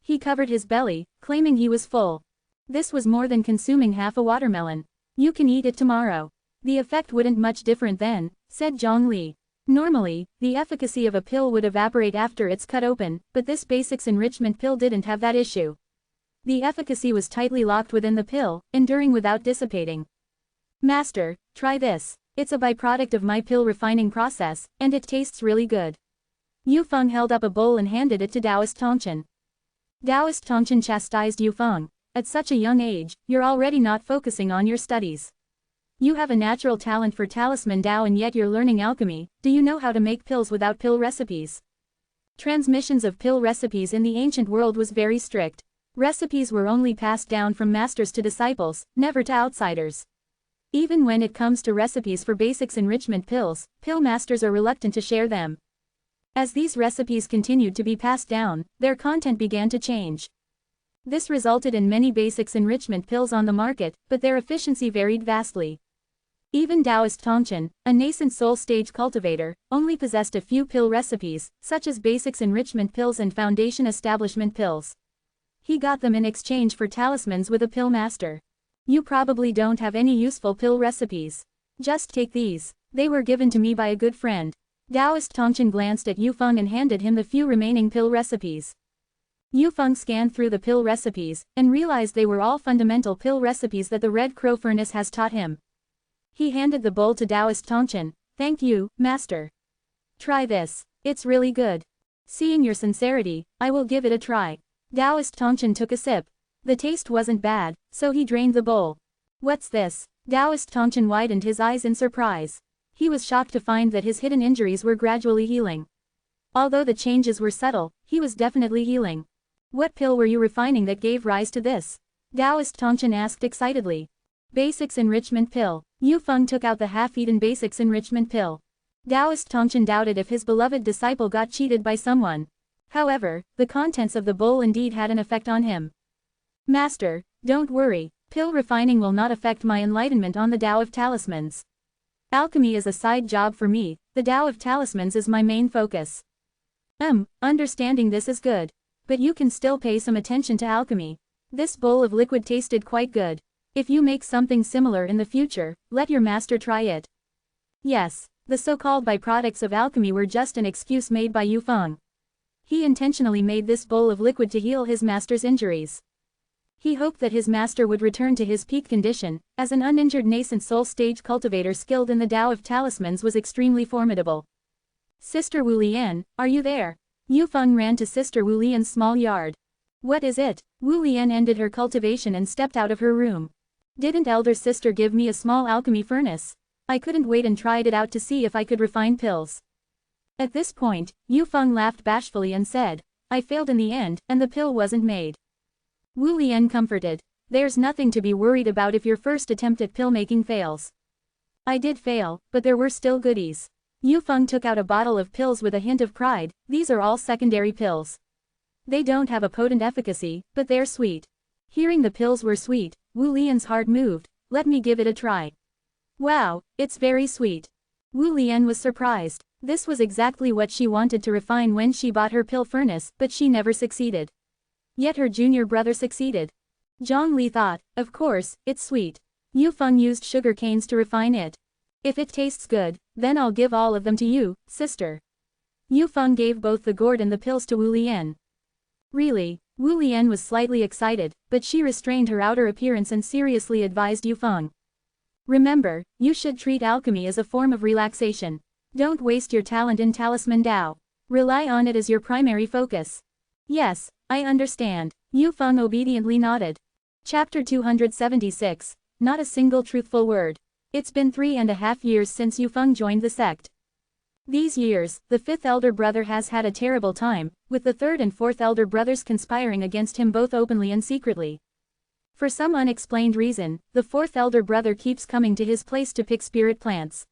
He covered his belly, claiming he was full. This was more than consuming half a watermelon. You can eat it tomorrow. The effect wouldn't much different then, said Zhang Li. Normally, the efficacy of a pill would evaporate after it's cut open, but this Basics Enrichment Pill didn't have that issue. The efficacy was tightly locked within the pill, enduring without dissipating. Master, try this. It's a byproduct of my pill refining process, and it tastes really good. Yu Feng held up a bowl and handed it to Taoist Tongchen. Taoist Tongchen chastised Yu Feng. At such a young age, you're already not focusing on your studies. You have a natural talent for talisman Tao and yet you're learning alchemy. Do you know how to make pills without pill recipes? Transmissions of pill recipes in the ancient world was very strict. Recipes were only passed down from masters to disciples, never to outsiders. Even when it comes to recipes for basics enrichment pills, pill masters are reluctant to share them. As these recipes continued to be passed down, their content began to change. This resulted in many basics enrichment pills on the market, but their efficiency varied vastly. Even Taoist Tongchen, a nascent soul stage cultivator, only possessed a few pill recipes, such as basics enrichment pills and foundation establishment pills. He got them in exchange for talismans with a pill master. You probably don't have any useful pill recipes. Just take these. They were given to me by a good friend. Taoist Tongchen glanced at Yu Feng and handed him the few remaining pill recipes. Yu Feng scanned through the pill recipes, and realized they were all fundamental pill recipes that the Red Crow Furnace has taught him. He handed the bowl to Taoist Tongchen. Thank you, master. Try this. It's really good. Seeing your sincerity, I will give it a try. Taoist Tongchen took a sip. The taste wasn't bad, so he drained the bowl. What's this? Taoist Tongchen widened his eyes in surprise. He was shocked to find that his hidden injuries were gradually healing. Although the changes were subtle, he was definitely healing. What pill were you refining that gave rise to this? Taoist Tongchen asked excitedly. Basics enrichment pill. Yu Feng took out the half-eaten basics enrichment pill. Taoist Tongchen doubted if his beloved disciple got cheated by someone. However, the contents of the bowl indeed had an effect on him. Master, don't worry, pill refining will not affect my enlightenment on the Tao of Talismans. Alchemy is a side job for me, the Tao of Talismans is my main focus. Understanding this is good. But you can still pay some attention to alchemy. This bowl of liquid tasted quite good. If you make something similar in the future, let your master try it. Yes, the so-called byproducts of alchemy were just an excuse made by Yu Feng. He intentionally made this bowl of liquid to heal his master's injuries. He hoped that his master would return to his peak condition, as an uninjured nascent soul stage cultivator skilled in the Tao of Talismans was extremely formidable. Sister Wu Lian, are you there? Yu Feng ran to Sister Wu Lian's small yard. What is it? Wu Lian ended her cultivation and stepped out of her room. Didn't elder sister give me a small alchemy furnace? I couldn't wait and tried it out to see if I could refine pills. At this point, Yu Feng laughed bashfully and said, I failed in the end, and the pill wasn't made. Wu Lian comforted. There's nothing to be worried about if your first attempt at pill making fails. I did fail, but there were still goodies. Yu Feng took out a bottle of pills with a hint of pride. These are all secondary pills. They don't have a potent efficacy, but they're sweet. Hearing the pills were sweet, Wu Lian's heart moved. Let me give it a try. Wow, it's very sweet. Wu Lian was surprised. This was exactly what she wanted to refine when she bought her pill furnace, but she never succeeded. Yet her junior brother succeeded. Zhang Li thought, of course, it's sweet. Yu Feng used sugar canes to refine it. If it tastes good, then I'll give all of them to you, sister. Yu Feng gave both the gourd and the pills to Wu Lian. Really? Wu Lian was slightly excited, but she restrained her outer appearance and seriously advised Yu Feng. Remember, you should treat alchemy as a form of relaxation. Don't waste your talent in talisman Tao. Rely on it as your primary focus. Yes, I understand. Yu Feng obediently nodded. Chapter 276. Not a single truthful word. It's been 3.5 years since Yu Feng joined the sect. These years, the fifth elder brother has had a terrible time, with the third and fourth elder brothers conspiring against him both openly and secretly. For some unexplained reason, the fourth elder brother keeps coming to his place to pick spirit plants.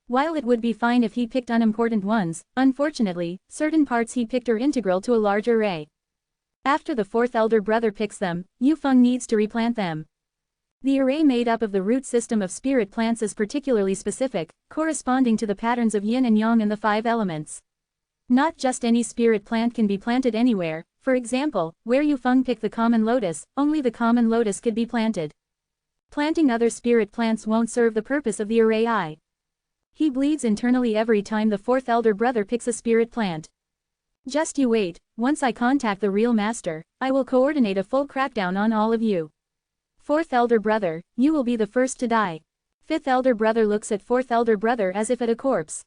While it would be fine if he picked unimportant ones, unfortunately, certain parts he picked are integral to a large array. After the fourth elder brother picks them, Yu Feng needs to replant them. The array made up of the root system of spirit plants is particularly specific, corresponding to the patterns of yin and yang and the 5 elements. Not just any spirit plant can be planted anywhere. For example, where Yu Feng picked the common lotus, only the common lotus could be planted. Planting other spirit plants won't serve the purpose of the array. He bleeds internally every time the fourth elder brother picks a spirit plant. Just you wait, once I contact the real master, I will coordinate a full crackdown on all of you. Fourth elder brother, you will be the first to die. Fifth elder brother looks at fourth elder brother as if at a corpse.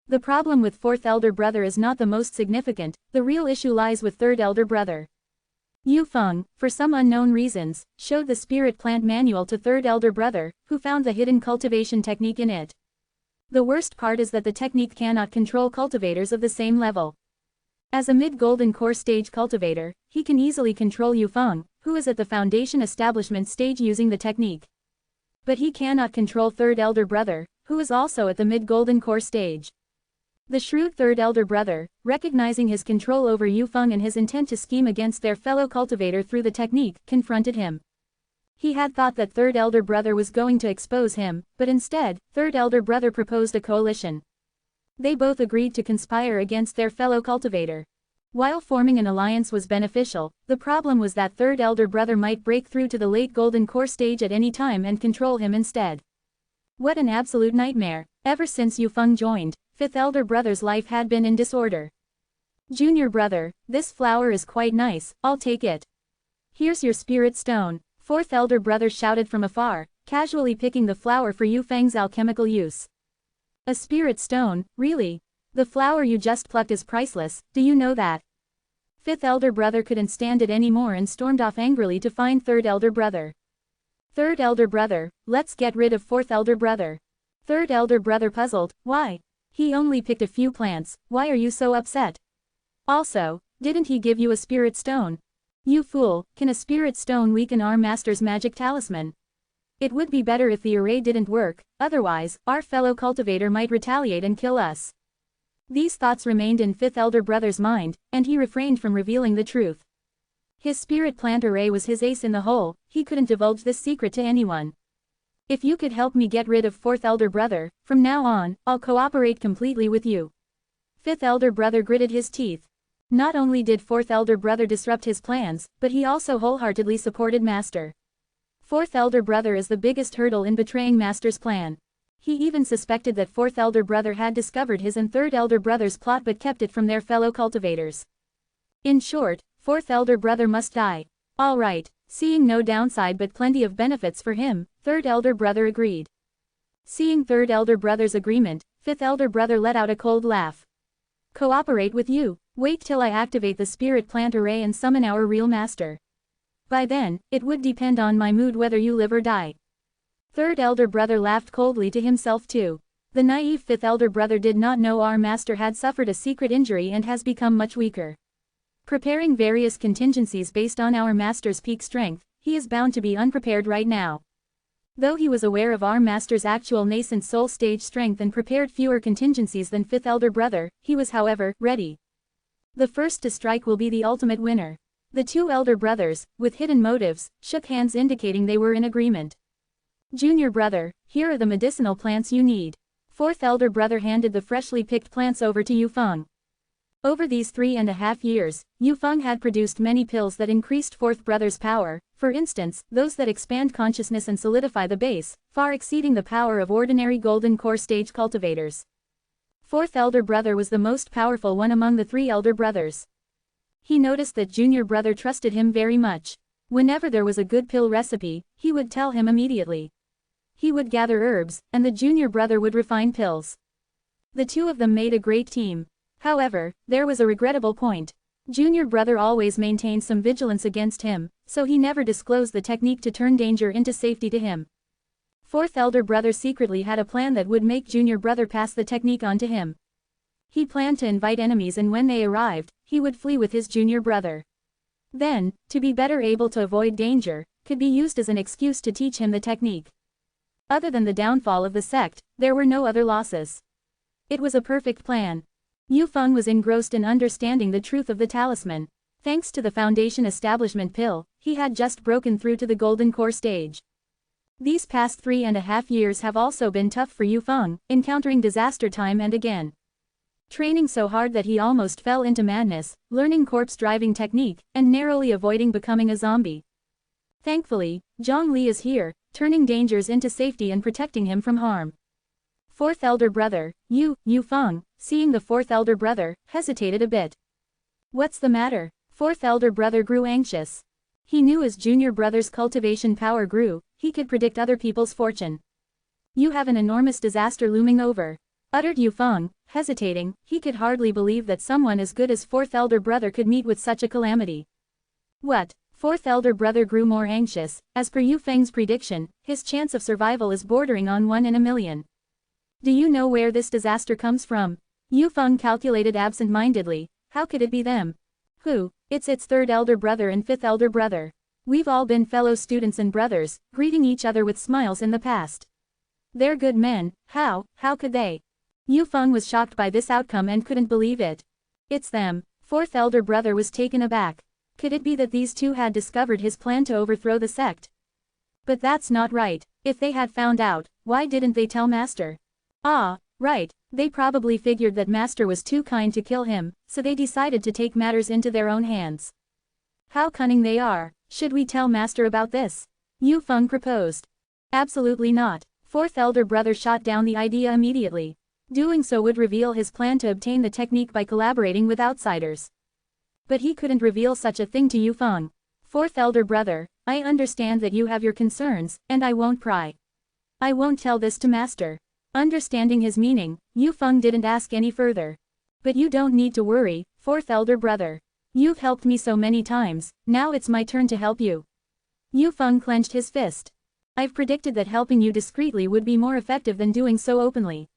The problem with fourth elder brother is not the most significant, the real issue lies with third elder brother. Yu Feng, for some unknown reasons, showed the spirit plant manual to third elder brother, who found the hidden cultivation technique in it. The worst part is that the technique cannot control cultivators of the same level. As a mid-golden core stage cultivator, he can easily control Yu Feng, who is at the foundation establishment stage using the technique. But he cannot control third elder brother, who is also at the mid-golden core stage. The shrewd third elder brother, recognizing his control over Yu Feng and his intent to scheme against their fellow cultivator through the technique, confronted him. He had thought that third elder brother was going to expose him, but instead, third elder brother proposed a coalition. They both agreed to conspire against their fellow cultivator. While forming an alliance was beneficial, the problem was that third elder brother might break through to the late golden core stage at any time and control him instead. What an absolute nightmare. Ever since Yu Feng joined, fifth elder brother's life had been in disorder. Junior brother, this flower is quite nice, I'll take it. Here's your spirit stone, fourth elder brother shouted from afar, casually picking the flower for Yu Feng's alchemical use. A spirit stone, really? The flower you just plucked is priceless, do you know that? Fifth elder brother couldn't stand it anymore and stormed off angrily to find third elder brother. Third elder brother, let's get rid of fourth elder brother. Third elder brother puzzled, why? He only picked a few plants, why are you so upset? Also, didn't he give you a spirit stone? You fool, can a spirit stone weaken our master's magic talisman? It would be better if the array didn't work, otherwise, our fellow cultivator might retaliate and kill us. These thoughts remained in fifth elder brother's mind, and he refrained from revealing the truth. His spirit plant array was his ace in the hole, he couldn't divulge this secret to anyone. If you could help me get rid of fourth elder brother, from now on, I'll cooperate completely with you. Fifth elder brother gritted his teeth. Not only did fourth elder brother disrupt his plans, but he also wholeheartedly supported master. Fourth elder brother is the biggest hurdle in betraying master's plan. He even suspected that fourth elder brother had discovered his and third elder brother's plot but kept it from their fellow cultivators. In short, fourth elder brother must die. All right, seeing no downside but plenty of benefits for him, third elder brother agreed. Seeing third elder brother's agreement, fifth elder brother let out a cold laugh. Cooperate with you, wait till I activate the spirit plant array and summon our real master. By then, it would depend on my mood whether you live or die. Third elder brother laughed coldly to himself too. The naive fifth elder brother did not know our master had suffered a secret injury and has become much weaker. Preparing various contingencies based on our master's peak strength, he is bound to be unprepared right now. Though he was aware of our master's actual nascent soul stage strength and prepared fewer contingencies than fifth elder brother, he was however, ready. The first to strike will be the ultimate winner. The two elder brothers, with hidden motives, shook hands indicating they were in agreement. Junior brother, here are the medicinal plants you need. Fourth elder brother handed the freshly picked plants over to Yu Feng. Over these 3.5 years, Yu Feng had produced many pills that increased fourth brother's power, for instance, those that expand consciousness and solidify the base, far exceeding the power of ordinary golden core stage cultivators. Fourth elder brother was the most powerful one among the three elder brothers. He noticed that junior brother trusted him very much. Whenever there was a good pill recipe, he would tell him immediately. He would gather herbs, and the junior brother would refine pills. The two of them made a great team. However, there was a regrettable point. Junior brother always maintained some vigilance against him, so he never disclosed the technique to turn danger into safety to him. Fourth elder brother secretly had a plan that would make junior brother pass the technique on to him. He planned to invite enemies and when they arrived, he would flee with his junior brother. Then, to be better able to avoid danger, could be used as an excuse to teach him the technique. Other than the downfall of the sect, there were no other losses. It was a perfect plan. Yu Feng was engrossed in understanding the truth of the talisman. Thanks to the foundation establishment pill, he had just broken through to the golden core stage. These past 3.5 years have also been tough for Yu Feng, encountering disaster time and again. Training so hard that he almost fell into madness, learning corpse driving technique, and narrowly avoiding becoming a zombie. Thankfully, Zhongli is here, turning dangers into safety and protecting him from harm. Fourth elder brother, Yu Feng, seeing the fourth elder brother, hesitated a bit. What's the matter? Fourth elder brother grew anxious. He knew as junior brother's cultivation power grew, he could predict other people's fortune. You have an enormous disaster looming over," uttered Yufeng, hesitating. He could hardly believe that someone as good as fourth elder brother could meet with such a calamity. What? Fourth elder brother grew more anxious. As per Yufeng's prediction, his chance of survival is bordering on 1 in a million. Do you know where this disaster comes from? Yufeng calculated absent-mindedly. How could it be them? Who? It's its third elder brother and fifth elder brother. We've all been fellow students and brothers, greeting each other with smiles in the past. They're good men. How could they? Yufeng was shocked by this outcome and couldn't believe it. It's them. Fourth elder brother was taken aback. Could it be that these two had discovered his plan to overthrow the sect? But that's not right. If they had found out, why didn't they tell Master? Ah, right. They probably figured that Master was too kind to kill him, so they decided to take matters into their own hands. How cunning they are. Should we tell Master about this? Yufeng proposed. Absolutely not. Fourth elder brother shot down the idea immediately. Doing so would reveal his plan to obtain the technique by collaborating with outsiders. But he couldn't reveal such a thing to Yufeng. Fourth elder brother, I understand that you have your concerns, and I won't pry. I won't tell this to Master. Understanding his meaning, Yufeng didn't ask any further. But you don't need to worry, fourth elder brother. You've helped me so many times, now it's my turn to help you. Yufeng clenched his fist. I've predicted that helping you discreetly would be more effective than doing so openly.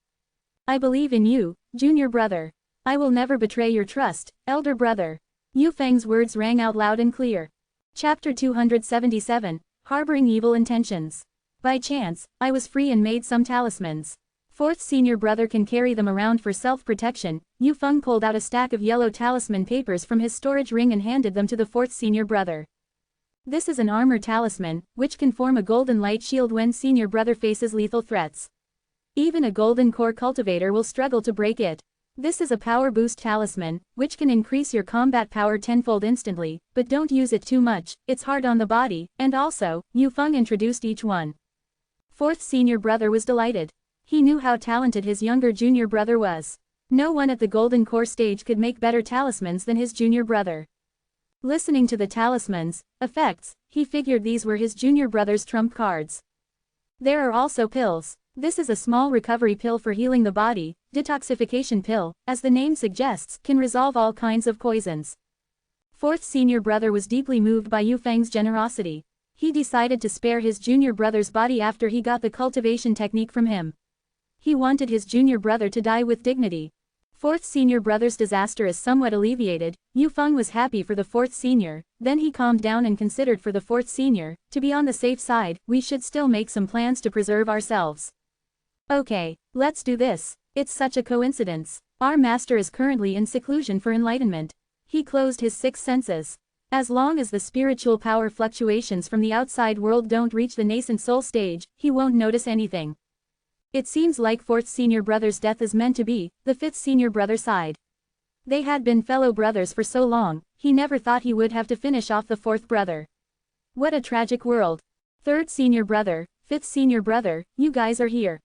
I believe in you, junior brother. I will never betray your trust, elder brother. Yufeng's words rang out loud and clear. Chapter 277, Harboring Evil Intentions. By chance, I was free and made some talismans. Fourth senior brother can carry them around for self-protection. Yufeng pulled out a stack of yellow talisman papers from his storage ring and handed them to the fourth senior brother. This is an armor talisman, which can form a golden light shield when senior brother faces lethal threats. Even a golden core cultivator will struggle to break it. This is a power boost talisman, which can increase your combat power tenfold instantly, but don't use it too much, it's hard on the body, and also, Yufeng introduced each one. Fourth senior brother was delighted. He knew how talented his younger junior brother was. No one at the golden core stage could make better talismans than his junior brother. Listening to the talisman's effects, he figured these were his junior brother's trump cards. There are also pills. This is a small recovery pill for healing the body. Detoxification pill, as the name suggests, can resolve all kinds of poisons. Fourth senior brother was deeply moved by Yufeng's generosity. He decided to spare his junior brother's body after he got the cultivation technique from him. He wanted his junior brother to die with dignity. Fourth senior brother's disaster is somewhat alleviated. Yufeng was happy for the fourth senior, then he calmed down and considered for the fourth senior. To be on the safe side, we should still make some plans to preserve ourselves. Okay, let's do this. It's such a coincidence. Our master is currently in seclusion for enlightenment. He closed his 6 senses. As long as the spiritual power fluctuations from the outside world don't reach the nascent soul stage, he won't notice anything. It seems like fourth senior brother's death is meant to be. The fifth senior brother sighed. They had been fellow brothers for so long, he never thought he would have to finish off the fourth brother. What a tragic world. Third senior brother, fifth senior brother, you guys are here.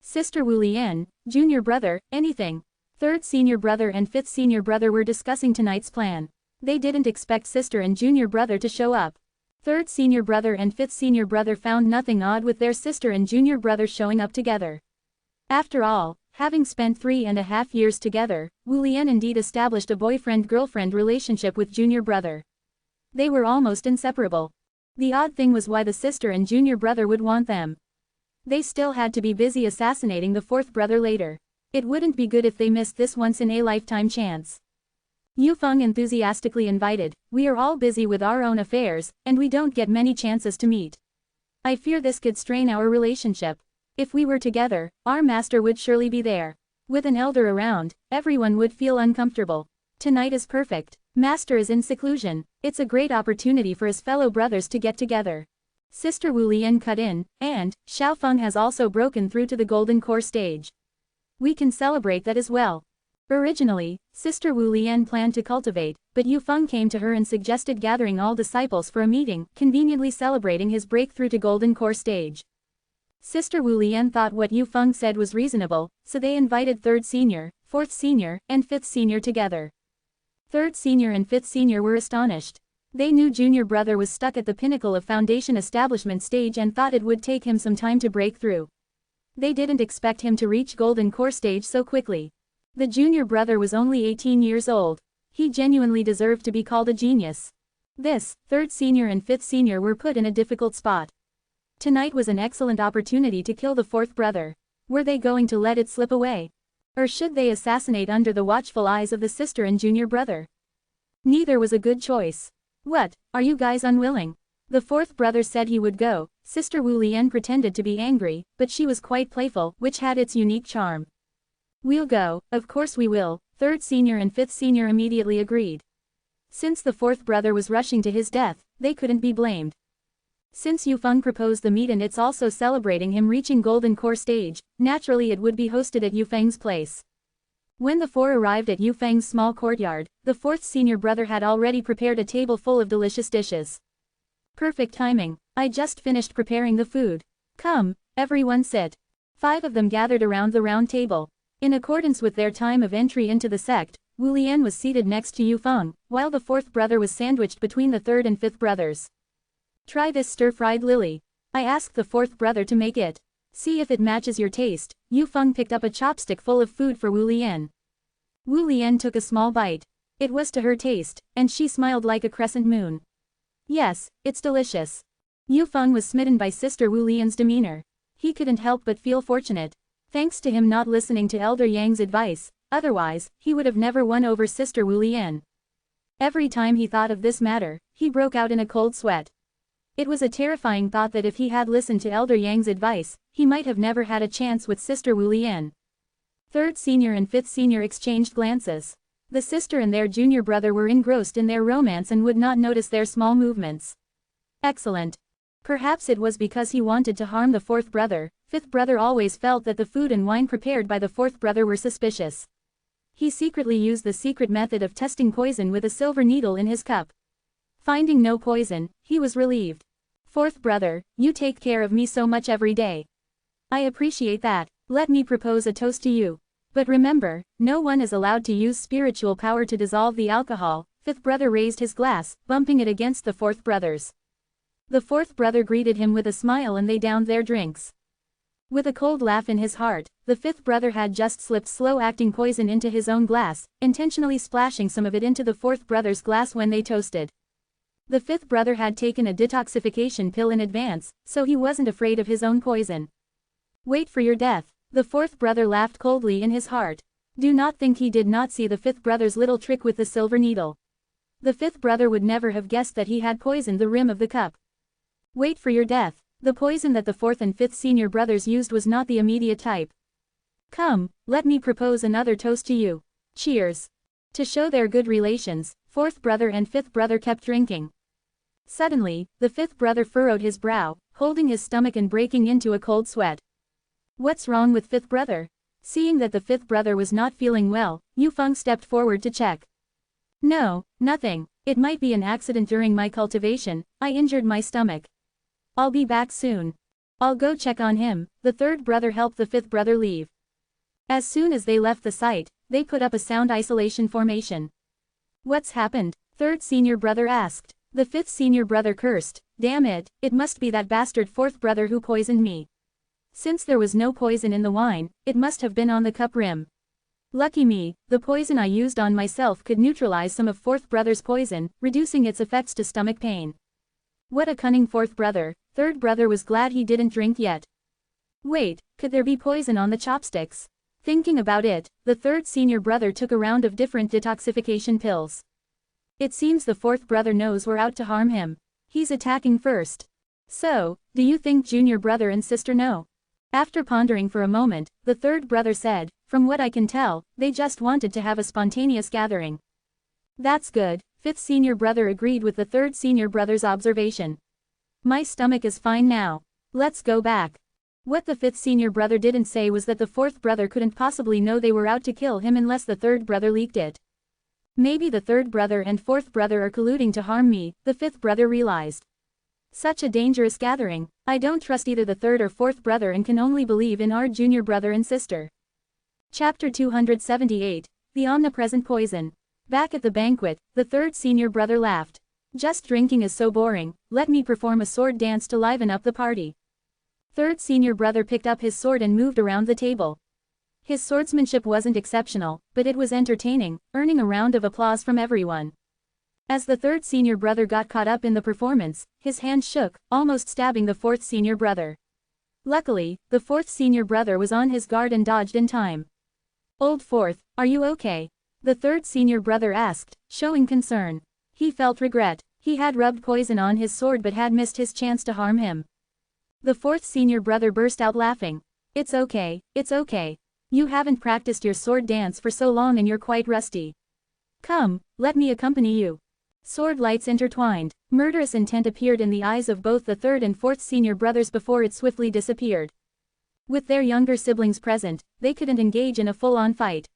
Sister Wu Lian, junior brother, anything. Third senior brother and fifth senior brother were discussing tonight's plan. They didn't expect sister and junior brother to show up. Third senior brother and fifth senior brother found nothing odd with their sister and junior brother showing up together. After all, having spent 3.5 years together, Wu Lian indeed established a boyfriend-girlfriend relationship with junior brother. They were almost inseparable. The odd thing was why the sister and junior brother would want them. They still had to be busy assassinating the fourth brother later. It wouldn't be good if they missed this once-in-a-lifetime chance. Yufeng enthusiastically invited, we are all busy with our own affairs, and we don't get many chances to meet. I fear this could strain our relationship. If we were together, our master would surely be there. With an elder around, everyone would feel uncomfortable. Tonight is perfect. Master is in seclusion. It's a great opportunity for his fellow brothers to get together. Sister Wu Lian cut in, and Xiaofeng has also broken through to the golden core stage. We can celebrate that as well. Originally, Sister Wu Lian planned to cultivate, but Yufeng came to her and suggested gathering all disciples for a meeting, conveniently celebrating his breakthrough to golden core stage. Sister Wu Lian thought what Yufeng said was reasonable, so they invited third senior, fourth senior, and fifth senior together. Third senior and fifth senior were astonished. They knew junior brother was stuck at the pinnacle of foundation establishment stage and thought it would take him some time to break through. They didn't expect him to reach golden core stage so quickly. The junior brother was only 18 years old. He genuinely deserved to be called a genius. This, third senior and fifth senior were put in a difficult spot. Tonight was an excellent opportunity to kill the fourth brother. Were they going to let it slip away? Or should they assassinate under the watchful eyes of the sister and junior brother? Neither was a good choice. What, are you guys unwilling? The fourth brother said he would go. Sister Wu Lian pretended to be angry, but she was quite playful, which had its unique charm. We'll go, of course we will, third senior and fifth senior immediately agreed. Since the fourth brother was rushing to his death, they couldn't be blamed. Since Yufeng proposed the meet and it's also celebrating him reaching golden core stage, naturally it would be hosted at Yufeng's place. When the four arrived at Yufeng's small courtyard, the fourth senior brother had already prepared a table full of delicious dishes. Perfect timing, I just finished preparing the food. Come, everyone sit. 5 of them gathered around the round table. In accordance with their time of entry into the sect, Wu Lian was seated next to Yufeng, while the fourth brother was sandwiched between the third and fifth brothers. Try this stir-fried lily. I asked the fourth brother to make it. See if it matches your taste. Yufeng picked up a chopstick full of food for Wu Lian. Wu Lian took a small bite. It was to her taste, and she smiled like a crescent moon. Yes, it's delicious. Yufeng was smitten by Sister Wu Lian's demeanor. He couldn't help but feel fortunate. Thanks to him not listening to Elder Yang's advice, otherwise, he would have never won over Sister Wu Lian. Every time he thought of this matter, he broke out in a cold sweat. It was a terrifying thought that if he had listened to Elder Yang's advice, he might have never had a chance with Sister Wu Lian. Third senior and fifth senior exchanged glances. The sister and their junior brother were engrossed in their romance and would not notice their small movements. Excellent. Perhaps it was because he wanted to harm the fourth brother. Fifth brother always felt that the food and wine prepared by the fourth brother were suspicious. He secretly used the secret method of testing poison with a silver needle in his cup. Finding no poison, he was relieved. Fourth brother, you take care of me so much every day. I appreciate that. Let me propose a toast to you. But remember, no one is allowed to use spiritual power to dissolve the alcohol. Fifth brother raised his glass, bumping it against the fourth brother's. The fourth brother greeted him with a smile and they downed their drinks. With a cold laugh in his heart, the fifth brother had just slipped slow-acting poison into his own glass, intentionally splashing some of it into the fourth brother's glass when they toasted. The fifth brother had taken a detoxification pill in advance, so he wasn't afraid of his own poison. Wait for your death. The fourth brother laughed coldly in his heart. Do not think he did not see the fifth brother's little trick with the silver needle. The fifth brother would never have guessed that he had poisoned the rim of the cup. Wait for your death. The poison that the fourth and fifth senior brothers used was not the immediate type. Come, let me propose another toast to you. Cheers. To show their good relations, fourth brother and fifth brother kept drinking. Suddenly, the fifth brother furrowed his brow, holding his stomach and breaking into a cold sweat. What's wrong with fifth brother? Seeing that the fifth brother was not feeling well, Yufeng stepped forward to check. No, nothing. It might be an accident during my cultivation. I injured my stomach. I'll be back soon. I'll go check on him. The third brother helped the fifth brother leave. As soon as they left the site, they put up a sound isolation formation. What's happened? Third senior brother asked. The fifth senior brother cursed. Damn it, it must be that bastard fourth brother who poisoned me. Since there was no poison in the wine, it must have been on the cup rim. Lucky me, the poison I used on myself could neutralize some of fourth brother's poison, reducing its effects to stomach pain. What a cunning fourth brother. Third brother was glad he didn't drink yet. Wait, could there be poison on the chopsticks? Thinking about it, the third senior brother took a round of different detoxification pills. It seems the fourth brother knows we're out to harm him. He's attacking first. So, do you think junior brother and sister know? After pondering for a moment, the third brother said, from what I can tell, they just wanted to have a spontaneous gathering. That's good. Fifth senior brother agreed with the third senior brother's observation. My stomach is fine now. Let's go back. What the fifth senior brother didn't say was that the fourth brother couldn't possibly know they were out to kill him unless the third brother leaked it. Maybe the third brother and fourth brother are colluding to harm me, the fifth brother realized. Such a dangerous gathering. I don't trust either the third or fourth brother and can only believe in our junior brother and sister. Chapter 278, The Omnipresent Poison. Back at the banquet, the third senior brother laughed. Just drinking is so boring, let me perform a sword dance to liven up the party. Third senior brother picked up his sword and moved around the table. His swordsmanship wasn't exceptional, but it was entertaining, earning a round of applause from everyone. As the third senior brother got caught up in the performance, his hand shook, almost stabbing the fourth senior brother. Luckily, the fourth senior brother was on his guard and dodged in time. "Old fourth, are you okay?" the third senior brother asked, showing concern. He felt regret. He had rubbed poison on his sword but had missed his chance to harm him. The fourth senior brother burst out laughing. It's okay, it's okay. You haven't practiced your sword dance for so long and you're quite rusty. Come, let me accompany you." Sword lights intertwined. Murderous intent appeared in the eyes of both the third and fourth senior brothers before it swiftly disappeared. With their younger siblings present, they couldn't engage in a full-on fight.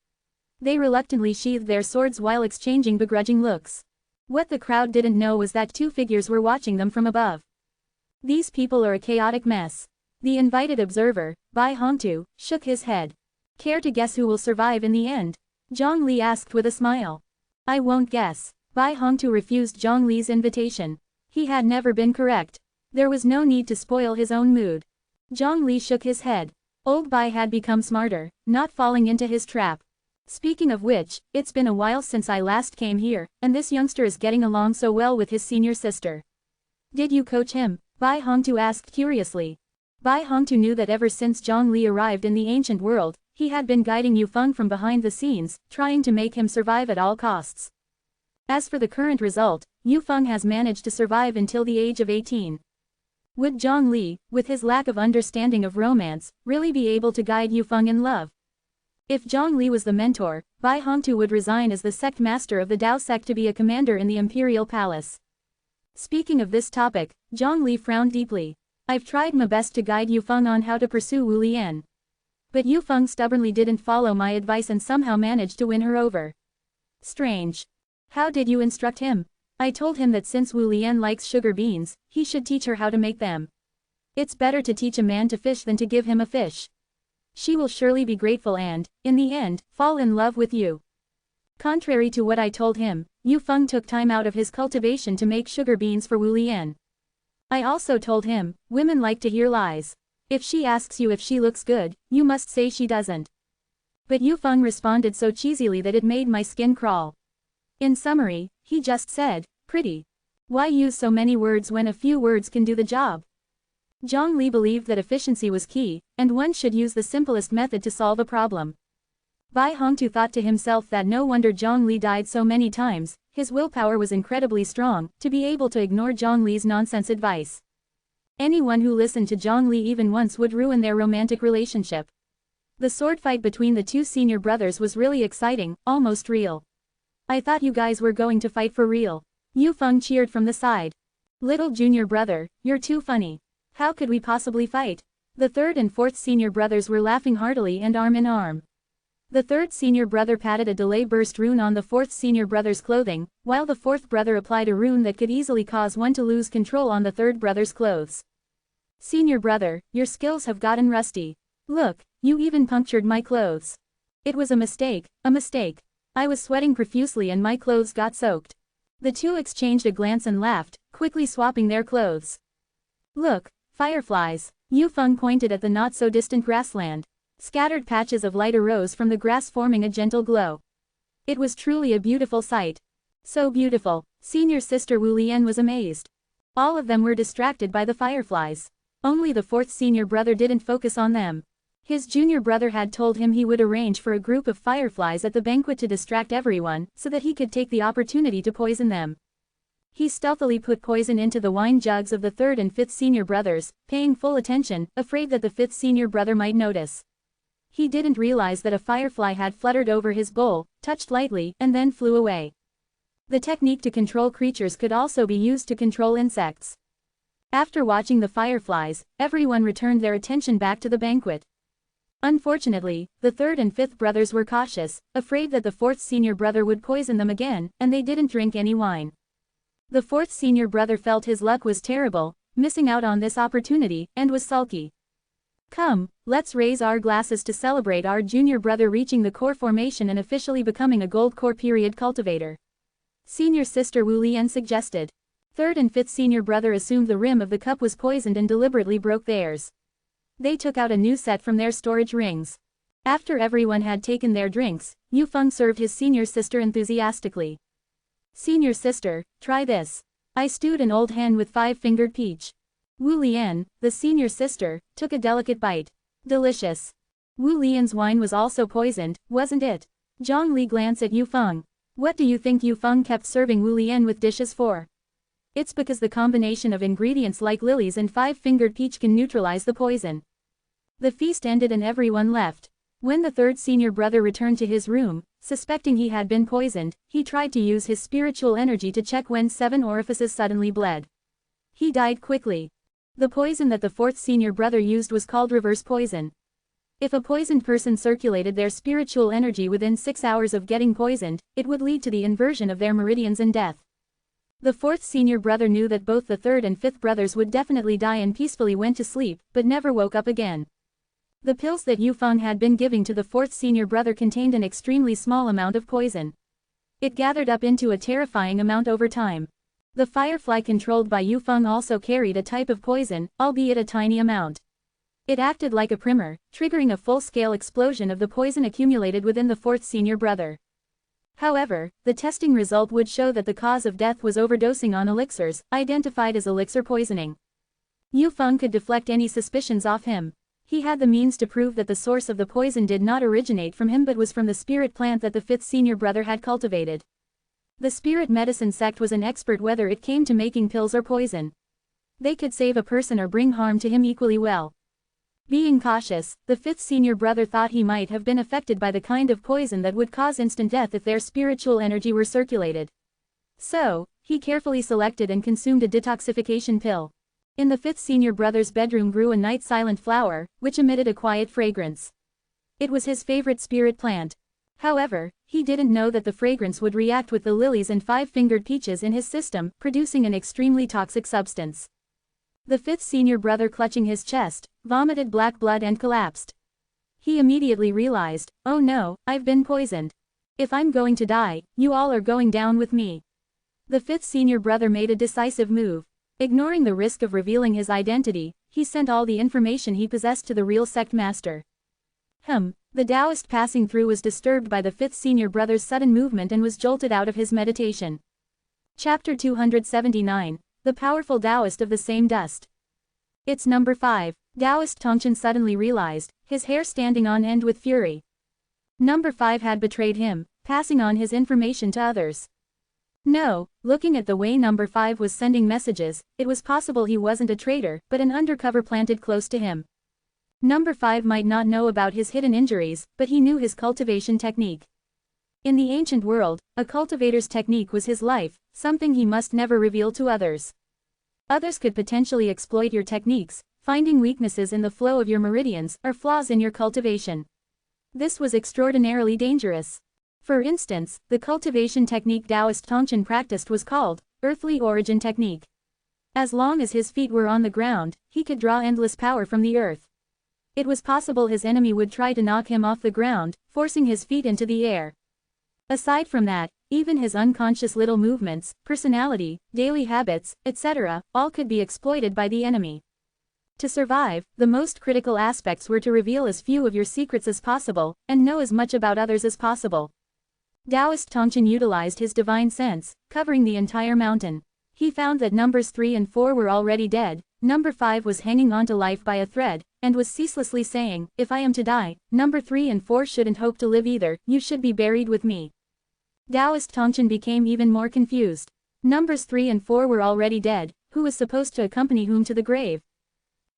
They reluctantly sheathed their swords while exchanging begrudging looks. What the crowd didn't know was that two figures were watching them from above. These people are a chaotic mess. The invited observer, Bai Hongtu, shook his head. Care to guess who will survive in the end? Zhang Li asked with a smile. I won't guess. Bai Hongtu refused Zhang Li's invitation. He had never been correct. There was no need to spoil his own mood. Zhang Li shook his head. Old Bai had become smarter, not falling into his trap. Speaking of which, it's been a while since I last came here, and this youngster is getting along so well with his senior sister. Did you coach him? Bai Hongtu asked curiously. Bai Hongtu knew that ever since Zhang Li arrived in the ancient world, he had been guiding Yufeng from behind the scenes, trying to make him survive at all costs. As for the current result, Yufeng has managed to survive until the age of 18. Would Zhang Li, with his lack of understanding of romance, really be able to guide Yufeng in love? If Zhang Li was the mentor, Bai Hongtu would resign as the sect master of the Dao sect to be a commander in the imperial palace. Speaking of this topic, Zhang Li frowned deeply. I've tried my best to guide Yufeng on how to pursue Wu Lian. But Yufeng stubbornly didn't follow my advice and somehow managed to win her over. Strange. How did you instruct him? I told him that since Wu Lian likes sugar beans, he should teach her how to make them. It's better to teach a man to fish than to give him a fish. She will surely be grateful and, in the end, fall in love with you. Contrary to what I told him, Yufeng took time out of his cultivation to make sugar beans for Wu Lian. I also told him, women like to hear lies. If she asks you if she looks good, you must say she doesn't. But Yufeng responded so cheesily that it made my skin crawl. In summary, he just said, pretty. Why use so many words when a few words can do the job? Zhang Li believed that efficiency was key, and one should use the simplest method to solve a problem. Bai Hongtu thought to himself that no wonder Zhang Li died so many times, his willpower was incredibly strong, to be able to ignore Zhang Li's nonsense advice. Anyone who listened to Zhang Li even once would ruin their romantic relationship. The sword fight between the two senior brothers was really exciting, almost real. I thought you guys were going to fight for real. Yufeng cheered from the side. Little junior brother, you're too funny. How could we possibly fight? The third and fourth senior brothers were laughing heartily and arm in arm. The third senior brother patted a delay burst rune on the fourth senior brother's clothing, while the fourth brother applied a rune that could easily cause one to lose control on the third brother's clothes. Senior brother, your skills have gotten rusty. Look, you even punctured my clothes. It was a mistake, a mistake. I was sweating profusely and my clothes got soaked. The two exchanged a glance and laughed, quickly swapping their clothes. Look, fireflies. Yufeng pointed at the not-so-distant grassland. Scattered patches of light arose from the grass forming a gentle glow. It was truly a beautiful sight. So beautiful, senior sister Wu Lian was amazed. All of them were distracted by the fireflies. Only the fourth senior brother didn't focus on them. His junior brother had told him he would arrange for a group of fireflies at the banquet to distract everyone, so that he could take the opportunity to poison them. He stealthily put poison into the wine jugs of the third and fifth senior brothers, paying full attention, afraid that the fifth senior brother might notice. He didn't realize that a firefly had fluttered over his bowl, touched lightly, and then flew away. The technique to control creatures could also be used to control insects. After watching the fireflies, everyone returned their attention back to the banquet. Unfortunately, the third and fifth brothers were cautious, afraid that the fourth senior brother would poison them again, and they didn't drink any wine. The fourth senior brother felt his luck was terrible, missing out on this opportunity, and was sulky. Come, let's raise our glasses to celebrate our junior brother reaching the core formation and officially becoming a gold core period cultivator. Senior sister Wu Lian suggested. Third and fifth senior brother assumed the rim of the cup was poisoned and deliberately broke theirs. They took out a new set from their storage rings. After everyone had taken their drinks, Yu Feng served his senior sister enthusiastically. Senior sister, try this. I stewed an old hen with 5-fingered peach. Wu Lian, the senior sister, took a delicate bite. Delicious. Wu Lian's wine was also poisoned, wasn't it? Zhang Li glanced at Yu Feng. What do you think Yu Feng kept serving Wu Lian with dishes for? It's because the combination of ingredients like lilies and 5-fingered peach can neutralize the poison. The feast ended and everyone left. When the third senior brother returned to his room, suspecting he had been poisoned, he tried to use his spiritual energy to check when 7 orifices suddenly bled. He died quickly. The poison that the fourth senior brother used was called reverse poison. If a poisoned person circulated their spiritual energy within 6 hours of getting poisoned, it would lead to the inversion of their meridians and death. The fourth senior brother knew that both the third and fifth brothers would definitely die and peacefully went to sleep, but never woke up again. The pills that Yu Feng had been giving to the fourth senior brother contained an extremely small amount of poison. It gathered up into a terrifying amount over time. The firefly controlled by Yu Feng also carried a type of poison, albeit a tiny amount. It acted like a primer, triggering a full-scale explosion of the poison accumulated within the fourth senior brother. However, the testing result would show that the cause of death was overdosing on elixirs, identified as elixir poisoning. Yu Feng could deflect any suspicions off him. He had the means to prove that the source of the poison did not originate from him but was from the spirit plant that the fifth senior brother had cultivated. The spirit medicine sect was an expert whether it came to making pills or poison. They could save a person or bring harm to him equally well. Being cautious, the fifth senior brother thought he might have been affected by the kind of poison that would cause instant death if their spiritual energy were circulated. So, he carefully selected and consumed a detoxification pill. In the fifth senior brother's bedroom grew a night silent flower, which emitted a quiet fragrance. It was his favorite spirit plant. However, he didn't know that the fragrance would react with the lilies and 5-fingered peaches in his system, producing an extremely toxic substance. The fifth senior brother, clutching his chest, vomited black blood and collapsed. He immediately realized, oh no, I've been poisoned. If I'm going to die, you all are going down with me. The fifth senior brother made a decisive move. Ignoring the risk of revealing his identity, he sent all the information he possessed to the real sect master. The Taoist passing through was disturbed by the fifth senior brother's sudden movement and was jolted out of his meditation. Chapter 279, The Powerful Taoist of the Same Dust. It's number 5, Taoist Tongchen suddenly realized, his hair standing on end with fury. Number 5 had betrayed him, passing on his information to others. No, looking at the way number 5 was sending messages, it was possible he wasn't a traitor, but an undercover planted close to him. Number 5 might not know about his hidden injuries, but he knew his cultivation technique. In the ancient world, a cultivator's technique was his life, something he must never reveal to others. Others could potentially exploit your techniques, finding weaknesses in the flow of your meridians or flaws in your cultivation. This was extraordinarily dangerous. For instance, the cultivation technique Taoist Tongchen practiced was called earthly origin technique. As long as his feet were on the ground, he could draw endless power from the earth. It was possible his enemy would try to knock him off the ground, forcing his feet into the air. Aside from that, even his unconscious little movements, personality, daily habits, etc., all could be exploited by the enemy. To survive, the most critical aspects were to reveal as few of your secrets as possible, and know as much about others as possible. Taoist Tongchen utilized his divine sense, covering the entire mountain. He found that numbers 3 and 4 were already dead, number 5 was hanging on to life by a thread, and was ceaselessly saying, if I am to die, number 3 and 4 shouldn't hope to live either, you should be buried with me. Taoist Tongchen became even more confused. Numbers 3 and 4 were already dead, who was supposed to accompany whom to the grave?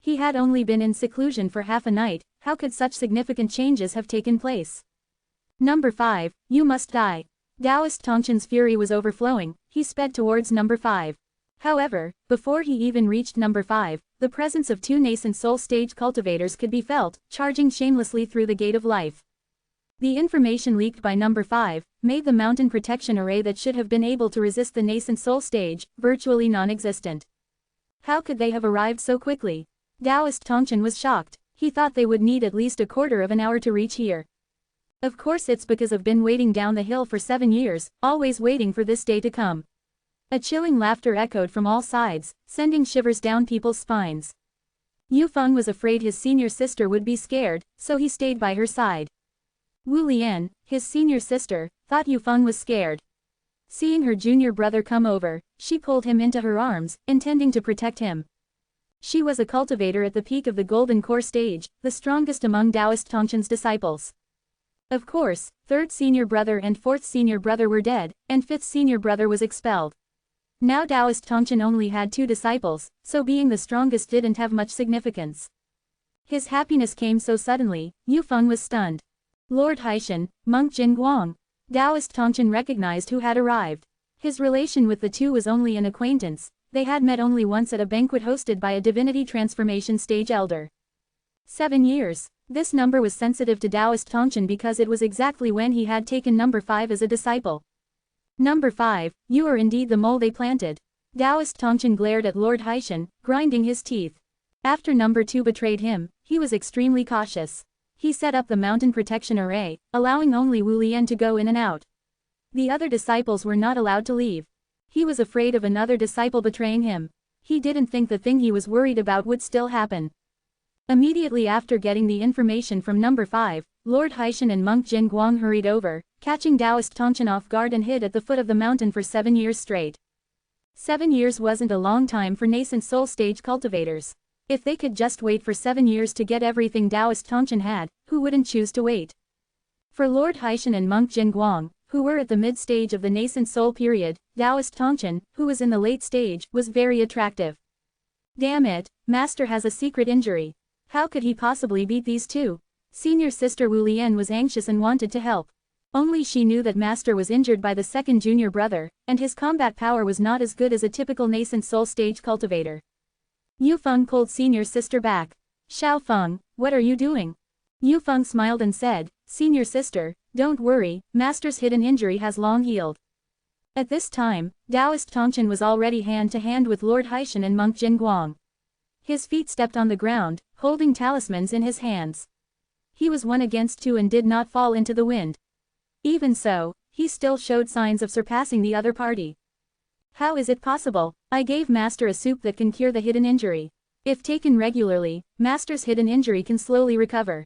He had only been in seclusion for half a night, how could such significant changes have taken place? Number 5, you must die. Taoist Tongchen's fury was overflowing, he sped towards number 5. However, before he even reached number 5, the presence of 2 nascent soul stage cultivators could be felt, charging shamelessly through the gate of life. The information leaked by number 5 made the mountain protection array that should have been able to resist the nascent soul stage virtually non-existent. How could they have arrived so quickly? Taoist Tongchen was shocked. He thought they would need at least a quarter of an hour to reach here. Of course it's because I've been waiting down the hill for 7 years, always waiting for this day to come. A chilling laughter echoed from all sides, sending shivers down people's spines. Yu Feng was afraid his senior sister would be scared, so he stayed by her side. Wu Lian, his senior sister, thought Yu Feng was scared. Seeing her junior brother come over, she pulled him into her arms, intending to protect him. She was a cultivator at the peak of the Golden Core stage, the strongest among Taoist Tongchen's disciples. Of course, third senior brother and fourth senior brother were dead, and fifth senior brother was expelled. Now Taoist Tongchen only had 2 disciples, so being the strongest didn't have much significance. His happiness came so suddenly, Yu Feng was stunned. Lord Haishan, monk Jin Guang. Taoist Tongchen recognized who had arrived. His relation with the two was only an acquaintance, they had met only once at a banquet hosted by a divinity transformation stage elder. 7 years. This number was sensitive to Taoist Tongchen because it was exactly when he had taken number 5 as a disciple. Number 5, you are indeed the mole they planted. Taoist Tongchen glared at Lord Haishan, grinding his teeth. After number 2 betrayed him, he was extremely cautious. He set up the mountain protection array, allowing only Wu Lian to go in and out. The other disciples were not allowed to leave. He was afraid of another disciple betraying him. He didn't think the thing he was worried about would still happen. Immediately after getting the information from number 5, Lord Haishan and monk Jin Guang hurried over, catching Taoist Tongchen off guard and hid at the foot of the mountain for 7 years straight. 7 years wasn't a long time for nascent soul stage cultivators. If they could just wait for 7 years to get everything Taoist Tongchen had, who wouldn't choose to wait? For Lord Haishan and monk Jin Guang, who were at the mid-stage of the nascent soul period, Taoist Tongchen, who was in the late stage, was very attractive. Damn it, Master has a secret injury. How could he possibly beat these two? Senior sister Wu Lian was anxious and wanted to help. Only she knew that Master was injured by the second junior brother, and his combat power was not as good as a typical nascent soul stage cultivator. Yu Feng pulled senior sister back. Xiao Feng, what are you doing? Yu Feng smiled and said, Senior sister, don't worry, Master's hidden injury has long healed. At this time, Taoist Tongchen was already hand-to-hand with Lord Haishan and monk Jin Guang. His feet stepped on the ground, holding talismans in his hands. He was 1 against 2 and did not fall into the wind. Even so, he still showed signs of surpassing the other party. How is it possible? I gave Master a soup that can cure the hidden injury. If taken regularly, Master's hidden injury can slowly recover.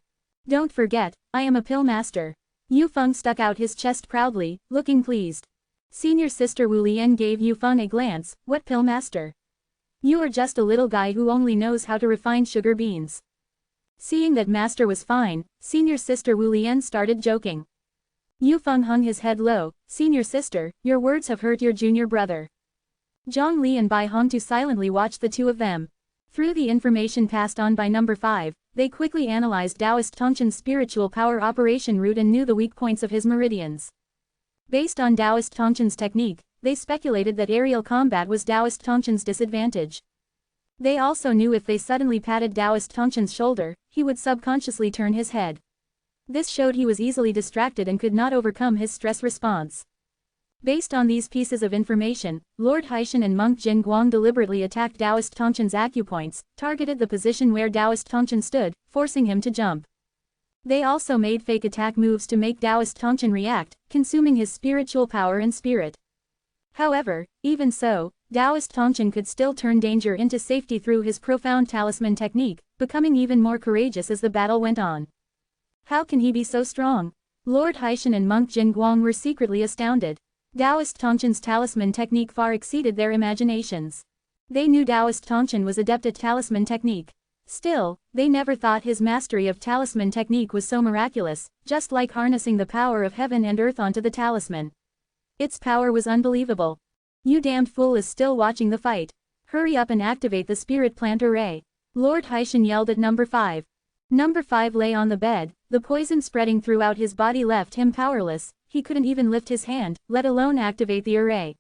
Don't forget, I am a pill master. Yu Feng stuck out his chest proudly, looking pleased. Senior sister Wu Lian gave Yu Feng a glance, what pill master? You are just a little guy who only knows how to refine sugar beans. Seeing that Master was fine, senior sister Wu Lian started joking. Yu Feng hung his head low, Senior sister, your words have hurt your junior brother. Zhang Li and Bai Hongtu silently watched the two of them. Through the information passed on by number 5, they quickly analyzed Taoist Tongchen's spiritual power operation route and knew the weak points of his meridians. Based on Taoist Tongchen's technique, they speculated that aerial combat was Taoist Tongchen's disadvantage. They also knew if they suddenly patted Taoist Tongchen's shoulder, he would subconsciously turn his head. This showed he was easily distracted and could not overcome his stress response. Based on these pieces of information, Lord Haishan and monk Jin Guang deliberately attacked Taoist Tongchen's acupoints, targeted the position where Taoist Tongchen stood, forcing him to jump. They also made fake attack moves to make Taoist Tongchen react, consuming his spiritual power and spirit. However, even so, Taoist Tongchen could still turn danger into safety through his profound talisman technique, becoming even more courageous as the battle went on. How can he be so strong? Lord Haishan and monk Jin Guang were secretly astounded. Taoist Tongchen's talisman technique far exceeded their imaginations. They knew Taoist Tongchen was adept at talisman technique. Still, they never thought his mastery of talisman technique was so miraculous, just like harnessing the power of heaven and earth onto the talisman. Its power was unbelievable. You damned fool is still watching the fight. Hurry up and activate the spirit plant array. Lord Haishan yelled at number 5. Number 5 lay on the bed, the poison spreading throughout his body left him powerless, he couldn't even lift his hand, let alone activate the array.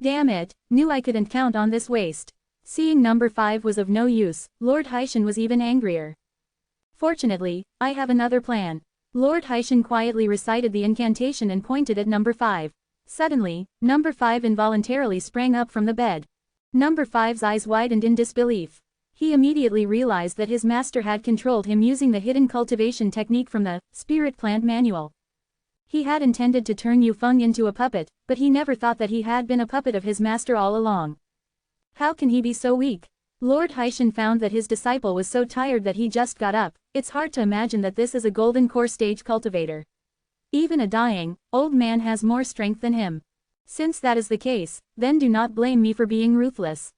Damn it, knew I couldn't count on this waste. Seeing number 5 was of no use, Lord Haishan was even angrier. Fortunately, I have another plan. Lord Haishan quietly recited the incantation and pointed at number 5. Suddenly, number 5 involuntarily sprang up from the bed. Number 5's eyes widened in disbelief. He immediately realized that his master had controlled him using the hidden cultivation technique from the Spirit Plant Manual. He had intended to turn Yu Feng into a puppet, but he never thought that he had been a puppet of his master all along. How can he be so weak? Lord Haishan found that his disciple was so tired that he just got up. It's hard to imagine that this is a golden core stage cultivator. Even a dying, old man has more strength than him. Since that is the case, then do not blame me for being ruthless.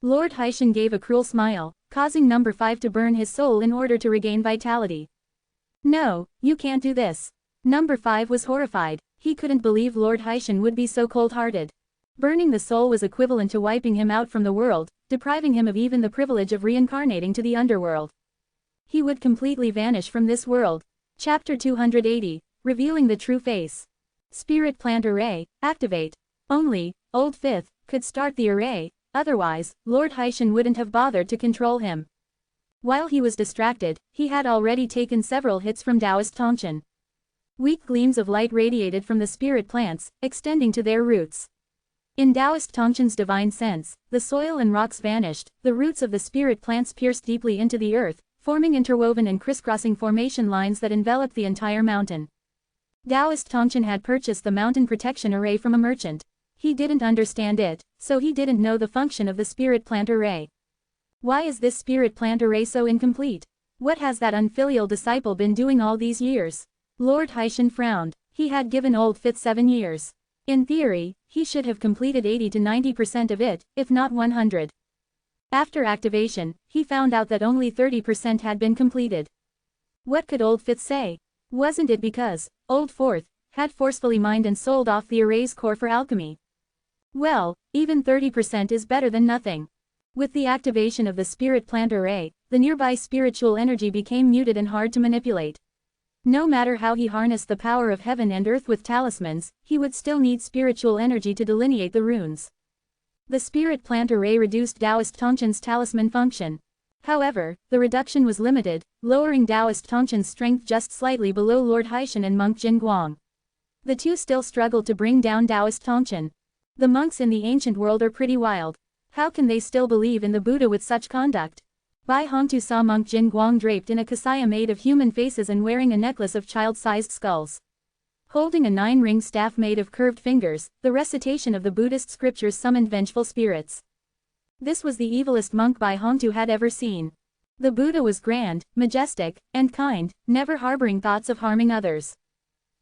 Lord Haishan gave a cruel smile, causing number 5 to burn his soul in order to regain vitality. No, you can't do this. Number 5 was horrified. He couldn't believe Lord Haishan would be so cold-hearted. Burning the soul was equivalent to wiping him out from the world, depriving him of even the privilege of reincarnating to the underworld. He would completely vanish from this world. Chapter 280, Revealing the True Face. Spirit Plant Array, activate. Only, Old Fifth, could start the array, otherwise, Lord Haishan wouldn't have bothered to control him. While he was distracted, he had already taken several hits from Taoist Tongchen. Weak gleams of light radiated from the spirit plants, extending to their roots. In Taoist Tongchen's divine sense, the soil and rocks vanished, the roots of the spirit plants pierced deeply into the earth, forming interwoven and crisscrossing formation lines that enveloped the entire mountain. Taoist Tongchen had purchased the mountain protection array from a merchant. He didn't understand it, so he didn't know the function of the spirit plant array. Why is this spirit plant array so incomplete? What has that unfilial disciple been doing all these years? Lord Haishan frowned. He had given Old Fifth 7 years. In theory, he should have completed 80 to 90% of it, if not 100. After activation, he found out that only 30% had been completed. What could Old Fifth say? Wasn't it because Old Fourth had forcefully mined and sold off the array's core for alchemy? Well, even 30% is better than nothing. With the activation of the spirit plant array, the nearby spiritual energy became muted and hard to manipulate. No matter how he harnessed the power of heaven and earth with talismans, he would still need spiritual energy to delineate the runes. The spirit plant array reduced Taoist Tongchen's talisman function. However, the reduction was limited, lowering Taoist Tongchen's strength just slightly below Lord Haishan and monk Jin Guang. The two still struggled to bring down Taoist Tongchen. The monks in the ancient world are pretty wild. How can they still believe in the Buddha with such conduct? Bai Hongtu saw monk Jin Guang draped in a kasaya made of human faces and wearing a necklace of child-sized skulls. Holding a 9-ring staff made of curved fingers, the recitation of the Buddhist scriptures summoned vengeful spirits. This was the evilest monk Bai Hongtu had ever seen. The Buddha was grand, majestic, and kind, never harboring thoughts of harming others.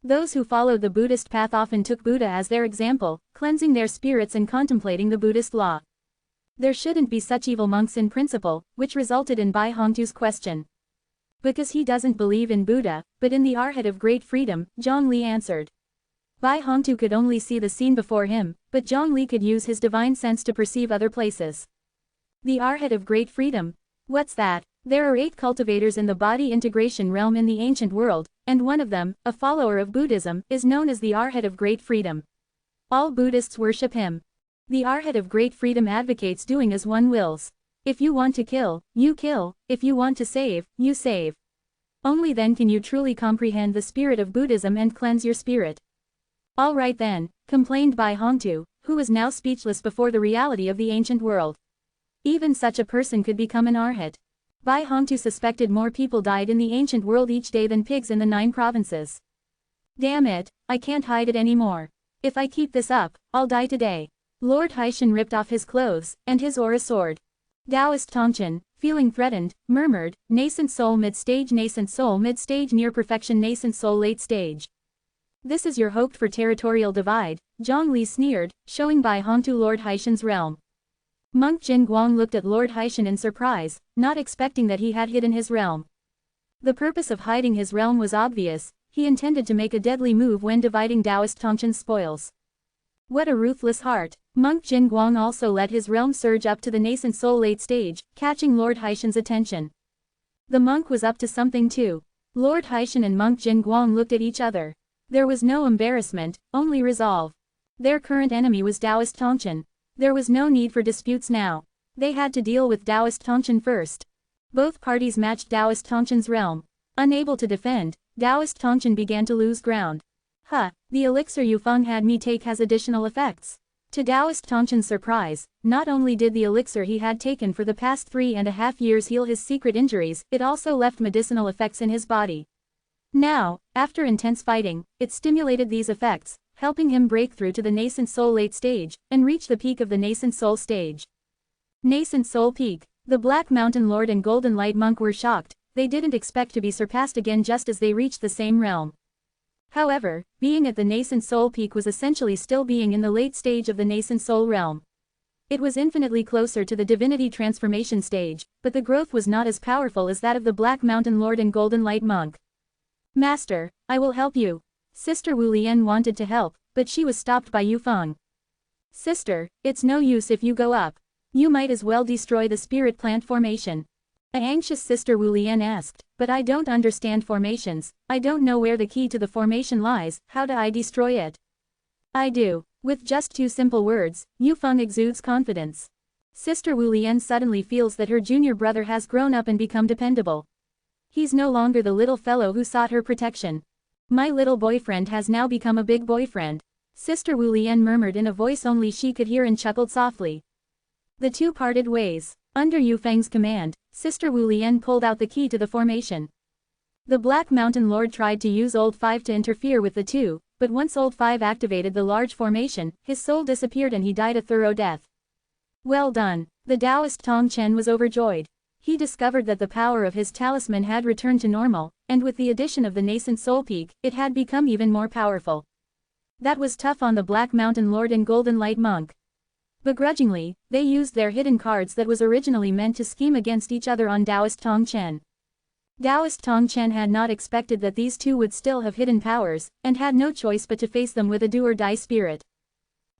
Those who followed the Buddhist path often took Buddha as their example, cleansing their spirits and contemplating the Buddhist law. There shouldn't be such evil monks in principle, which resulted in Bai Hongtu's question. Because he doesn't believe in Buddha, but in the Arhat of Great Freedom, Zhongli answered. Bai Hongtu could only see the scene before him, but Zhongli could use his divine sense to perceive other places. The Arhat of Great Freedom? What's that? There are 8 cultivators in the body integration realm in the ancient world, and one of them, a follower of Buddhism, is known as the Arhat of Great Freedom. All Buddhists worship him. The Arhat of Great Freedom advocates doing as one wills. If you want to kill, you kill, if you want to save, you save. Only then can you truly comprehend the spirit of Buddhism and cleanse your spirit. All right then, complained Bai Hongtu, who was now speechless before the reality of the ancient world. Even such a person could become an Arhat. Bai Hongtu suspected more people died in the ancient world each day than pigs in the 9 provinces. Damn it, I can't hide it anymore. If I keep this up, I'll die today. Lord Haishan ripped off his clothes, and his aura soared. Taoist Tongchen, feeling threatened, murmured, nascent soul mid-stage, near perfection, nascent soul late stage. This is your hoped for territorial divide, Zhongli sneered, showing Bai Hongtu Lord Haishan's realm. Monk Jin Guang looked at Lord Haishan in surprise, not expecting that he had hidden his realm. The purpose of hiding his realm was obvious, he intended to make a deadly move when dividing Taoist Tongchen's spoils. What a ruthless heart! Monk Jin Guang also let his realm surge up to the nascent soul late stage, catching Lord Haishan's attention. The monk was up to something too. Lord Haishan and Monk Jin Guang looked at each other. There was no embarrassment, only resolve. Their current enemy was Taoist Tongchen. There was no need for disputes now. They had to deal with Taoist Tongchen first. Both parties matched Taoist Tongchen's realm. Unable to defend, Taoist Tongchen began to lose ground. The elixir Yufeng had me take has additional effects. To Taoist Tongchen's surprise, not only did the elixir he had taken for the past 3.5 years heal his secret injuries, it also left medicinal effects in his body. Now, after intense fighting, it stimulated these effects, helping him break through to the nascent soul late stage, and reach the peak of the nascent soul stage. Nascent soul peak, The Black Mountain Lord and Golden Light Monk were shocked. They didn't expect to be surpassed again just as they reached the same realm. However, being at the nascent soul peak was essentially still being in the late stage of the nascent soul realm. It was infinitely closer to the divinity transformation stage, but the growth was not as powerful as that of the Black Mountain Lord and Golden Light Monk. Master, I will help you. Sister Wu Lian wanted to help, but she was stopped by Yu Feng. Sister, it's no use if you go up. You might as well destroy the spirit plant formation. A anxious Sister Wu Lian asked, but I don't understand formations, I don't know where the key to the formation lies, how do I destroy it? I do. With just 2 simple words, Yu Feng exudes confidence. Sister Wu Lian suddenly feels that her junior brother has grown up and become dependable. He's no longer the little fellow who sought her protection. My little boyfriend has now become a big boyfriend. Sister Wu Lian murmured in a voice only she could hear and chuckled softly. The two parted ways. Under Yu Feng's command, Sister Wu Lian pulled out the key to the formation. The Black Mountain Lord tried to use Old Five to interfere with the two, but once Old Five activated the large formation, his soul disappeared and he died a thorough death. Well done. The Taoist Tong Chen was overjoyed. He discovered that the power of his talisman had returned to normal, and with the addition of the nascent soul peak, it had become even more powerful. That was tough on the Black Mountain Lord and Golden Light Monk. Begrudgingly, they used their hidden cards that was originally meant to scheme against each other on Taoist Tong Chen. Taoist Tong Chen had not expected that these two would still have hidden powers, and had no choice but to face them with a do-or-die spirit.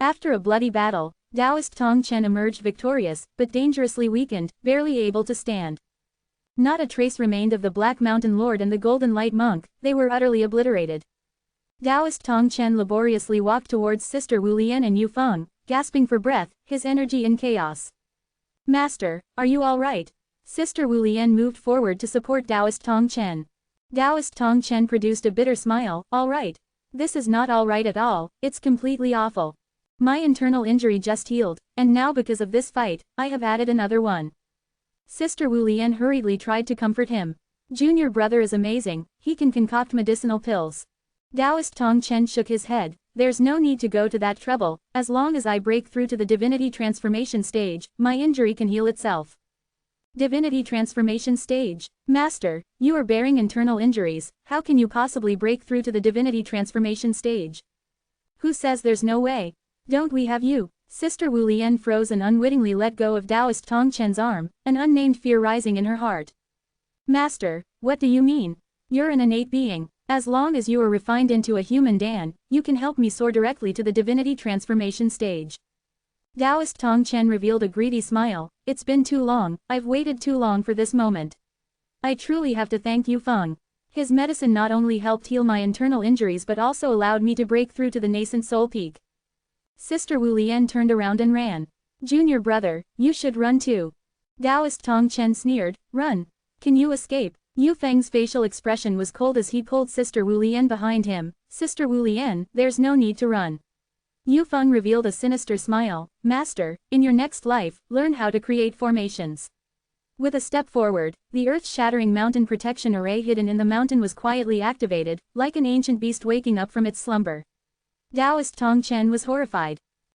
After a bloody battle, Taoist Tong Chen emerged victorious, but dangerously weakened, barely able to stand. Not a trace remained of the Black Mountain Lord and the Golden Light Monk, they were utterly obliterated. Taoist Tong Chen laboriously walked towards Sister Wu Lian and Yu Feng, gasping for breath, his energy in chaos. Master, are you all right? Sister Wu Lian moved forward to support Taoist Tong Chen. Taoist Tong Chen produced a bitter smile, all right. This is not all right at all, it's completely awful. My internal injury just healed, and now because of this fight, I have added another one. Sister Wu Lian hurriedly tried to comfort him. Junior brother is amazing, he can concoct medicinal pills. Taoist Tong Chen shook his head, there's no need to go to that trouble, as long as I break through to the divinity transformation stage, my injury can heal itself. Divinity transformation stage? Master, you are bearing internal injuries, how can you possibly break through to the divinity transformation stage? Who says there's no way? Don't we have you? Sister Wu Lian froze and unwittingly let go of Taoist Tong Chen's arm, an unnamed fear rising in her heart. Master, what do you mean? You're an innate being. As long as you are refined into a human Dan, you can help me soar directly to the divinity transformation stage. Taoist Tong Chen revealed a greedy smile, it's been too long, I've waited too long for this moment. I truly have to thank Yu Feng. His medicine not only helped heal my internal injuries but also allowed me to break through to the nascent soul peak. Sister Wu Lian turned around and ran. Junior brother, you should run too. Taoist Tong Chen sneered, run. Can you escape? Yu Feng's facial expression was cold as he pulled Sister Wu Lian behind him. Sister Wu Lian, there's no need to run. Yu Feng revealed a sinister smile. Master, in your next life, learn how to create formations. With a step forward, the earth-shattering mountain protection array hidden in the mountain was quietly activated, like an ancient beast waking up from its slumber. Taoist Tong Chen was horrified.